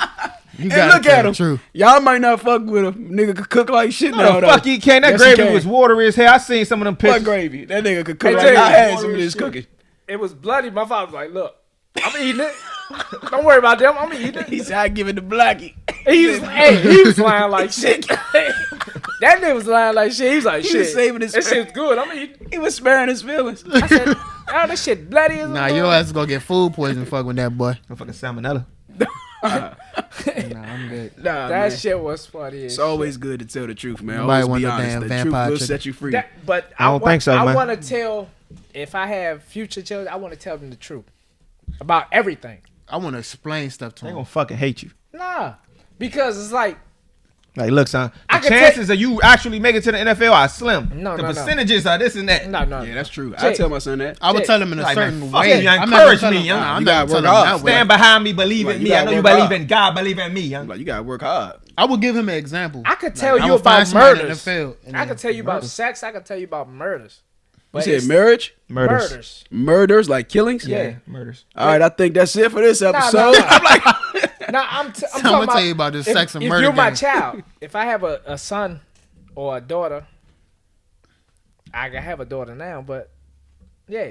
Speaker 3: You
Speaker 1: And
Speaker 3: gotta
Speaker 1: look
Speaker 3: tell
Speaker 1: at
Speaker 3: the
Speaker 1: him.
Speaker 3: truth.
Speaker 1: Y'all might not fuck with him. Nigga could cook like shit now,
Speaker 5: No,
Speaker 1: though.
Speaker 5: fuck you can't. That
Speaker 1: Yes, he
Speaker 5: gravy
Speaker 1: can.
Speaker 5: was watery as hell. I seen some of them
Speaker 1: What
Speaker 5: pictures.
Speaker 1: gravy? That nigga could cook
Speaker 2: Hey,
Speaker 1: like
Speaker 2: Jay,
Speaker 1: I had
Speaker 2: water
Speaker 1: some of
Speaker 2: and
Speaker 1: this
Speaker 2: shit.
Speaker 1: cooking.
Speaker 2: It was bloody. My father was like, "Look, I'm eating it. Don't worry about them. I'm eating
Speaker 1: He
Speaker 2: it."
Speaker 1: said, I give it to Blackie.
Speaker 2: He was lying like shit. That nigga was lying like shit. He was like,
Speaker 1: He
Speaker 2: "Shit,
Speaker 1: was saving his
Speaker 2: This shit's good. I'm eating."
Speaker 1: He was sparing his feelings.
Speaker 2: I said, "Oh, this shit bloody as
Speaker 3: Nah,
Speaker 2: a
Speaker 3: your ass is gonna get food poisoning fucking with that boy.
Speaker 5: Motherfucking salmonella.
Speaker 3: Nah, I'm good.
Speaker 1: Nah,
Speaker 2: That
Speaker 1: man.
Speaker 2: shit was funny. As
Speaker 1: It's always good to tell the truth, man.
Speaker 3: Nobody
Speaker 1: Always
Speaker 3: want
Speaker 1: be
Speaker 3: the
Speaker 1: honest.
Speaker 3: damn
Speaker 1: The
Speaker 3: vampire
Speaker 1: truth will
Speaker 3: chicken.
Speaker 1: set you free.
Speaker 2: That, but
Speaker 5: I don't think so,
Speaker 2: I
Speaker 5: man.
Speaker 2: want to tell, if I have future children, I want to tell them the truth about everything.
Speaker 3: I want to explain stuff to
Speaker 5: They
Speaker 3: him.
Speaker 5: gonna fucking hate you.
Speaker 2: Nah, because it's like
Speaker 5: Like, look, son,
Speaker 2: I
Speaker 5: the
Speaker 2: can
Speaker 5: chances of you actually make it to the NFL are slim.
Speaker 2: No,
Speaker 5: the
Speaker 2: no, no.
Speaker 5: percentages are this and that.
Speaker 2: no.
Speaker 1: Yeah, that's true.
Speaker 2: Jay.
Speaker 1: I tell my son that.
Speaker 3: I would
Speaker 2: Jay.
Speaker 3: tell him in a
Speaker 5: Like,
Speaker 3: certain
Speaker 5: man, fuck
Speaker 3: way.
Speaker 5: you,
Speaker 3: I'm
Speaker 5: encourage
Speaker 3: not
Speaker 5: me,
Speaker 3: telling him-
Speaker 5: young.
Speaker 3: I'm
Speaker 1: You
Speaker 3: not
Speaker 1: gotta
Speaker 3: telling
Speaker 1: work
Speaker 3: him
Speaker 1: hard.
Speaker 3: that way.
Speaker 5: Stand behind me, believe
Speaker 1: Like,
Speaker 5: in
Speaker 1: you
Speaker 5: me. I
Speaker 1: gotta
Speaker 5: know you
Speaker 1: work
Speaker 5: believe
Speaker 1: hard.
Speaker 5: in God, believe in me, young.
Speaker 1: Like, you gotta work hard.
Speaker 3: I would give him an example.
Speaker 2: I could tell
Speaker 3: I
Speaker 2: you
Speaker 3: would find
Speaker 2: about
Speaker 3: somebody in the
Speaker 2: murders.
Speaker 3: field and
Speaker 2: I
Speaker 3: then
Speaker 2: could tell you about
Speaker 3: murder.
Speaker 2: sex. I could tell you about murders.
Speaker 1: You
Speaker 2: But
Speaker 1: said
Speaker 2: it's
Speaker 1: marriage,
Speaker 2: murders.
Speaker 1: murders, like killings.
Speaker 2: Yeah.
Speaker 5: Murders.
Speaker 1: All right, I think that's it for this episode.
Speaker 2: nah.
Speaker 1: I'm like,
Speaker 2: Nah, I'm
Speaker 3: So
Speaker 2: talking
Speaker 3: I'm gonna
Speaker 2: about
Speaker 3: tell you about this sex and
Speaker 2: if
Speaker 3: murder
Speaker 2: you're my
Speaker 3: game.
Speaker 2: child, if I have a son or a daughter, I can have a daughter now, but yeah,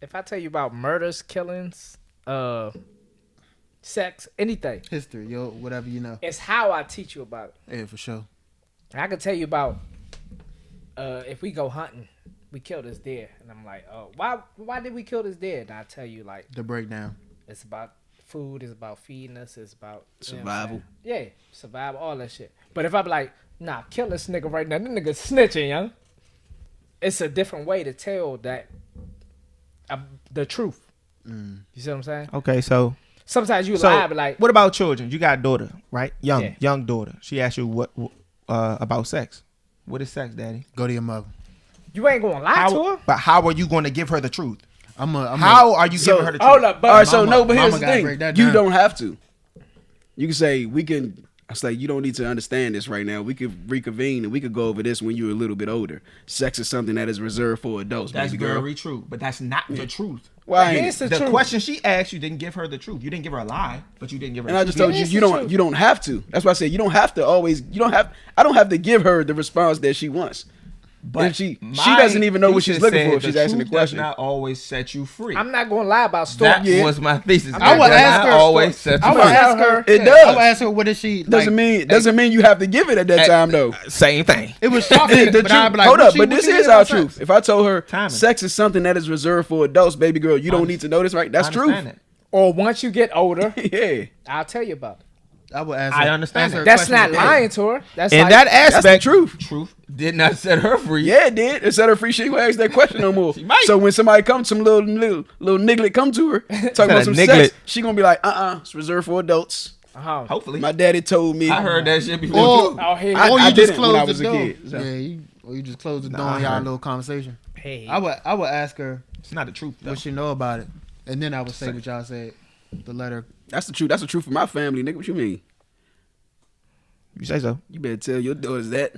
Speaker 2: if I tell you about murders, killings, sex, anything,
Speaker 3: History, yo, whatever you know.
Speaker 2: it's how I teach you about it.
Speaker 3: Yeah, for sure.
Speaker 2: I can tell you about if we go hunting, we kill this deer, and I'm like, oh, why did we kill this deer? And I tell you, like,
Speaker 3: The breakdown.
Speaker 2: it's about food, it's about feeding us, it's about you know what I'm
Speaker 1: survival.
Speaker 2: saying? Yeah, survival, all that shit. But if I'm like, nah, kill this nigga right now, this nigga snitching, young. It's a different way to tell that the truth. You see what I'm saying?
Speaker 5: Okay, so
Speaker 2: Sometimes you lie, but like,
Speaker 5: what about children? You got a daughter, right?
Speaker 2: Yeah.
Speaker 5: Young daughter. She asked you what about sex. What is sex, daddy?
Speaker 3: Go to your mother.
Speaker 2: you ain't gonna lie to her.
Speaker 5: But how are you going to give her the truth?
Speaker 3: How
Speaker 5: Are you
Speaker 1: So-
Speaker 5: giving her the truth?
Speaker 2: Hold up, but
Speaker 1: all right, so
Speaker 3: Mama-
Speaker 1: no, but here's
Speaker 3: mama
Speaker 1: the
Speaker 3: gotta
Speaker 1: thing:
Speaker 3: break that
Speaker 1: you
Speaker 3: down.
Speaker 1: don't have to. You can say we can. It's like you don't need to understand this right now. We could reconvene and we could go over this when you're a little bit older. Sex is something that is reserved for adults,
Speaker 5: That's
Speaker 1: baby girl.
Speaker 5: very true, but that's not the truth.
Speaker 1: Why ain't
Speaker 2: Here's
Speaker 1: it?
Speaker 2: the
Speaker 5: The
Speaker 2: truth.
Speaker 5: question she asked you didn't give her the truth. You didn't give her a lie, but you didn't give her.
Speaker 1: And
Speaker 5: the
Speaker 1: I just
Speaker 5: truth.
Speaker 1: told you
Speaker 2: Yes,
Speaker 1: you
Speaker 2: it's
Speaker 1: don't
Speaker 2: true.
Speaker 1: you don't have to. That's why I said you don't have to always. You don't have. I don't have to give her the response that she wants. But she doesn't even know what she's looking for if she's asking the question.
Speaker 5: Does not always set you free.
Speaker 2: I'm not gonna lie about story.
Speaker 5: That was my thesis.
Speaker 3: I would
Speaker 5: That does
Speaker 3: ask
Speaker 5: not
Speaker 3: her-
Speaker 5: always set
Speaker 3: I
Speaker 5: you
Speaker 3: would
Speaker 5: free.
Speaker 3: ask her.
Speaker 1: It
Speaker 3: I
Speaker 1: does.
Speaker 3: would ask her what is she
Speaker 1: Doesn't mean you have to give it at that time though.
Speaker 5: Same thing.
Speaker 3: It was shocking.
Speaker 1: The
Speaker 3: but I'd
Speaker 1: truth-
Speaker 3: be like,
Speaker 1: hold
Speaker 3: what
Speaker 1: up,
Speaker 3: she-
Speaker 1: but
Speaker 3: what
Speaker 1: this
Speaker 3: she
Speaker 1: is
Speaker 3: did
Speaker 1: our
Speaker 3: about sex?
Speaker 1: truth. If I told her
Speaker 5: Timing.
Speaker 1: sex is something that is reserved for adults, baby girl, you don't need to know this, right? That's
Speaker 5: I
Speaker 1: truth.
Speaker 5: understand
Speaker 2: Or once you get older,
Speaker 1: Yeah,
Speaker 2: I'll tell you about it.
Speaker 3: I would ask.
Speaker 5: I
Speaker 3: her-
Speaker 5: understand
Speaker 3: ask her
Speaker 5: that.
Speaker 2: That's
Speaker 3: questions
Speaker 2: not
Speaker 3: again.
Speaker 2: lying to her. That's
Speaker 5: that. In
Speaker 2: like,
Speaker 5: that
Speaker 1: that's the
Speaker 5: aspect,
Speaker 1: truth.
Speaker 5: truth did not set her free.
Speaker 1: Yeah, it did. It set her free. She ain't gonna ask that question no more.
Speaker 5: She might.
Speaker 1: So when somebody comes, some little niglet come to her, talking
Speaker 5: Said
Speaker 1: about
Speaker 5: a
Speaker 1: some
Speaker 5: niglet.
Speaker 1: sex, she gonna be like, it's reserved for adults.
Speaker 5: Hopefully,
Speaker 1: My daddy told me.
Speaker 5: I heard that shit before.
Speaker 3: Or,
Speaker 5: too.
Speaker 2: Oh, hey,
Speaker 1: I-
Speaker 3: or you
Speaker 1: didn't
Speaker 3: just
Speaker 1: when I
Speaker 3: close
Speaker 1: was
Speaker 3: the
Speaker 1: a
Speaker 3: door.
Speaker 1: kid, so.
Speaker 3: Yeah, or you just close the door
Speaker 5: I
Speaker 3: on y'all
Speaker 5: heard.
Speaker 3: little conversation.
Speaker 2: hey.
Speaker 3: I would ask her
Speaker 5: It's not the truth though.
Speaker 3: what she know about it, and then I would say what y'all said. The letter.
Speaker 1: That's the truth. That's the truth for my family, nigga. What you mean?
Speaker 5: You say so.
Speaker 1: You better tell your daughters that.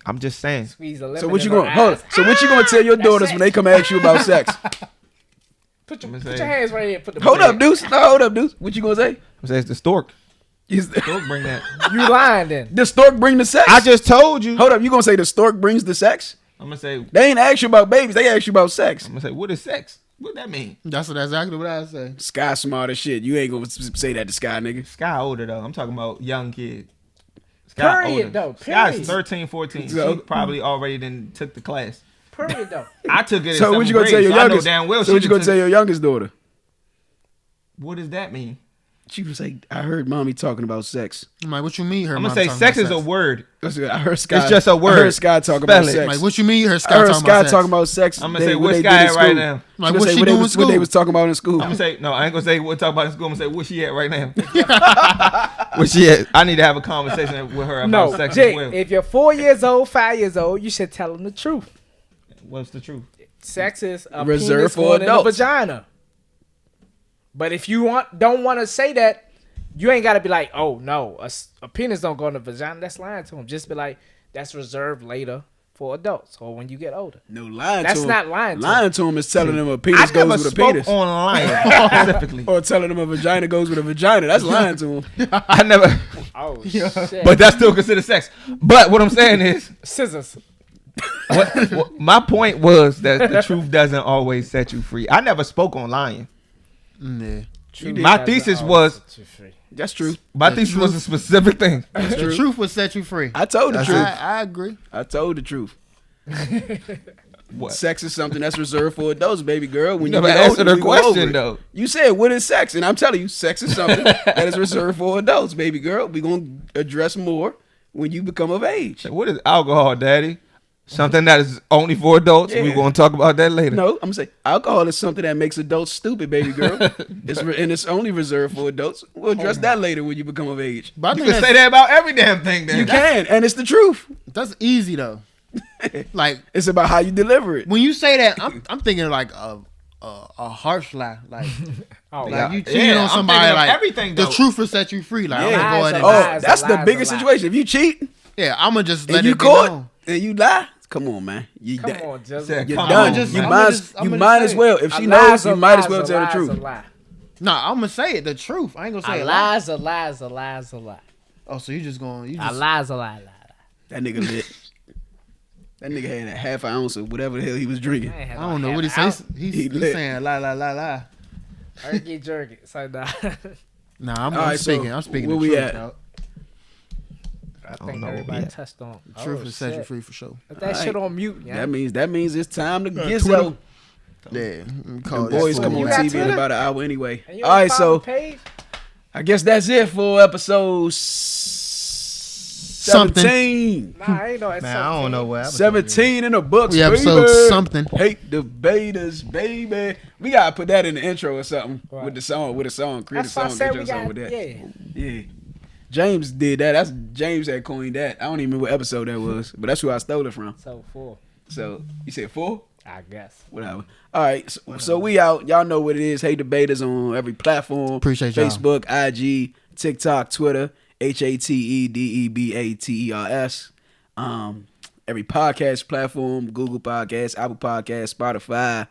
Speaker 5: I'm just saying.
Speaker 2: Squeeze a lemon
Speaker 1: So what you
Speaker 2: in her
Speaker 1: going? Hold on.
Speaker 2: eyes.
Speaker 1: So what you gonna tell your
Speaker 2: That's
Speaker 1: daughters
Speaker 2: sex.
Speaker 1: when they come ask you about sex?
Speaker 2: Put
Speaker 5: I'ma
Speaker 2: your
Speaker 5: say-
Speaker 2: hands right here. Put the
Speaker 1: Hold up, Deuce. No, hold up, Deuce. What you gonna say?
Speaker 5: I'm saying it's the stork.
Speaker 1: Is the,
Speaker 5: Stork bring that.
Speaker 2: You lying then?
Speaker 1: the stork bring the sex?
Speaker 5: I just told you.
Speaker 1: Hold up. You gonna say the stork brings the sex?
Speaker 5: I'm gonna say.
Speaker 1: They ain't ask you about babies. They ask you about sex.
Speaker 5: I'm gonna say. What is sex? What that mean?
Speaker 3: That's exactly what I say.
Speaker 1: Sky smart as shit. You ain't gonna say that to Sky, nigga.
Speaker 5: Sky older though. I'm talking about young kid. Sky
Speaker 2: Period,
Speaker 5: older.
Speaker 2: though.
Speaker 5: Sky's
Speaker 2: Period.
Speaker 5: 13, 14.
Speaker 1: So-
Speaker 5: She probably already then took the class.
Speaker 2: Period though.
Speaker 5: I took it.
Speaker 1: So
Speaker 5: in
Speaker 1: what you
Speaker 5: seventh
Speaker 1: gonna tell
Speaker 5: grade,
Speaker 1: your
Speaker 5: so I know
Speaker 1: youngest?
Speaker 5: damn well
Speaker 1: So
Speaker 5: she
Speaker 1: what you gonna
Speaker 5: done
Speaker 1: tell
Speaker 5: took-
Speaker 1: your youngest daughter?
Speaker 5: What does that mean?
Speaker 1: She was like, I heard mommy talking about sex.
Speaker 3: I'm like, what you mean? Her
Speaker 5: I'm
Speaker 3: mom
Speaker 5: gonna say
Speaker 3: talking
Speaker 5: sex
Speaker 3: about
Speaker 5: is a word.
Speaker 1: I heard Sky.
Speaker 5: It's just a word.
Speaker 1: I heard Sky talking
Speaker 5: Spell
Speaker 1: about
Speaker 5: it.
Speaker 1: sex.
Speaker 3: Like, what you mean? You heard
Speaker 1: I
Speaker 3: Sky
Speaker 1: heard
Speaker 3: talking
Speaker 1: Sky
Speaker 3: about sex?
Speaker 1: talking about sex.
Speaker 5: I'm gonna say
Speaker 1: what
Speaker 5: what
Speaker 1: they
Speaker 5: Sky
Speaker 1: did in
Speaker 5: at right
Speaker 1: school.
Speaker 5: now.
Speaker 3: Like,
Speaker 1: She gonna
Speaker 3: what
Speaker 1: say
Speaker 3: she
Speaker 1: what
Speaker 3: doing in
Speaker 1: what they
Speaker 3: school?
Speaker 1: was talking about in school.
Speaker 5: I'm gonna say no. I ain't gonna say what talk about in school. I'm gonna say where she at right now. Where she at? I need to have a conversation with her about
Speaker 2: No,
Speaker 5: sex
Speaker 2: Jay,
Speaker 5: as well.
Speaker 2: if you're 4 years old, 5 years old, you should tell them the truth.
Speaker 5: What's the truth?
Speaker 2: Sex is a
Speaker 1: Reserved
Speaker 2: penis
Speaker 1: for
Speaker 2: going in the
Speaker 1: adults.
Speaker 2: vagina. But if you don't want to say that, you ain't got to be like, oh no, a penis don't go in the vagina. That's lying to him. Just be like, that's reserved later for adults or when you get older.
Speaker 1: No, lying
Speaker 2: That's
Speaker 1: to him.
Speaker 2: not lying to
Speaker 1: Lying to him is telling him a
Speaker 5: I
Speaker 1: penis
Speaker 5: never
Speaker 1: goes with a
Speaker 5: spoke
Speaker 1: penis.
Speaker 5: online specifically.
Speaker 1: Or telling him a vagina goes with a vagina. That's lying to him.
Speaker 5: I never.
Speaker 2: Oh shit!
Speaker 5: But that's still considered sex. But what I'm saying is,
Speaker 2: scissors.
Speaker 5: what my point was that the truth doesn't always set you free. I never spoke on lying.
Speaker 3: Yeah.
Speaker 5: My thesis was
Speaker 1: That's true.
Speaker 5: my
Speaker 3: The
Speaker 5: thesis
Speaker 3: truth.
Speaker 5: was a specific thing.
Speaker 3: The truth will set you free.
Speaker 1: I told the
Speaker 3: I,
Speaker 1: truth.
Speaker 3: I agree.
Speaker 1: I told the truth.
Speaker 5: What?
Speaker 1: Sex is something that's reserved for adults, baby girl. When
Speaker 5: You never
Speaker 1: get
Speaker 5: answered
Speaker 1: older,
Speaker 5: her
Speaker 1: we go over
Speaker 5: question,
Speaker 1: it.
Speaker 5: though.
Speaker 1: You said, what is sex? And I'm telling you, sex is something that is reserved for adults, baby girl. We're going to address more when you become of age.
Speaker 5: What is alcohol, Daddy? Something that is only for adults.
Speaker 1: Yeah.
Speaker 5: We're going to talk about that later.
Speaker 1: No, I'm gonna say alcohol is something that makes adults stupid, baby girl. And it's only reserved for adults. We'll address that later when you become of age.
Speaker 3: But I
Speaker 5: You
Speaker 3: think
Speaker 5: can say that about every damn thing. Then
Speaker 1: You can, and it's the truth.
Speaker 3: that's easy though. Like
Speaker 1: It's about how you deliver it.
Speaker 3: when you say that, I'm thinking like a harsh lie, like
Speaker 2: Oh,
Speaker 3: like you
Speaker 5: Yeah,
Speaker 3: cheating on
Speaker 5: I'm
Speaker 3: somebody,
Speaker 5: thinking of
Speaker 3: like
Speaker 5: everything,
Speaker 3: the
Speaker 5: though.
Speaker 3: truth will set you free. Like
Speaker 1: Yeah.
Speaker 3: I'm gonna go ahead and
Speaker 2: Lies
Speaker 1: That's the
Speaker 2: lies
Speaker 1: biggest
Speaker 2: a lie.
Speaker 1: situation. If you cheat
Speaker 3: yeah, I'm gonna just let
Speaker 1: and you
Speaker 3: it be
Speaker 1: caught
Speaker 3: known.
Speaker 1: and you lie, come on, man. You
Speaker 2: come
Speaker 1: da-
Speaker 2: on, just
Speaker 5: Said,
Speaker 1: You're
Speaker 5: come
Speaker 1: done.
Speaker 5: on,
Speaker 3: just-
Speaker 1: you
Speaker 3: I'ma
Speaker 1: might,
Speaker 3: just- I'ma
Speaker 1: you
Speaker 3: just
Speaker 1: might
Speaker 3: say
Speaker 1: as
Speaker 3: it.
Speaker 1: well. If
Speaker 2: a
Speaker 1: she
Speaker 2: lie's
Speaker 1: knows, you
Speaker 2: a
Speaker 1: might as
Speaker 2: lie's
Speaker 1: well
Speaker 2: a
Speaker 1: tell the
Speaker 2: lie's
Speaker 1: truth.
Speaker 2: a lie.
Speaker 3: No, I'm gonna say it the truth. I ain't gonna say
Speaker 2: A
Speaker 3: a lie.
Speaker 2: lie's a lie's a lie's a lie.
Speaker 3: Oh, so you just going? You
Speaker 2: A
Speaker 3: just
Speaker 2: lie's a lie.
Speaker 1: That nigga lit. That nigga had a half an ounce of whatever the hell he was drinking.
Speaker 3: I don't know what he says. He's
Speaker 1: lit.
Speaker 3: saying lie.
Speaker 2: Jerky, jerky. So nah.
Speaker 3: Nah, I'm,
Speaker 1: All right, so
Speaker 3: I'm speaking
Speaker 1: where
Speaker 3: the
Speaker 1: we
Speaker 3: truth.
Speaker 1: at?
Speaker 3: Dog.
Speaker 2: I
Speaker 5: don't
Speaker 2: think
Speaker 5: know where we
Speaker 2: everybody
Speaker 5: at.
Speaker 2: touched on.
Speaker 3: The truth will set you
Speaker 2: shit.
Speaker 3: free for sure.
Speaker 2: Put that shit on mute, yeah.
Speaker 1: That means it's time to get
Speaker 3: Twitter.
Speaker 1: so.
Speaker 3: Yeah,
Speaker 1: The boys come on
Speaker 2: You got
Speaker 1: TV in
Speaker 2: Twitter?
Speaker 1: about an hour anyway.
Speaker 2: And you
Speaker 1: All right,
Speaker 2: ain't follow
Speaker 1: so
Speaker 2: the page?
Speaker 1: I guess that's it for episode 17.
Speaker 2: Nah, I ain't know.
Speaker 4: Man, I don't know what.
Speaker 1: 17 in the books,
Speaker 3: We episode
Speaker 1: baby.
Speaker 3: something.
Speaker 1: Hate debaters, baby. We gotta put that in the intro or something
Speaker 2: Right.
Speaker 1: with the song. Create
Speaker 2: That's
Speaker 1: a
Speaker 2: why I
Speaker 1: song,
Speaker 2: said
Speaker 1: intro
Speaker 2: we
Speaker 1: song
Speaker 2: got.
Speaker 1: with that.
Speaker 2: Yeah.
Speaker 1: Yeah. James did that. That's James that coined that. I don't even remember what episode that was, but that's who I stole it from.
Speaker 2: So 4,
Speaker 1: So you said 4?
Speaker 2: I guess.
Speaker 1: Whatever. All right. So we out. Y'all know what it is. Hate debaters on every platform.
Speaker 3: Appreciate y'all.
Speaker 1: Facebook, IG, TikTok, Twitter. HATEDEBATERS. Every podcast platform: Google Podcasts, Apple Podcasts, Spotify,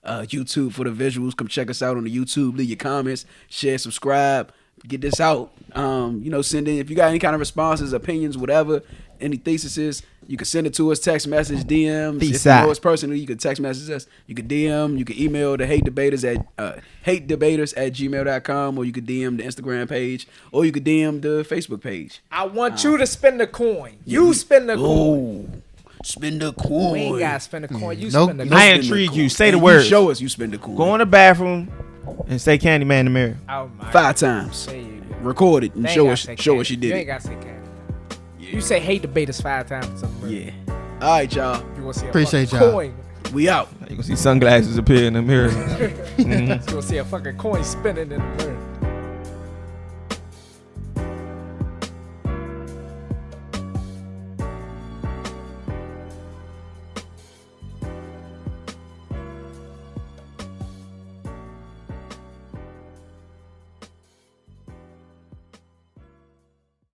Speaker 1: YouTube for the visuals. Come check us out on the YouTube. Leave your comments, share, subscribe. Get this out. Send in if you got any kind of responses, opinions, whatever, any theses. You can send it to us, text message, DM. If you know us personally, you can text message us. You can DM. You can email the hatedebaters at hatedebaters@gmail.com, or you can DM the Instagram page, or you can DM the Facebook page.
Speaker 2: I want you to spend the coin. You spend the coin.
Speaker 1: Oh, spend the coin.
Speaker 2: We ain't gotta spend the coin. You
Speaker 3: Nope.
Speaker 2: spend the
Speaker 3: No
Speaker 2: coin.
Speaker 5: I
Speaker 1: Spend the
Speaker 5: intrigue
Speaker 1: coin.
Speaker 5: you. Say the
Speaker 1: And
Speaker 5: words.
Speaker 1: Show us you spend the coin.
Speaker 5: Go in the bathroom and say Candyman in the mirror.
Speaker 2: Oh my
Speaker 1: 5 times.
Speaker 2: There you go.
Speaker 1: Record it and
Speaker 2: They ain't
Speaker 1: show
Speaker 2: gotta
Speaker 1: us.
Speaker 2: say
Speaker 1: Show
Speaker 2: candy.
Speaker 1: us you did
Speaker 2: You
Speaker 1: it.
Speaker 2: ain't gotta say candy. You say hate debaters 5 times.
Speaker 1: Yeah. All right, y'all.
Speaker 2: You gonna see a
Speaker 3: Appreciate
Speaker 2: fucking
Speaker 3: y'all.
Speaker 2: coin.
Speaker 1: We out.
Speaker 5: You can see sunglasses appear in the mirror.
Speaker 2: You gonna see a fucking coin spinning in the mirror.